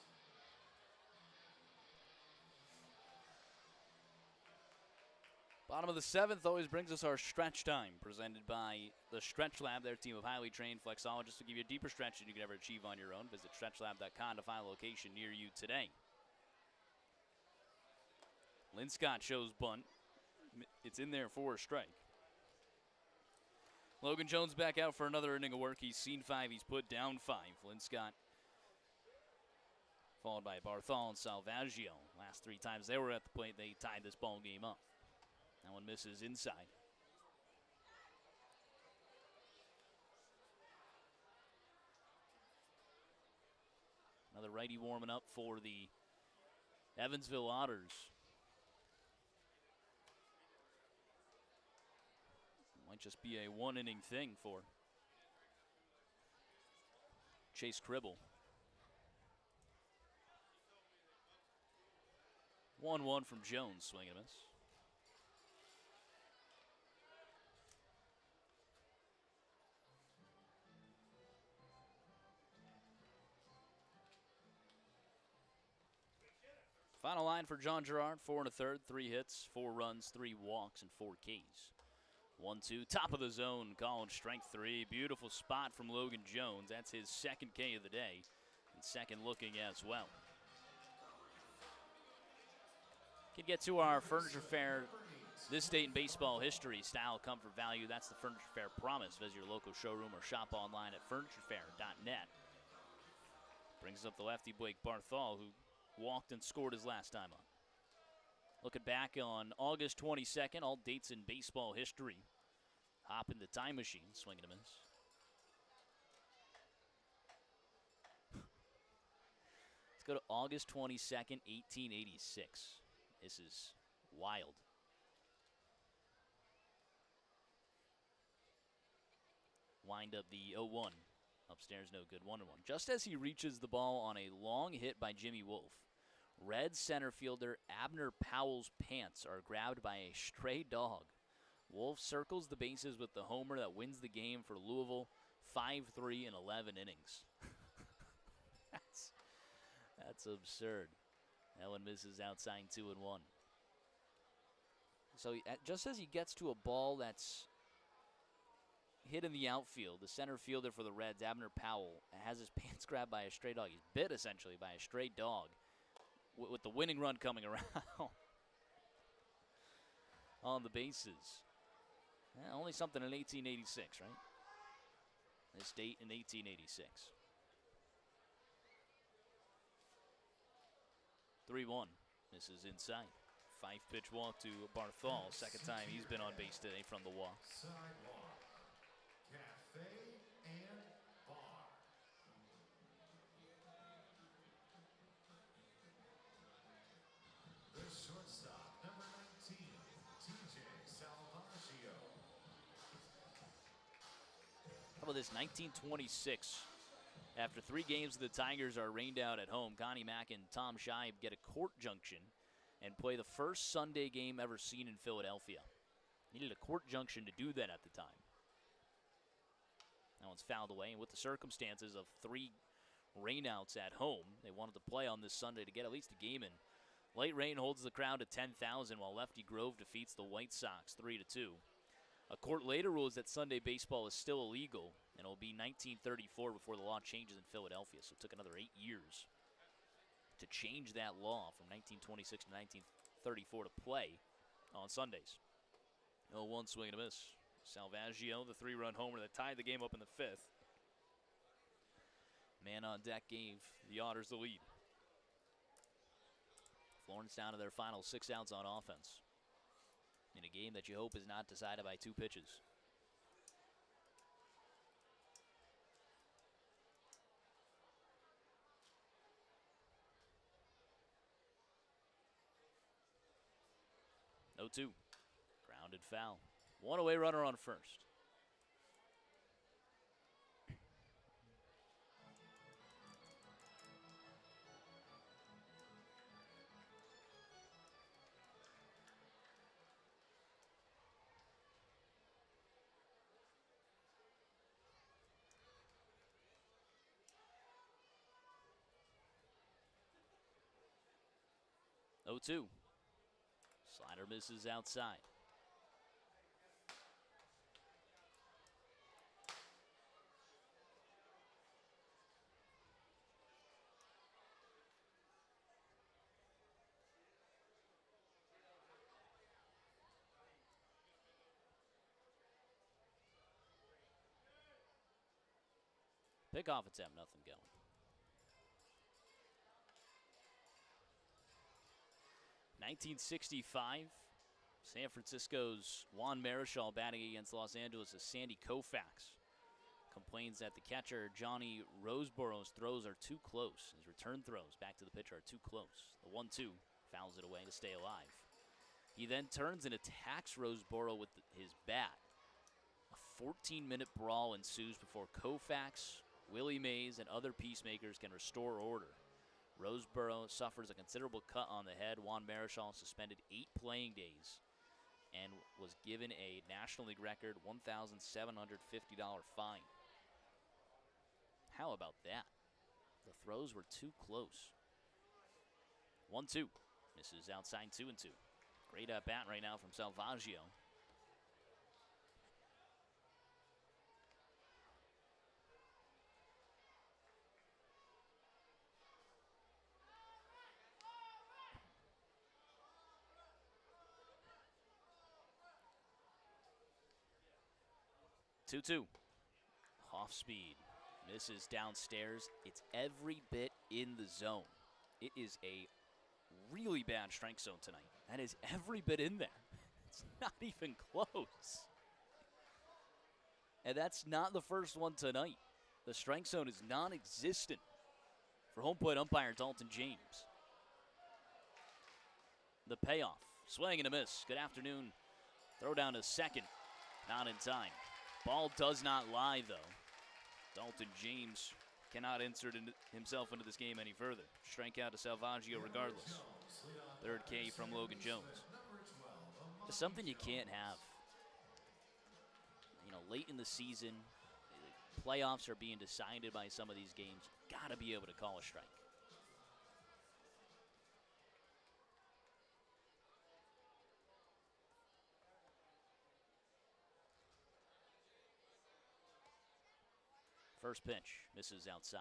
Bottom of the 7th always brings us our stretch time, presented by the Stretch Lab, their team of highly trained flexologists to give you a deeper stretch than you could ever achieve on your own. Visit stretchlab.com to find a location near you today. Linscott shows bunt. It's in there for a strike. Logan Jones back out for another inning of work. He's seen 5. He's put down 5. Linscott followed by Barthol and Salvaggio. Last 3 times they were at the plate, they tied this ball game up. That one misses inside. Another righty warming up for the Evansville Otters. Might just be a 1-inning thing for Chase Cribble. 1-1 from Jones, swing and a miss. Final line for John Gerard, 4 1/3, 3 hits, 4 runs, 3 walks, and 4 Ks. 1-2, top of the zone, calling strike 3. Beautiful spot from Logan Jones. That's his second K of the day, and second looking as well. Can get to our Furniture Fair, this date in baseball history, style, comfort, value. That's the Furniture Fair promise. Visit your local showroom or shop online at FurnitureFair.net. Brings up the lefty Blake Barthol, who walked and scored his last time up. Looking back on August 22nd, all dates in baseball history. Hop in the time machine, swing and a miss. Let's go to August 22nd, 1886. This is wild. Wind up the 0-1. Upstairs, no good, 1-1. Just as he reaches the ball on a long hit by Jimmy Wolf, Red center fielder Abner Powell's pants are grabbed by a stray dog. Wolf circles the bases with the homer that wins the game for Louisville, 5-3 in 11 innings. That's absurd. That one misses outside 2-1. So just as he gets to a ball that's hit in the outfield, the center fielder for the Reds, Abner Powell, has his pants grabbed by a stray dog. He's bit, essentially, by a stray dog with the winning run coming around on the bases. Only something in 1886, right? This date in 1886. 3-1. This is inside. 5-pitch walk to Barthol. Second time he's been on base today from the walk. Sidewalk, cafe, and bar. The shortstop, number 19, TJ Salvaggio. How about this, 1926? After 3 games, the Tigers are rained out at home. Connie Mack and Tom Scheib get a court junction and play the first Sunday game ever seen in Philadelphia. Needed a court junction to do that at the time. That one's fouled away, and with the circumstances of 3 rainouts at home, they wanted to play on this Sunday to get at least a game in. Light rain holds the crowd at 10,000, while Lefty Grove defeats the White Sox 3-2. A court later rules that Sunday baseball is still illegal, and it will be 1934 before the law changes in Philadelphia. So it took another 8 years to change that law from 1926 to 1934 to play on Sundays. 0-1 swing and a miss. Salvaggio, the 3-run homer that tied the game up in the 5th. Man on deck gave the Otters the lead. Florence down to their final 6 outs on offense in a game that you hope is not decided by 2 pitches. No 2. Grounded foul. 1 away runner on first. Oh, 2. Slider misses outside. Pickoff attempt, nothing going. (1965), San Francisco's Juan Marichal batting against Los Angeles' Sandy Koufax complains that the catcher Johnny Roseborough's throws are too close. His return throws back to the pitcher are too close. The 1-2 fouls it away to stay alive. He then turns and attacks Roseborough with his bat. A 14-minute brawl ensues before Koufax, Willie Mays, and other peacemakers can restore order. Roseborough suffers a considerable cut on the head. Juan Marichal suspended 8 playing days and was given a National League record $1,750 fine. How about that? The throws were too close. 1-2. Misses outside 2-2. Great at bat right now from Salvaggio. Two. Off speed. Misses downstairs. It's every bit in the zone. It is a really bad strike zone tonight. That is every bit in there. It's not even close. And that's not the first one tonight. The strike zone is non-existent for home plate umpire Dalton James. The payoff. Swing and a miss. Good afternoon. Throw down to second. Not in time. Ball does not lie, though. Dalton James cannot insert himself into this game any further. Strikeout to Salvaggio regardless. Third K from Logan Jones. Just something you can't have. You know, late in the season, playoffs are being decided by some of these games. Got to be able to call a strike. First pitch, misses outside.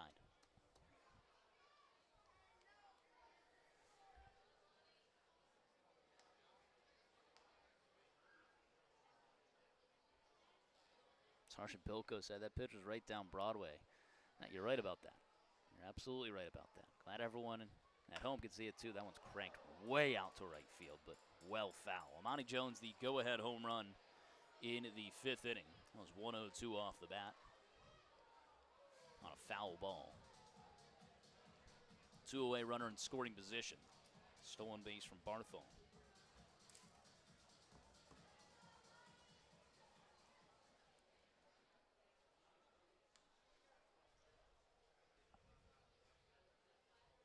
Sergeant Bilko said that pitch was right down Broadway. Now, you're right about that. You're absolutely right about that. Glad everyone at home can see it too. That one's cranked way out to right field, but well foul. Amani Jones, the go-ahead home run in the 5th inning. That was 102 off the bat on a foul ball. 2-away runner in scoring position. Stolen base from Barthol.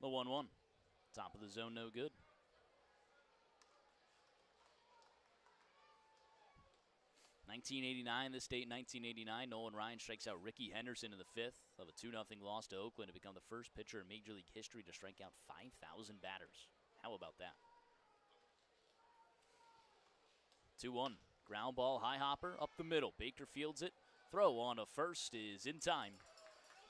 The 1-1. Top of the zone, no good. This date, 1989, Nolan Ryan strikes out Ricky Henderson in the 5th of a 2-0 loss to Oakland to become the first pitcher in Major League history to strike out 5,000 batters. How about that? 2-1. Ground ball, high hopper, up the middle. Baker fields it. Throw on to first is in time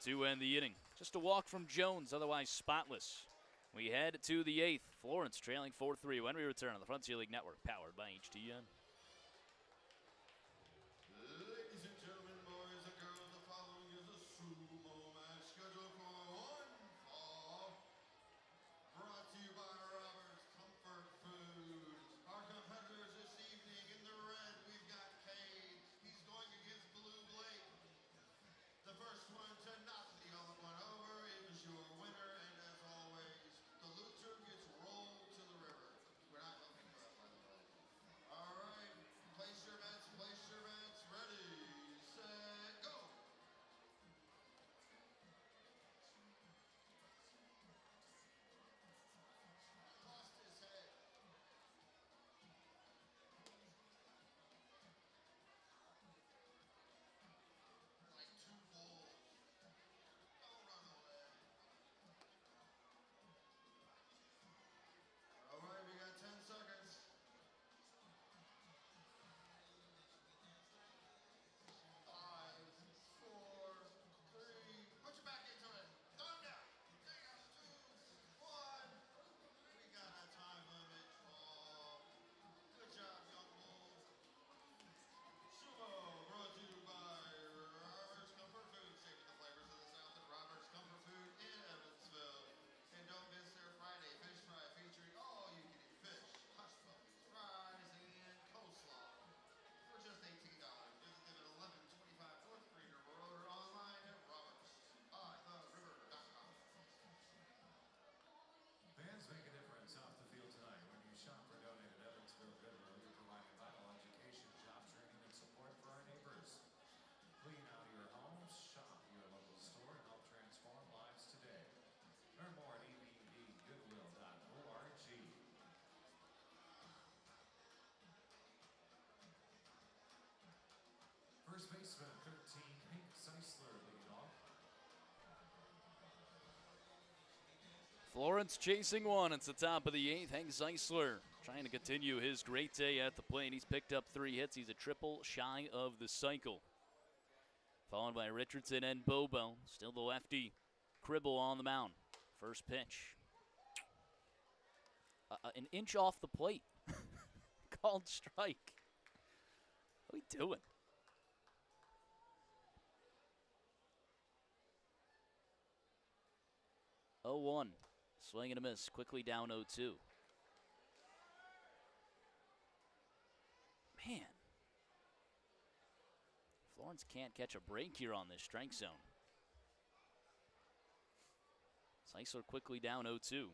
to end the inning. Just a walk from Jones, otherwise spotless. We head to the 8th. Florence trailing 4-3 when we return on the Frontier League Network, powered by HTN. Ladies and gentlemen, boys and girls, the following is a sumo match scheduled for one fall. Brought to you by Robert's Comfort Food. Our competitors this evening, in the red, we've got Cade. He's going against Blue Blake. The first one to knock the other one over is your winner, and as always, the loser gets rolled to the river. We're not looking for that, by the way. All right, place your bets, ready, set, go. Lost his head. Like 2 bulls. Don't run away. All right, we got 10 seconds. 5, 4, 3. Put your back into it. Thumb down. 2, 1. We got a time limit. Oh, good job, young bull. Sumo brought to you by Robert's Comfort Food, saving the flavors of the South at Robert's Comfort Food in Evansville. And don't miss their Friday fish fry featuring all you can eat fish, hush puppies, fries, and coleslaw for just $18. Visit them at 1125 North Green River Road or online at robertsriver.com. Fans make a difference off the field tonight. When you shop or donate at Evansville Goodwill, you're providing vital education, job training, and support for our neighbors. Clean out your homes, shop your local store, and help transform lives today. Learn more at evbgoodwill.org. First baseman 13, Hank Zeisler leading off. Florence chasing one. It's the top of the 8th. Hank Zeisler trying to continue his great day at the plate. He's picked up 3 hits. He's a triple shy of the cycle. Followed by Richardson and Bobo. Still the lefty. Cribble on the mound. First pitch. An inch off the plate. Called strike. What are we doing? 0-1. Swing and a miss. Quickly down 0-2. Man. Florence can't catch a break here on this strike zone. Zeisler quickly down 0-2.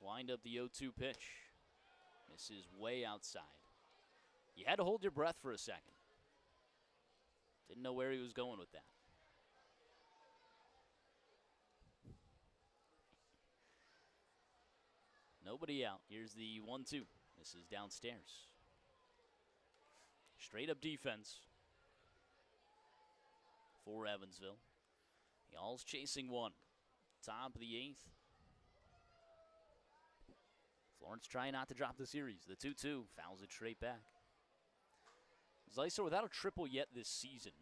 Wind up the 0-2 pitch. This is way outside. You had to hold your breath for a second. Didn't know where he was going with that. Nobody out. Here's the 1-2. This is downstairs. Straight up defense for Evansville. Y'all's chasing one. Top of the 8th. Florence trying not to drop the series. The 2-2 fouls it straight back. Zeisler without a triple yet this season.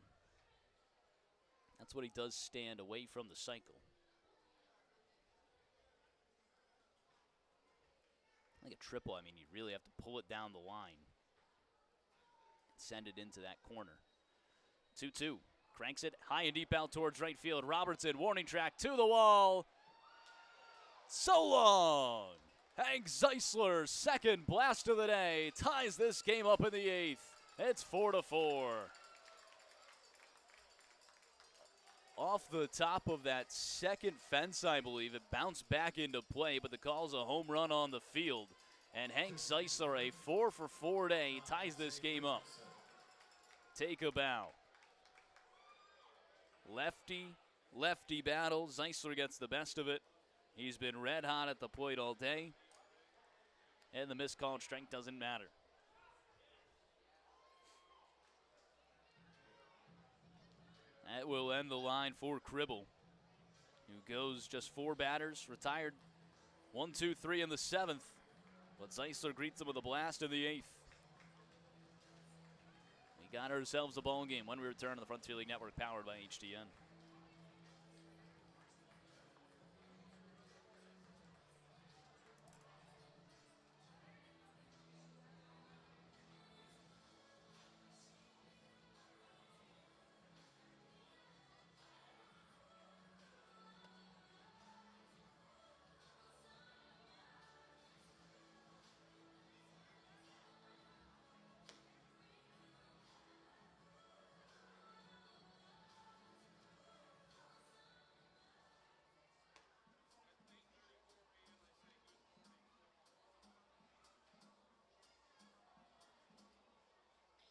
That's what he does, stand away from the cycle. Like a triple, I mean, you really have to pull it down the line and send it into that corner. 2-2. Cranks it high and deep out towards right field. Robertson, warning track to the wall. So long. Hank Zeisler, second blast of the day, ties this game up in the 8th. It's 4-4. Off the top of that second fence, I believe. It bounced back into play, but the call's a home run on the field. And Hank Zeisler, a 4-for-4 day, ties this game up. Take a bow. Lefty battle. Zeisler gets the best of it. He's been red hot at the plate all day. And the miscalled strike doesn't matter. That will end the line for Cribble, who goes just 4 batters, retired 1, 2, 3 in the 7th. But Zeisler greets him with a blast in the 8th. We got ourselves a ball game when we return on the Frontier League Network, powered by HDN.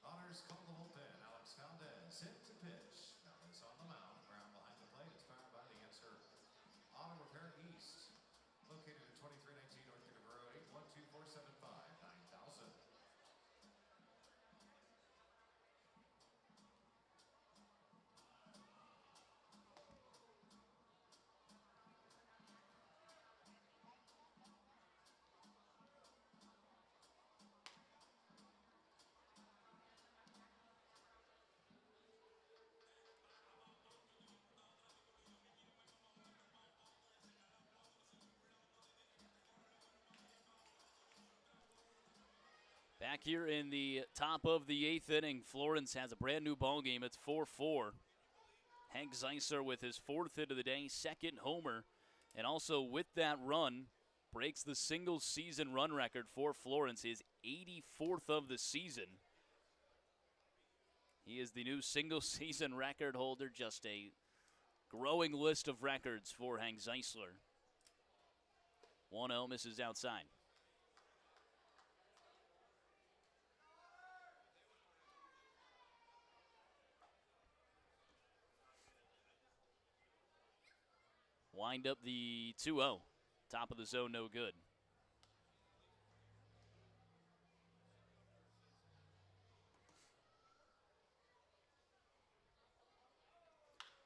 Honors call the bullpen. Alex Valdez hit to pitch. Now is on the mound. Ground behind the plate. It's powered by the Answer Auto Repair East. Located at 2319 North River Road, 812-475-9000. Back here in the top of the 8th inning, Florence has a brand new ball game. It's 4-4. Hank Zeisler with his 4th hit of the day, 2nd homer, and also with that run, breaks the single season run record for Florence, his 84th of the season. He is the new single season record holder, just a growing list of records for Hank Zeisler. 1-0, misses outside. Wind up the 2-0. Top of the zone, no good.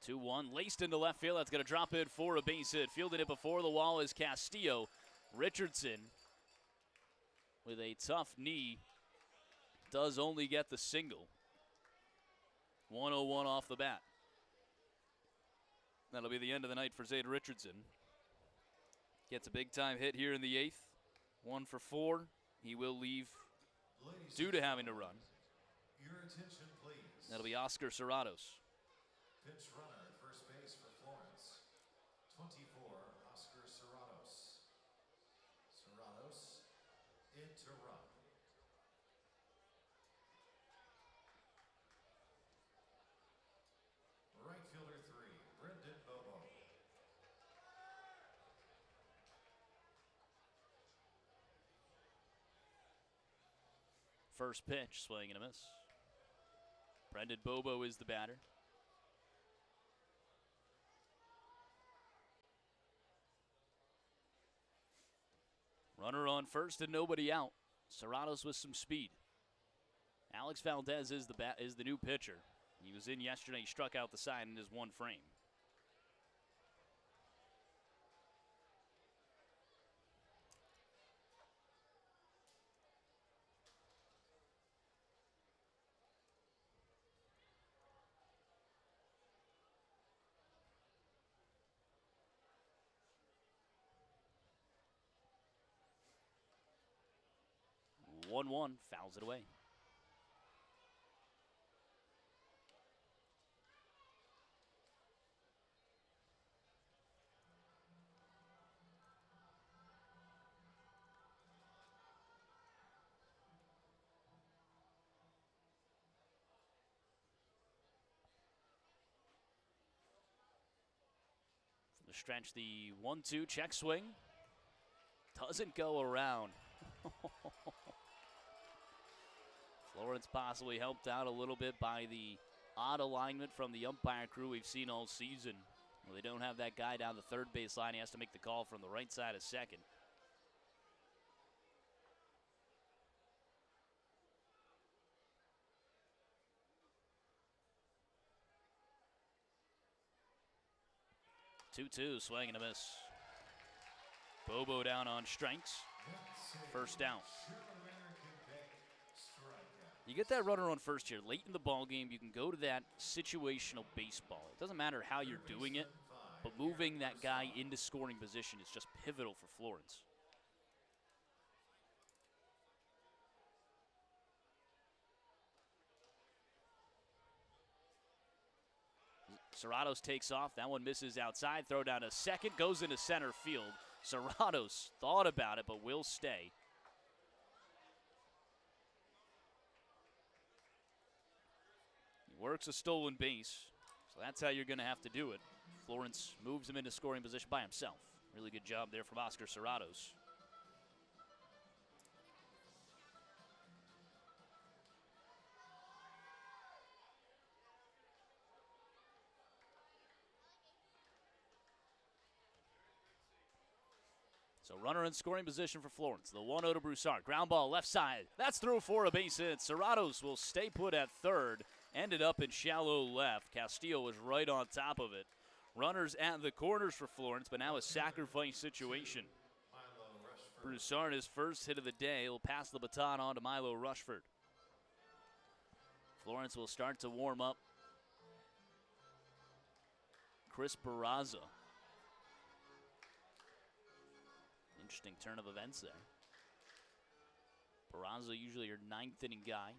Two-one, laced into left field. That's going to drop in for a base hit. Fielded it before the wall is Castillo. Richardson, with a tough knee, does only get the single. 1-0-1 off the bat. That'll be the end of the night for Zayde Richardson. Gets a big-time hit here in the 8th. 1 for 4. He will leave due to having to run. Your attention, please. That'll be Oscar Serratos. Pinch runner at first base for Florence. 24, Oscar Serratos. Serratos in to run. Right fielder 3, Brendan Bobo. First pitch, swing and a miss. Brendan Bobo is the batter. Runner on first and nobody out. Serratos with some speed. Alex Valdez is the new pitcher. He was in yesterday. He struck out the side in his 1 frame. 1-1, fouls it away. From the stretch, the 1-2 check swing. Doesn't go around. Florence possibly helped out a little bit by the odd alignment from the umpire crew we've seen all season. Well, they don't have that guy down the third base line. He has to make the call from the right side of second. Two-two, swing and a miss. Bobo down on strikes. First down. You get that runner on first here late in the ball game. You can go to that situational baseball. It doesn't matter how you're doing it, but moving that guy into scoring position is just pivotal for Florence. Serratos takes off. That one misses outside. Throw down to second. Goes into center field. Serratos thought about it, but will stay. He works a stolen base, so that's how you're going to have to do it. Florence moves him into scoring position by himself. Really good job there from Oscar Serratos. So runner in scoring position for Florence. The 1-0 to Broussard. Ground ball left side. That's through for a base hit. Serratos will stay put at third. Ended up in shallow left. Castillo was right on top of it. Runners at the corners for Florence, but now a sacrifice situation. Broussard, his first hit of the day, will pass the baton on to Milo Rushford. Florence will start to warm up. Chris Barraza. Interesting turn of events there. Barraza usually your ninth inning guy.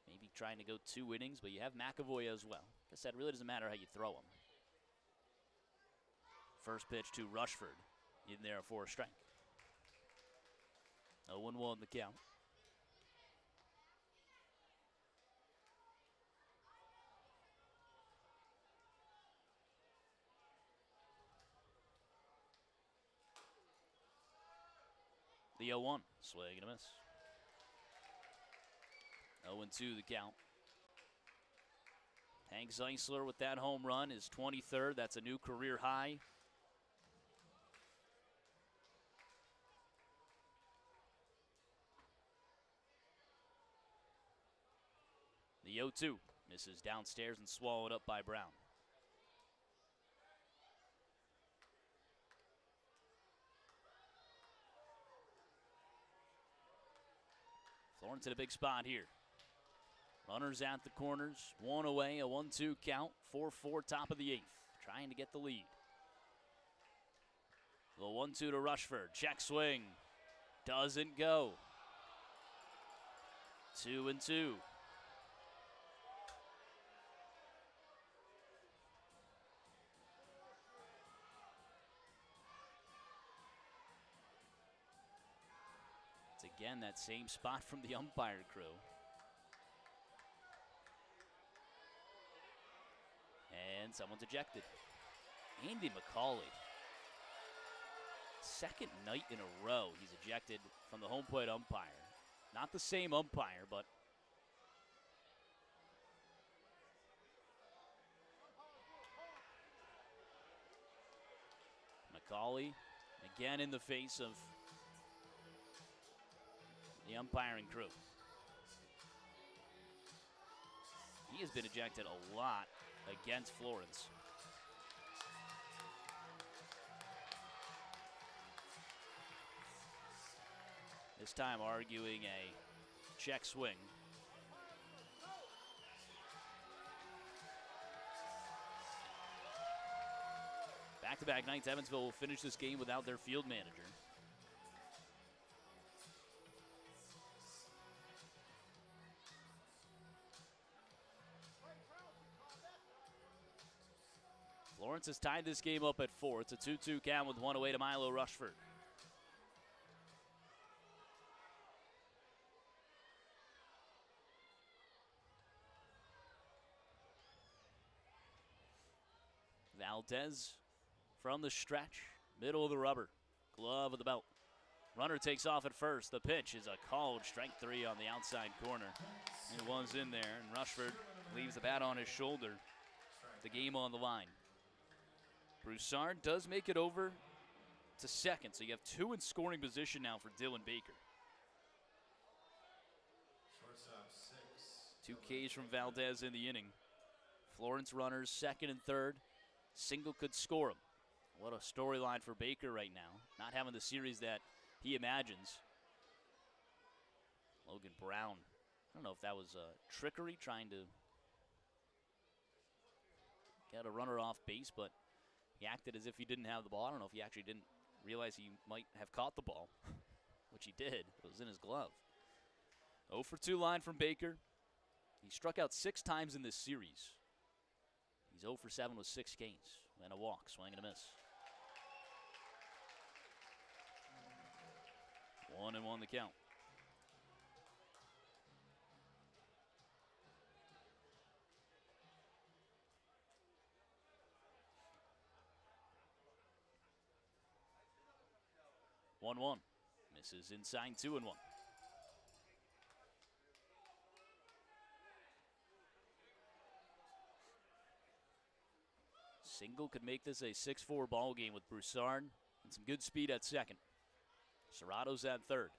Maybe trying to go 2 innings, but you have McAvoy as well. Like I said, it really doesn't matter how you throw him. First pitch to Rushford. In there for a strike. 0-1 the count. The 0-1, swing and a miss. 0-2 the count. Hank Zeisler with that home run, his 23rd. That's a new career high. The 0-2 misses downstairs and swallowed up by Brown. Florence in a big spot here. Runners at the corners, one away, a 1-2 count, 4-4 top of the 8th, trying to get the lead. The 1-2 to Rushford, check swing, doesn't go. 2-2. It's again that same spot from the umpire crew. And someone's ejected. Andy McCauley. Second night in a row he's ejected from the home plate umpire. Not the same umpire, but McCauley again in the face of the umpiring crew. He has been ejected a lot against Florence. This time arguing a check swing. Back-to-back nights, Evansville will finish this game without their field manager. Florence has tied this game up at 4. It's a 2-2 count with one away to Milo Rushford. Valdez from the stretch, middle of the rubber, glove of the belt. Runner takes off at first. The pitch is a called strike 3 on the outside corner. It was in there, and Rushford leaves the bat on his shoulder. The game on the line. Broussard does make it over to second, so you have 2 in scoring position now for Dylan Baker. Shortstop 6. 2 Ks from Valdez in the inning. Florence runners second and third. Single could score him. What a storyline for Baker right now. Not having the series that he imagines. Logan Brown. I don't know if that was trickery, trying to get a runner off base, but he acted as if he didn't have the ball. I don't know if he actually didn't realize he might have caught the ball, which he did. It was in his glove. 0 for 2 line from Baker. He struck out 6 times in this series. He's 0 for 7 with 6 Ks and a walk, swing and a miss. 1-1 the count. One. Misses inside 2-1. Single could make this a 6-4 ball game with Broussard and some good speed at second. Serrato's at third.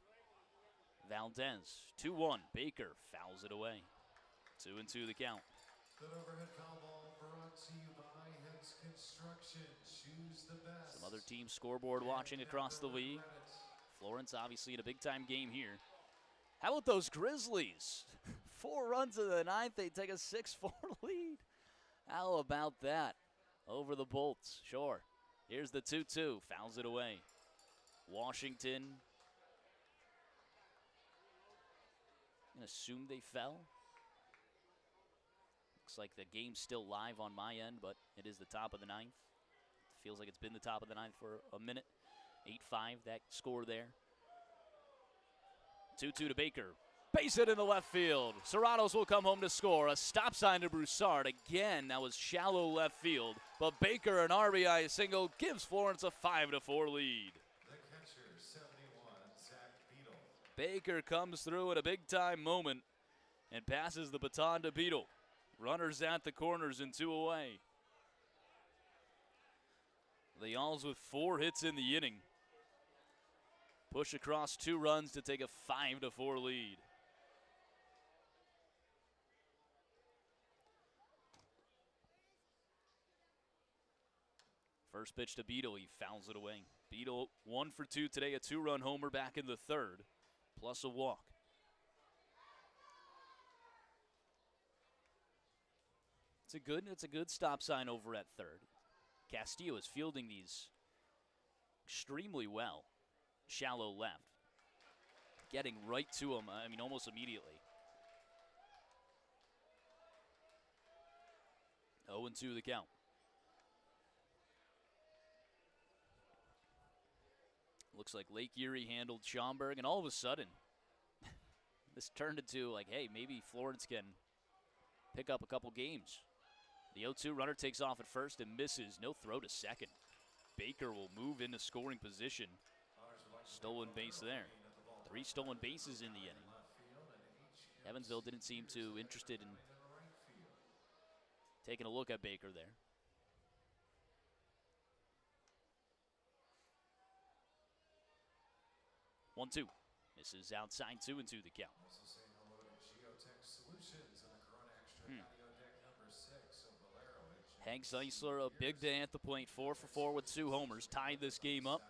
Valdez, 2-1. Baker fouls it away. 2-2 the count. That overhead foul ball brought to you by Heads Construction. Choose the best. Some other team scoreboard watching across the league. Florence obviously in a big-time game here. How about those Grizzlies? 4 runs in the 9th. They take a 6-4 lead. How about that? Over the Bolts. Sure. Here's the 2-2. Fouls it away. Washington. I'm going to assume they fell. Looks like the game's still live on my end, but it is the top of the 9th. Feels like it's been the top of the 9th for a minute. 8-5, that score there. 2-2 to Baker. Base hit in the left field. Serratos will come home to score. A stop sign to Broussard. Again, that was shallow left field. But Baker, an RBI single, gives Florence a 5-4 lead. The catcher, 71, Zach Beadle. Baker comes through at a big-time moment and passes the baton to Beadle. Runners at the corners and 2 away. The Yalls with 4 hits in the inning. Push across 2 runs to take a 5-4 lead. First pitch to Beadle, he fouls it away. Beadle 1 for 2 today, a 2-run homer back in the 3rd, plus a walk. It's a good stop sign over at 3rd. Castillo is fielding these extremely well. Shallow left. Getting right to him, almost immediately. 0-2 the count. Looks like Lake Erie handled Schaumburg, and all of a sudden, this turned into like, hey, maybe Florence can pick up a couple games. The 0-2 runner takes off at first and misses. No throw to second. Baker will move into scoring position. Stolen base there. 3 stolen bases in the inning. Evansville didn't seem too interested in taking a look at Baker there. 1-2. Misses outside, 2-2 the count. Also saying hello to Geotech Solutions and the Corona Extra patio deck number 6 of Valero. Hank Zeisler, a big day at the plate, 4 for 4 with 2 homers, tied this game up.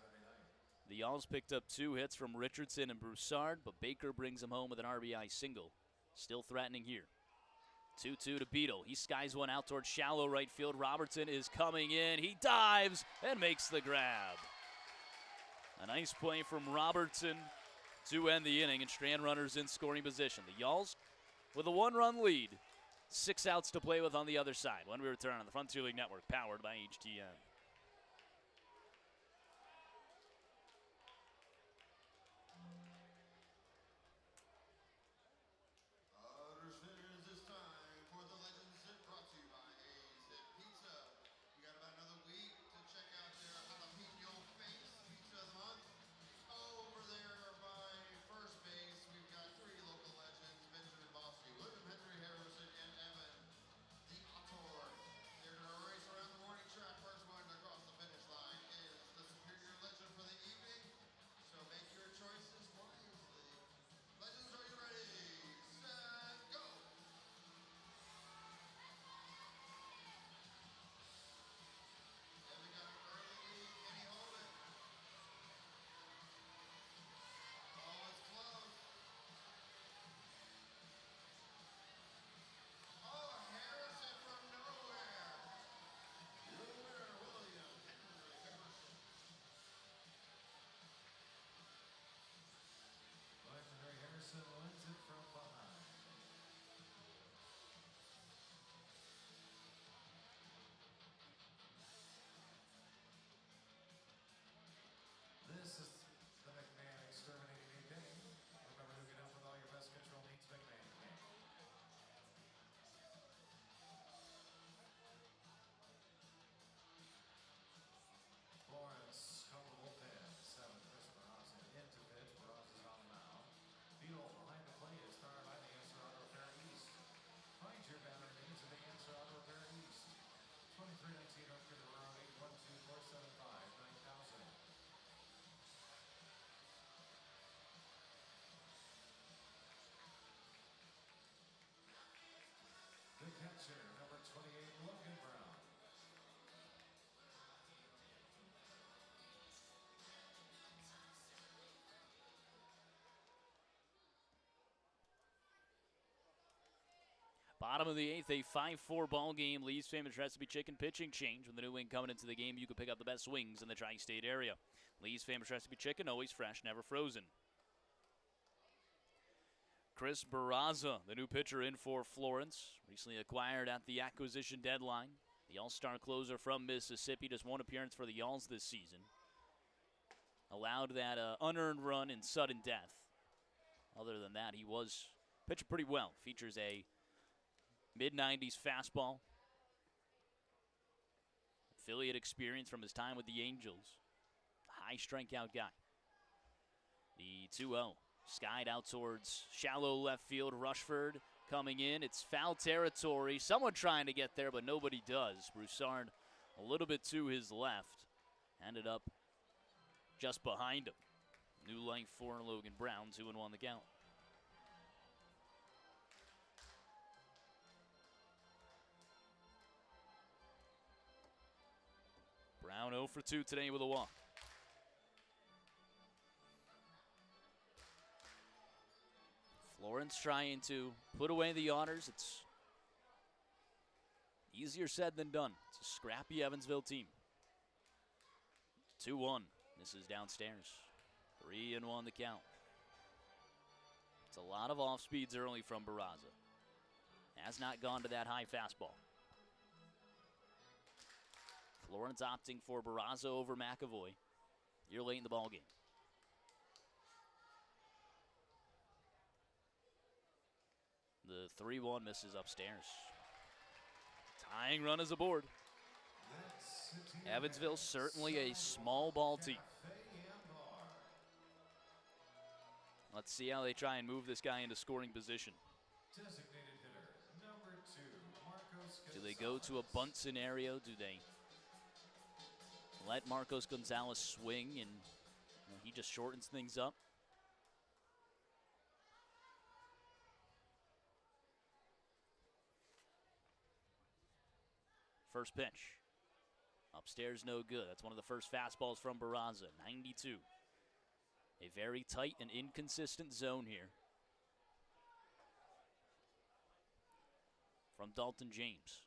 The Yalls picked up 2 hits from Richardson and Broussard, but Baker brings him home with an RBI single. Still threatening here. 2-2 to Beadle. He skies one out towards shallow right field. Robertson is coming in. He dives and makes the grab. A nice play from Robertson to end the inning, and Strand runners in scoring position. The Yalls with a 1-run lead 6 outs to play with on the other side. When we return on the Frontier League Network, powered by HTM. This time for the Legends Zip, brought to you by Zip Pizza. We got about another week to check out their jalapeno face pizza of the month. Over there by first base, we've got 3 local legends: Benjamin Bossy, William Henry Harrison, and Evan the Autor. They're going to race around the morning track. First one across the finish line is the superior legend for the evening. So make your choices wisely. Legends, are you ready? Set, go! And we got an early lead. Can he hold it? Oh, it's close. Oh, Harrison from nowhere. The winner, William Henry Harrison. Legendary Harrison wins it from behind. This is the McMahon Exterminating New Game. Remember who can help with all your best control needs, McMahon can. Florence, couple of bullpen. 7th, Chris Barraza into pitch. Barraza's on the mound. Field behind the plate is started by the Answer Auto Repair East. Find your battery needs at the Answer Auto Repair East. 2319 Oak River Road, 812-475-9000. The catcher, number 28, Logan Brown. Bottom of the 8th, a 5-4 ball game. Lee's famous recipe chicken pitching change. With the new wing coming into the game, you can pick up the best wings in the tri-state area. Lee's famous recipe chicken, always fresh, never frozen. Chris Barraza, the new pitcher in for Florence, recently acquired at the acquisition deadline. The all-star closer from Mississippi, just 1 appearance for the Y'alls this season. Allowed that unearned run in sudden death. Other than that, he was pitching pretty well. Features a mid-90s fastball. Affiliate experience from his time with the Angels. High strikeout guy. The 2-0. Skied out towards shallow left field. Rushford coming in. It's foul territory. Someone trying to get there, but nobody does. Broussard a little bit to his left. Ended up just behind him. New life for Logan Brown. 2-1 the count. Brown 0 for 2 today with a walk. Florence trying to put away the honors. It's easier said than done. It's a scrappy Evansville team. 2-1. This is downstairs. 3-1 the count. It's a lot of off speeds early from Barraza. Has not gone to that high fastball. Florence opting for Barraza over McAvoy. You're late in the ball game. The 3-1 misses upstairs. Tying run is aboard. Evansville certainly a small ball team. Let's see how they try and move this guy into scoring position. Designated hitter, number 2, Marcos Do they go to a bunt scenario? Do they let Marcos Gonzalez swing and he just shortens things up? First pitch. Upstairs, no good. That's one of the first fastballs from Barraza. 92. A very tight and inconsistent zone here from Dalton James.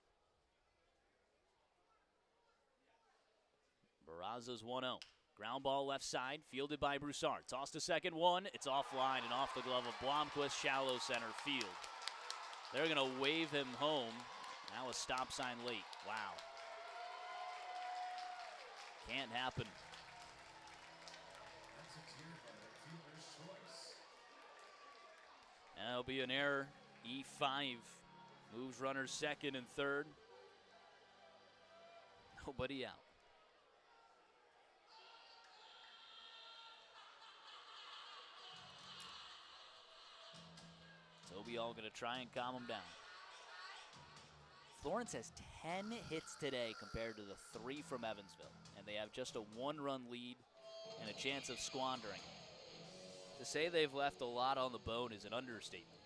Barraza's 1-0. Ground ball left side, fielded by Broussard. Tossed to second, 1. It's offline and off the glove of Blomquist, shallow center field. They're going to wave him home. Now a stop sign late. Wow. Can't happen. That's a tier by the fielder's choice. That'll be an error. E5 moves runners second and third. Nobody out. Toby all going to try and calm him down. Florence has 10 hits today compared to the 3 from Evansville, and they have just a 1-run lead and a chance of squandering. To say they've left a lot on the bone is an understatement.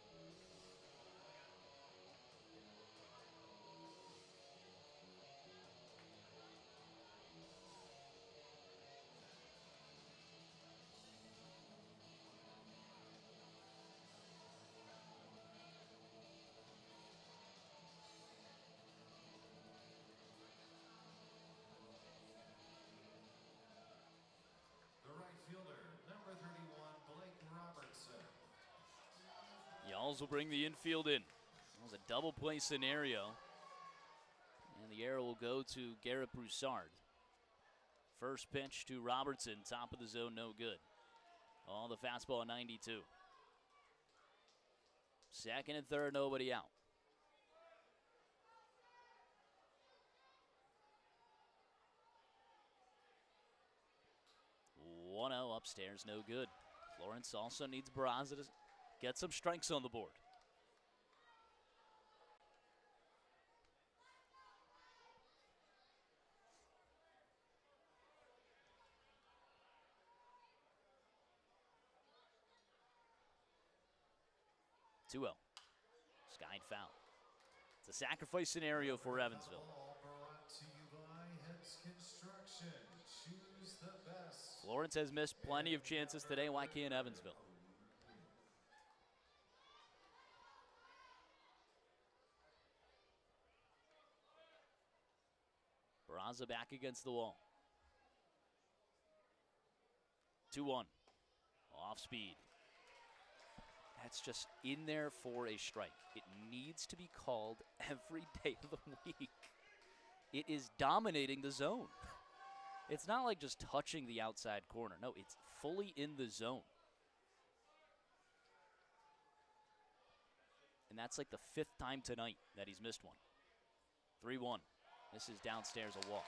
The right fielder, number 31, Blake Robertson. Yalls will bring the infield in. That was a double play scenario. And the arrow will go to Garrett Broussard. First pitch to Robertson, top of the zone, no good. All the fastball 92. Second and third, nobody out. One 0 upstairs, no good. Florence also needs Barraza to get some strikes on the board. Two 0. Skied foul. It's a sacrifice scenario for Evansville. Brought to you by Heads Construction. Choose the best. Florence has missed plenty of chances today. Why can't Evansville? Barraza back against the wall. 2-1. Off speed. That's just in there for a strike. It needs to be called every day of the week. It is dominating the zone. It's not like just touching the outside corner. No, it's fully in the zone. And that's like the 5th time tonight that he's missed one. 3-1. This is downstairs a walk.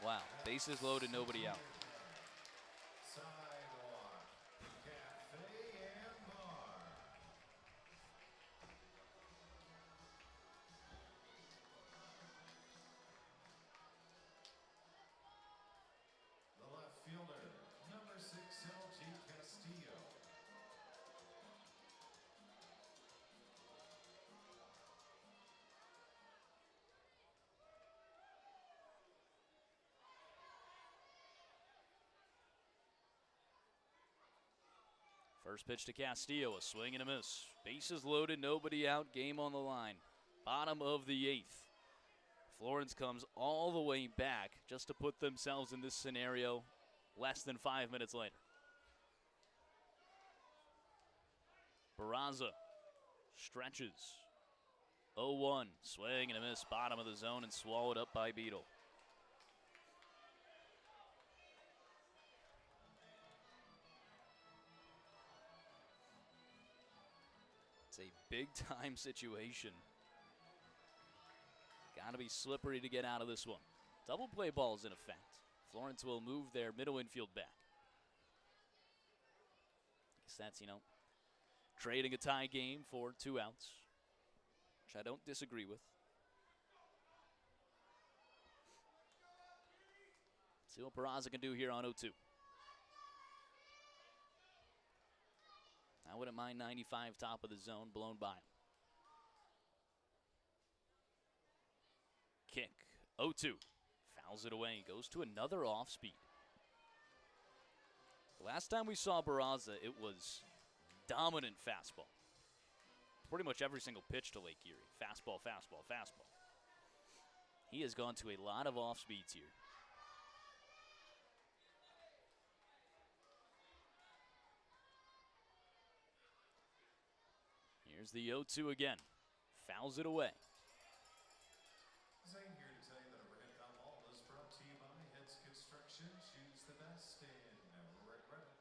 Wow, bases loaded, nobody out. Sidewalk, Cafe and Bar. The left fielder, number 6, LG Castillo. First pitch to Castillo, a swing and a miss. Bases loaded, nobody out, game on the line. Bottom of the 8th. Florence comes all the way back just to put themselves in this scenario less than 5 minutes later. Barraza stretches. 0-1, swing and a miss, bottom of the zone and swallowed up by Beetle. It's a big-time situation. Got to be slippery to get out of this one. Double play balls in effect. Florence will move their middle infield back. Guess that's, trading a tie game for 2 outs, which I don't disagree with. See what Barraza can do here on 0-2. I wouldn't mind 95 top of the zone blown by him. Kick, 0-2. Fouls it away, goes to another off speed. The last time we saw Barraza, it was dominant fastball. Pretty much every single pitch to Lake Erie. Fastball, fastball, fastball. He has gone to a lot of off speeds here. Here's the 0-2 again. Fouls it away. Zane here to tell you that Overhead Foul Ball is brought to you by Heads Construction. Choose the best and never regret it.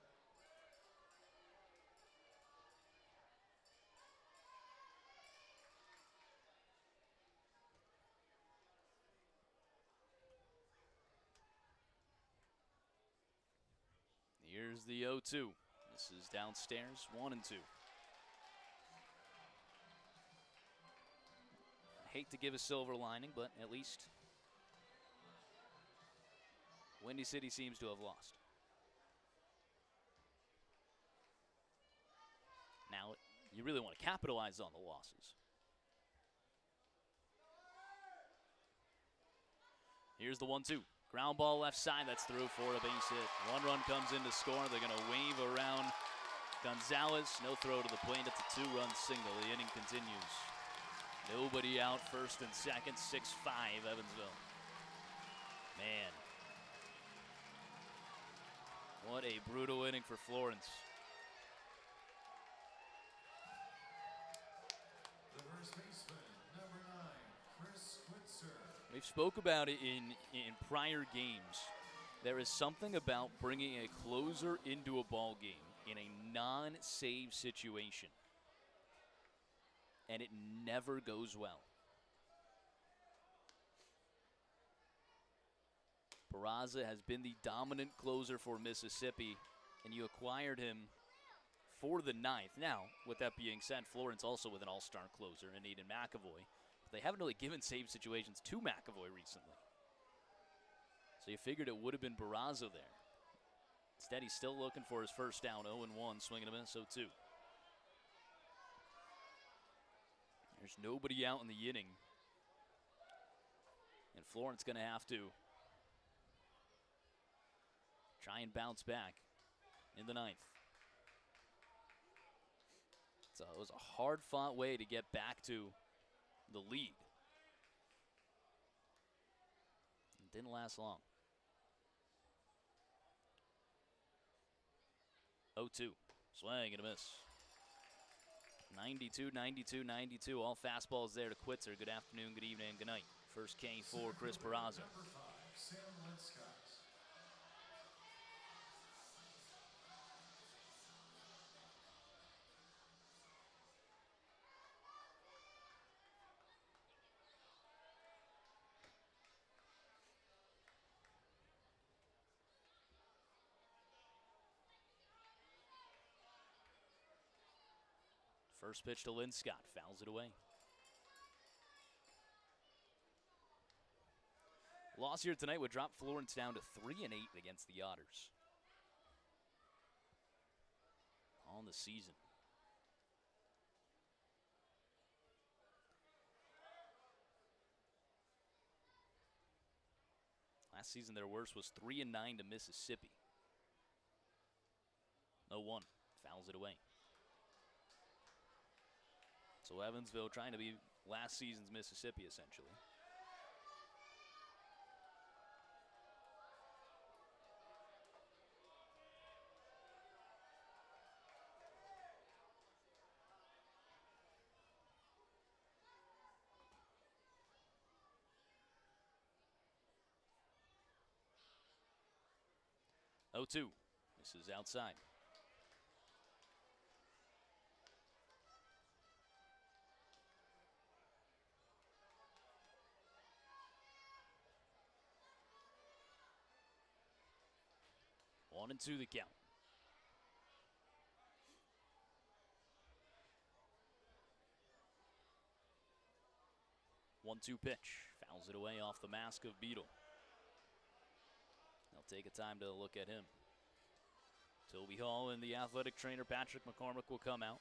Here's the 0-2. This is downstairs, 1-2. I hate to give a silver lining, but at least Windy City seems to have lost. Now, you really want to capitalize on the losses. Here's the 1-2. Ground ball left side, that's through for a base hit. One run comes in to score. They're going to wave around Gonzalez. No throw to the plate. It's a 2-run single. The inning continues. Nobody out, first and second, 6-5 Evansville. Man. What a brutal inning for Florence. The first baseman, number 9, Chris Switzer. We've spoke about it in prior games. There is something about bringing a closer into a ball game in a non-save situation, and it never goes well. Barraza has been the dominant closer for Mississippi, and you acquired him for the 9th. Now, with that being said, Florence also with an all-star closer in Aiden McAvoy. But they haven't really given save situations to McAvoy recently. So you figured it would have been Barraza there. Instead, he's still looking for his first down, 0-1, swinging a miss, 0-2. There's nobody out in the inning. And Florence going to have to try and bounce back in the 9th. So it was a hard-fought way to get back to the lead. It didn't last long. 0-2. Swing and a miss. 92, 92, 92. All fastballs there to Quitzer. Good afternoon, good evening, good night. First K for Chris Barraza. Number 5, Sam Linscott. First pitch to Linscott, fouls it away. Loss here tonight would drop Florence down to 3-8 against the Otters on the season. Last season their worst was 3-9 to Mississippi. 0-1, fouls it away. So Evansville trying to be last season's Mississippi, essentially. Oh, 2. This is outside. One and 2 the count. 1-2 pitch. Fouls it away off the mask of Beetle. They'll take a time to look at him. Toby Hall and the athletic trainer Patrick McCormick will come out.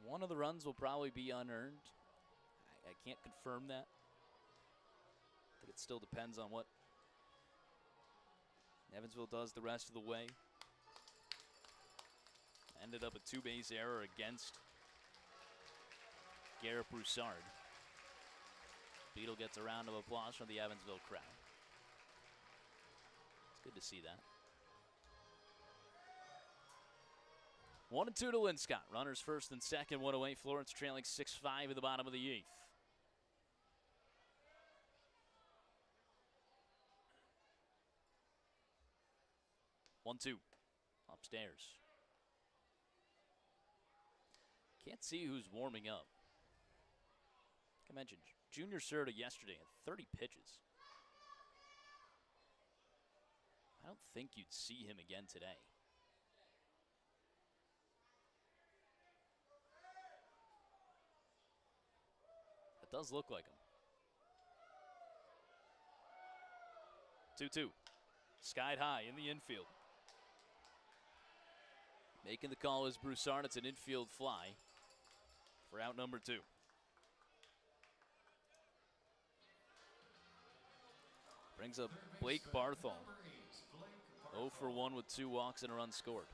One of the runs will probably be unearned. I can't confirm that. I think it still depends on what Evansville does the rest of the way. Ended up a two-base error against Garrett Broussard. Beetle gets a round of applause from the Evansville crowd. It's good to see that. 1-2 to Linscott. Runners first and second, one away. Florence trailing 6-5 at the bottom of the 8th. 1-2. Upstairs. Can't see who's warming up. Like I mentioned, Junior Serta yesterday had 30 pitches. I don't think you'd see him again today. It does look like him. 2-2. Skied high in the infield. Making the call is Broussard. It's an infield fly for out number 2. Brings up Blake Barthol. 0 for 1 with 2 walks and a run scored.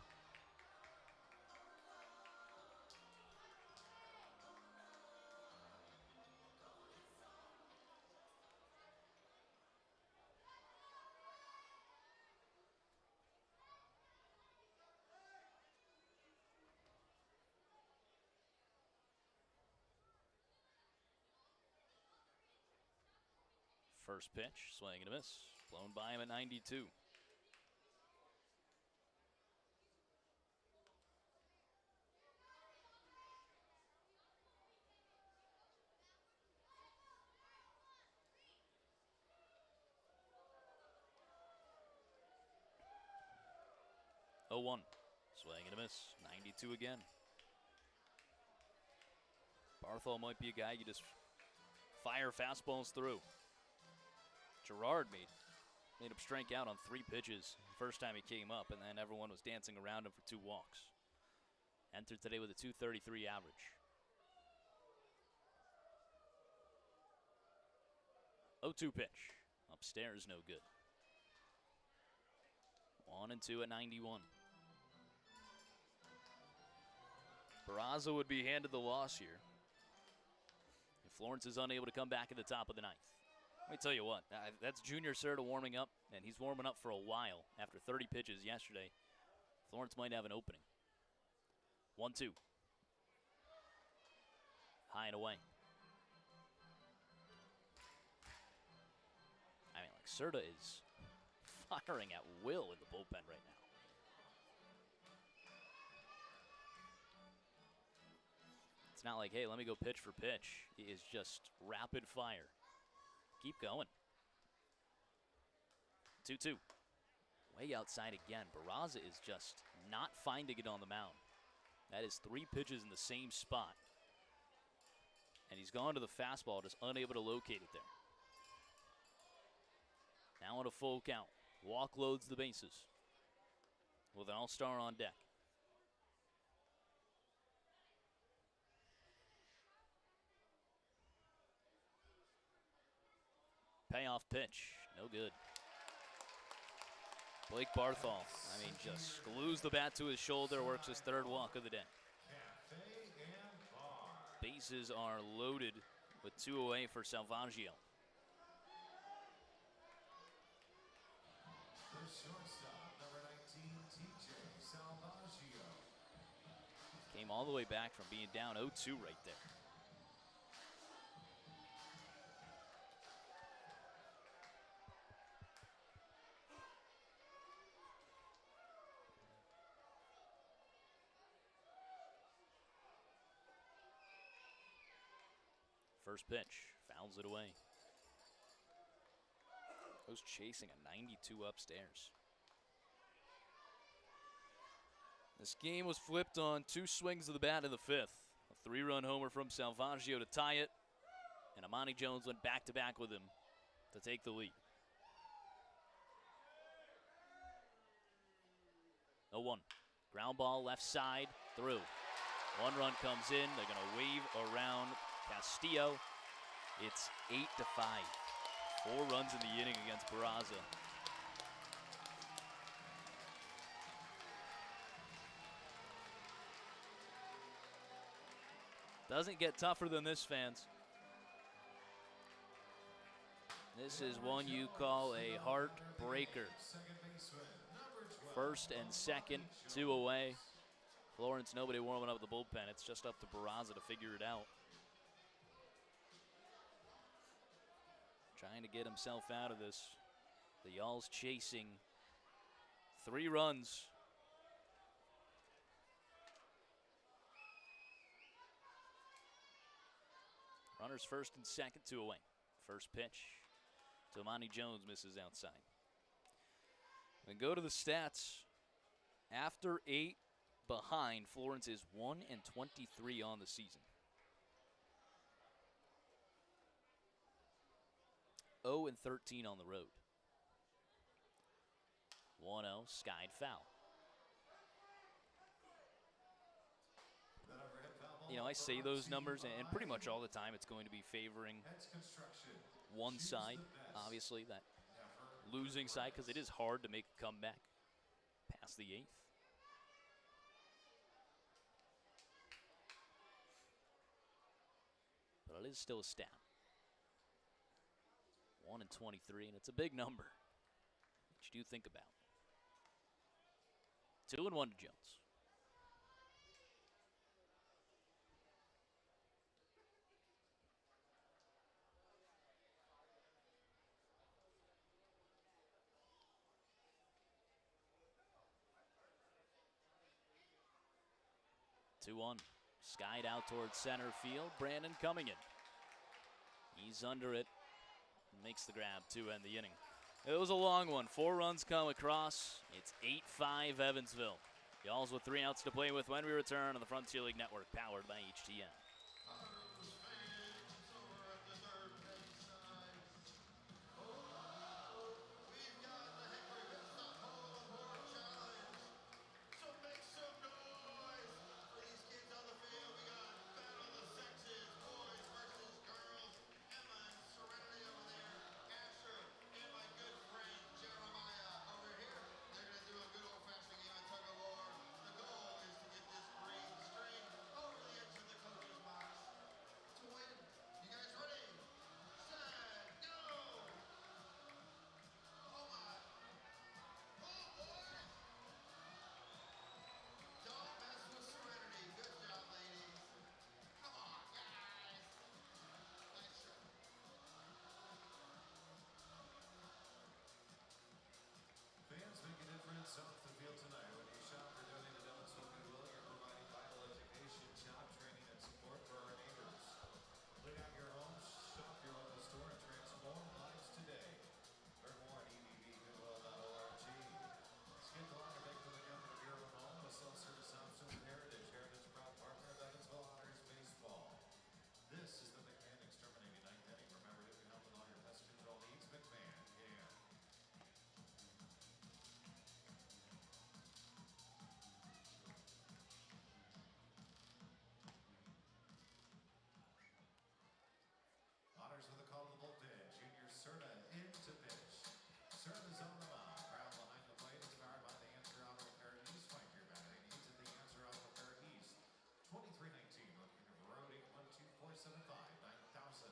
First pitch, swing and a miss. Blown by him at 92. Oh, 1. Swing and a miss. 92 again. Barthol might be a guy you just fire fastballs through. Gerard made him strike out on 3 pitches the first time he came up, and then everyone was dancing around him for 2 walks. Entered today with a .233 average. 0-2 pitch. Upstairs, no good. 1-2 at 91. Barraza would be handed the loss here if Florence is unable to come back at the top of the 9th. Let me tell you what, that's Junior Serta warming up, and he's warming up for a while after 30 pitches yesterday. Florence might have an opening. 1-2. High and away. I mean, like, Serta is firing at will in the bullpen right now. It's not like, hey, let me go pitch for pitch. He is just rapid fire. Keep going. 2-2. Way outside again. Barraza is just not finding it on the mound. That is 3 pitches in the same spot. And he's gone to the fastball, just unable to locate it there. Now on a full count. Walk loads the bases with an all-star on deck. Payoff pitch, no good. Blake Barthol, I mean, just glues the bat to his shoulder, works his 3rd walk of the day. Bases are loaded with 2 away for Salvaggio. The shortstop, number 19, TJ Salvaggio. Came all the way back from being down 0-2 right there. First pitch, fouls it away. Was chasing a 92 upstairs. This game was flipped on 2 swings of the bat in the 5th. A 3-run homer from Salvaggio to tie it, and Amani Jones went back-to-back with him to take the lead. 0-1. Ground ball left side, through. 1 run comes in. They're going to wave around Castillo, It's 8-5. 4 runs in the inning against Barraza. Doesn't get tougher than this, fans. This is one you call a heartbreaker. First and second, 2 away. Florence, nobody warming up the bullpen. It's just up to Barraza to figure it out. Trying to get himself out of this. The Y'all's chasing 3 runs. Runners first and second, 2 away. First pitch to Amani Jones, misses outside. And go to the stats. After 8 behind, Florence is 1-23 on the season. 0-13 on the road. 1-0, skied foul. You know, I say those numbers, and pretty much all the time it's going to be favoring one side, obviously, that losing side, because it is hard to make a comeback past the 8th. But it is still a stat. 1-23, and it's a big number that you do think about. 2-1 to Jones. Two-one, skied out towards center field. Brandon coming in. He's under it. Makes the grab to end the inning. It was a long one. 4 runs come across. It's 8-5 Evansville. Y'alls with 3 outs to play with when we return on the Frontier League Network, powered by HTN. Fans make a difference off the field tonight. When you shop or donate to Evansville Goodwill, you're providing vital education, job training, and support for our neighbors. Clean out your home, shop your local store, and transform lives today. Learn more at evvgoodwill.org. Skip along and make the comfort of your own home with self-service options and Heritage. Heritage, proud partner of Evansville Otters Baseball. This is the McMahon Exterminating Ninth Inning. Remember, if you help with all your pest control needs, McMahon can. Otters with a call to the bullpen. Junior Serta in to pitch. Serta's on the mound. Crowd behind the plate is powered by the Answer Auto Repair East. Find your battery needs at the Answer Auto Repair East. 2319 North Road, 812-475-9000.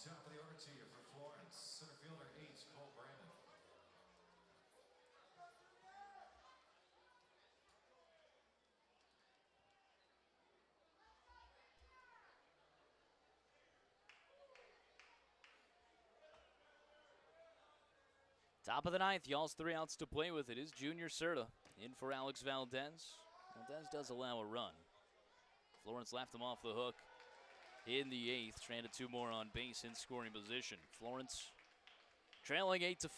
Top of the order to you for Florence. Center fielder H. Cole Brandon. Top of the 9th, Y'all's 3 outs to play with. It is Junior Serta in for Alex Valdez. Valdez does allow a run. Florence left him off the hook in the 8th. Stranded 2 more on base in scoring position. Florence trailing 8-5,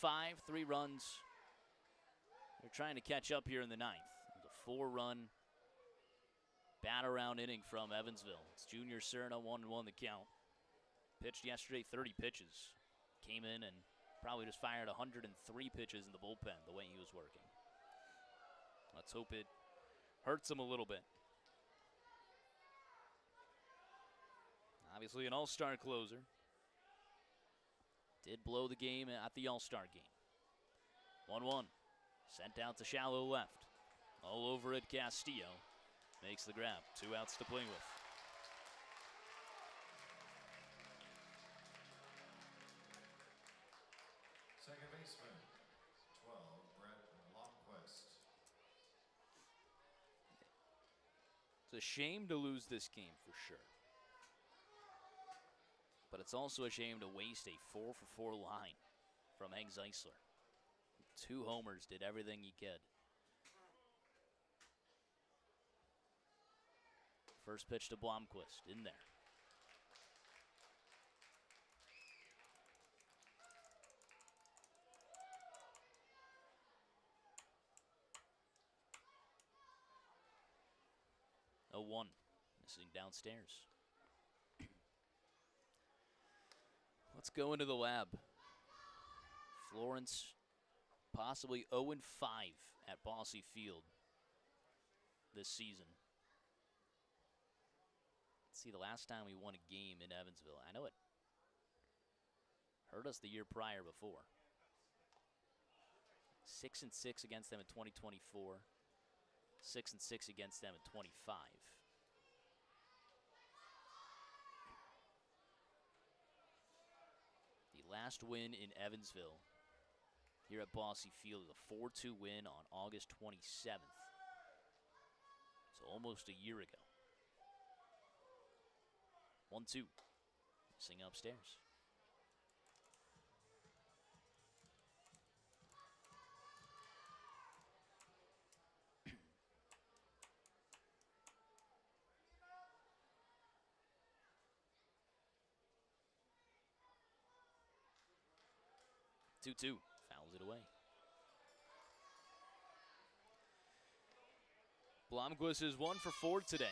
3 runs. They're trying to catch up here in the 9th. It was a 4-run bat-around inning from Evansville. It's Junior Serta, 1-1 the count. Pitched yesterday 30 pitches. Came in and Probably just fired 103 pitches in the bullpen the way he was working. Let's hope it hurts him a little bit. Obviously an all-star closer. Did blow the game at the all-star game. 1-1. Sent out to shallow left. All over it, Castillo. Makes the grab. 2 outs to play with. Second baseman, 12, Brett Longquist. It's a shame to lose this game for sure. But it's also a shame to waste a 4-for-4 line from Hank Zeisler. 2 homers, did everything he could. First pitch to Blomqvist, in there. Oh, 1, missing downstairs. Let's go into the lab. Florence possibly 0-5 at Bosse Field this season. Let's see, the last time we won a game in Evansville. I know it hurt us the year prior before. 6-6 against them in 2024. 6-6 against them in 25. The last win in Evansville here at Bosse Field is a 4-2 win on August 27th. So almost a year ago. 1-2. Missing upstairs. Two, fouls it away. Blomqvist is 1 for 4 today.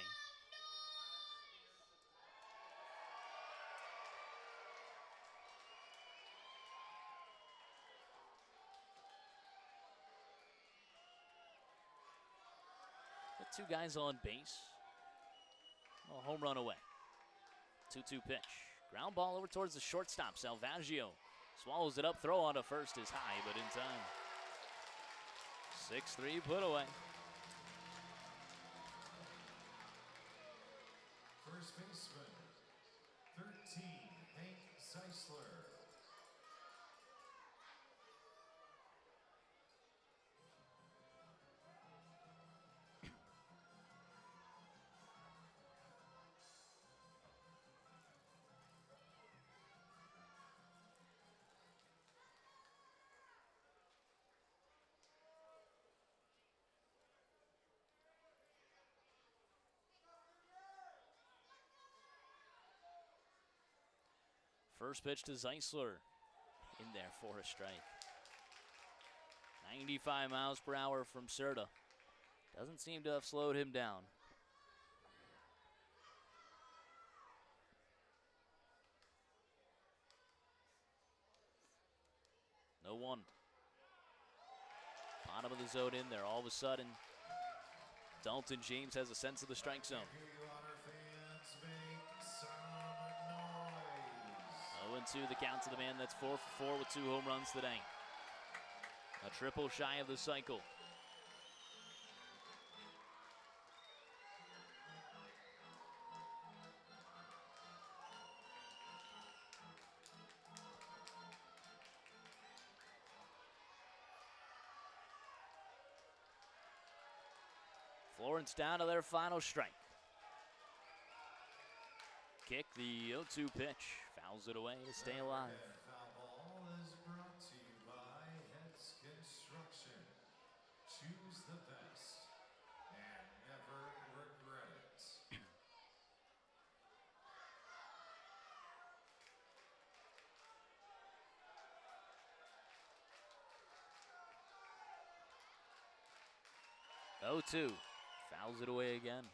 Got 2 guys on base. A home run away. 2-2 pitch. Ground ball over towards the shortstop, Salvaggio. Swallows it up, throw on to first is high, but in time. 6-3 put away. First baseman, 13, Hank Zeisler. First pitch to Zeisler. In there for a strike. 95 miles per hour from Serta. Doesn't seem to have slowed him down. No 1. Bottom of the zone in there. All of a sudden, Dalton James has a sense of the strike zone. 0-2 the count to the man that's 4 for 4 with 2 home runs today. A triple shy of the cycle. Florence down to their final strike. Kick, the 0-2 pitch. Fouls it away to stay alive. Foul ball is brought to you by Heads Construction. Choose the best and never regret it. Oh, 2. Fouls it away again.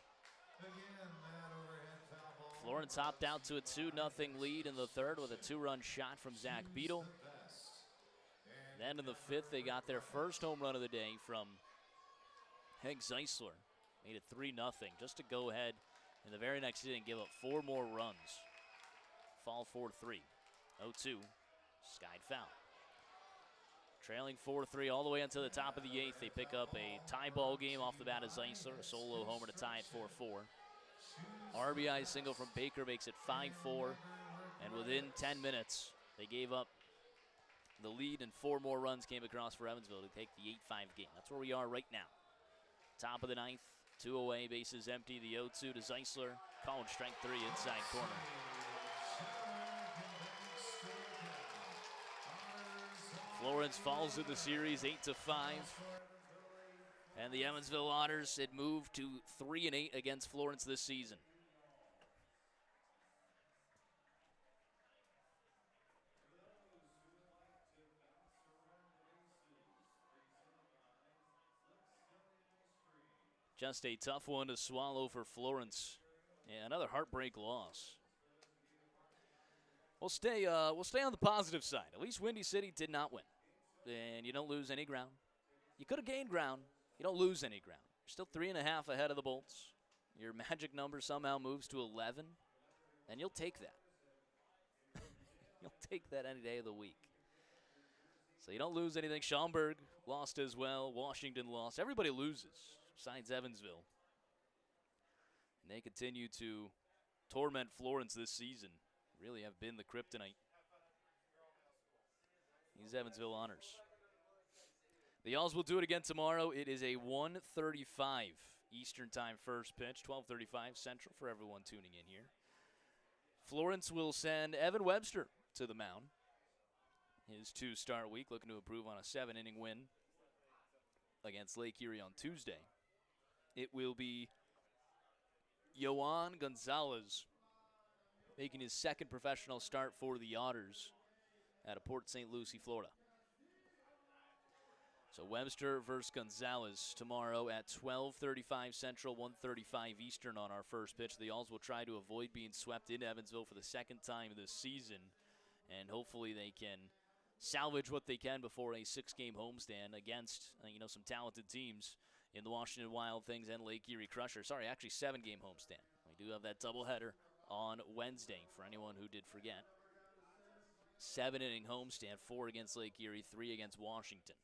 Again, that overhead foul ball. Florence hopped out to a 2-0 lead in the third with a 2-run shot from Zach Beadle. Then in the fifth, they got their first home run of the day from Hank Zeisler. Made it 3-0 just to go ahead in the very next inning, give up 4 more runs. Fall 4-3. 0-2, skied foul. Trailing 4-3 all the way until the top of the 8th. They pick up a tie ball game off the bat of Zeisler, a solo homer to tie it 4-4. RBI single from Baker makes it 5-4, and within 10 minutes, they gave up the lead and 4 more runs came across for Evansville to take the 8-5 game. That's where we are right now. Top of the 9th, 2 away, bases empty. The 0-2 to Zeisler, calling strike 3 inside corner. Florence falls in the series 8-5. And the Evansville Otters had moved to 3-8 against Florence this season. Just a tough one to swallow for Florence. Yeah, another heartbreak loss. We'll stay on the positive side. At least Windy City did not win. And you don't lose any ground. You could have gained ground. You don't lose any ground. You're still 3.5 ahead of the Bolts. Your magic number somehow moves to 11. And you'll take that. You'll take that any day of the week. So you don't lose anything. Schaumburg lost as well. Washington lost. Everybody loses besides Evansville. And they continue to torment Florence this season. Really have been the kryptonite. These Evansville Honors. The Alls will do it again tomorrow. It is a 1:35 Eastern Time first pitch, 12:35 Central for everyone tuning in here. Florence will send Evan Webster to the mound. His 2-start week, looking to improve on a 7-inning win against Lake Erie on Tuesday. It will be Yohan Gonzalez making his second professional start for the Otters out of Port St. Lucie, Florida. So Webster versus Gonzalez tomorrow at 12:35 Central, 1:35 Eastern on our first pitch. The Alls will try to avoid being swept in Evansville for the second time this season, and hopefully they can salvage what they can before a 6-game homestand against some talented teams in the Washington Wild Things and Lake Erie Crushers. Sorry, actually 7-game homestand. We do have that doubleheader on Wednesday for anyone who did forget. 7-inning homestand, 4 against Lake Erie, 3 against Washington.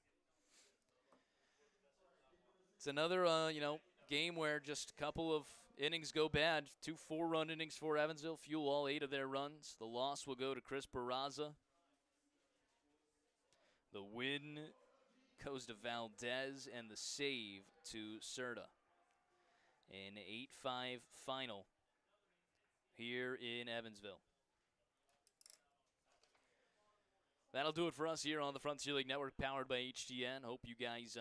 It's another, game where just a couple of innings go bad. 2 4-run innings for Evansville, fuel all 8 of their runs. The loss will go to Chris Barraza. The win goes to Valdez, and the save to Serta. An 8-5 final here in Evansville. That'll do it for us here on the Frontier League Network, powered by HTN. Hope you guys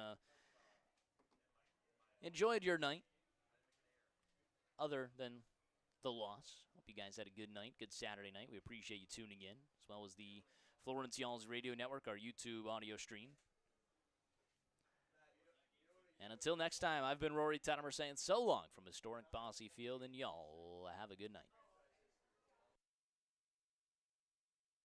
enjoyed your night, other than the loss. Hope you guys had a good night, good Saturday night. We appreciate you tuning in, as well as the Florence Y'alls Radio Network, our YouTube audio stream. And until next time, I've been Rory Tettemer saying so long from historic Bossy Field, and y'all have a good night.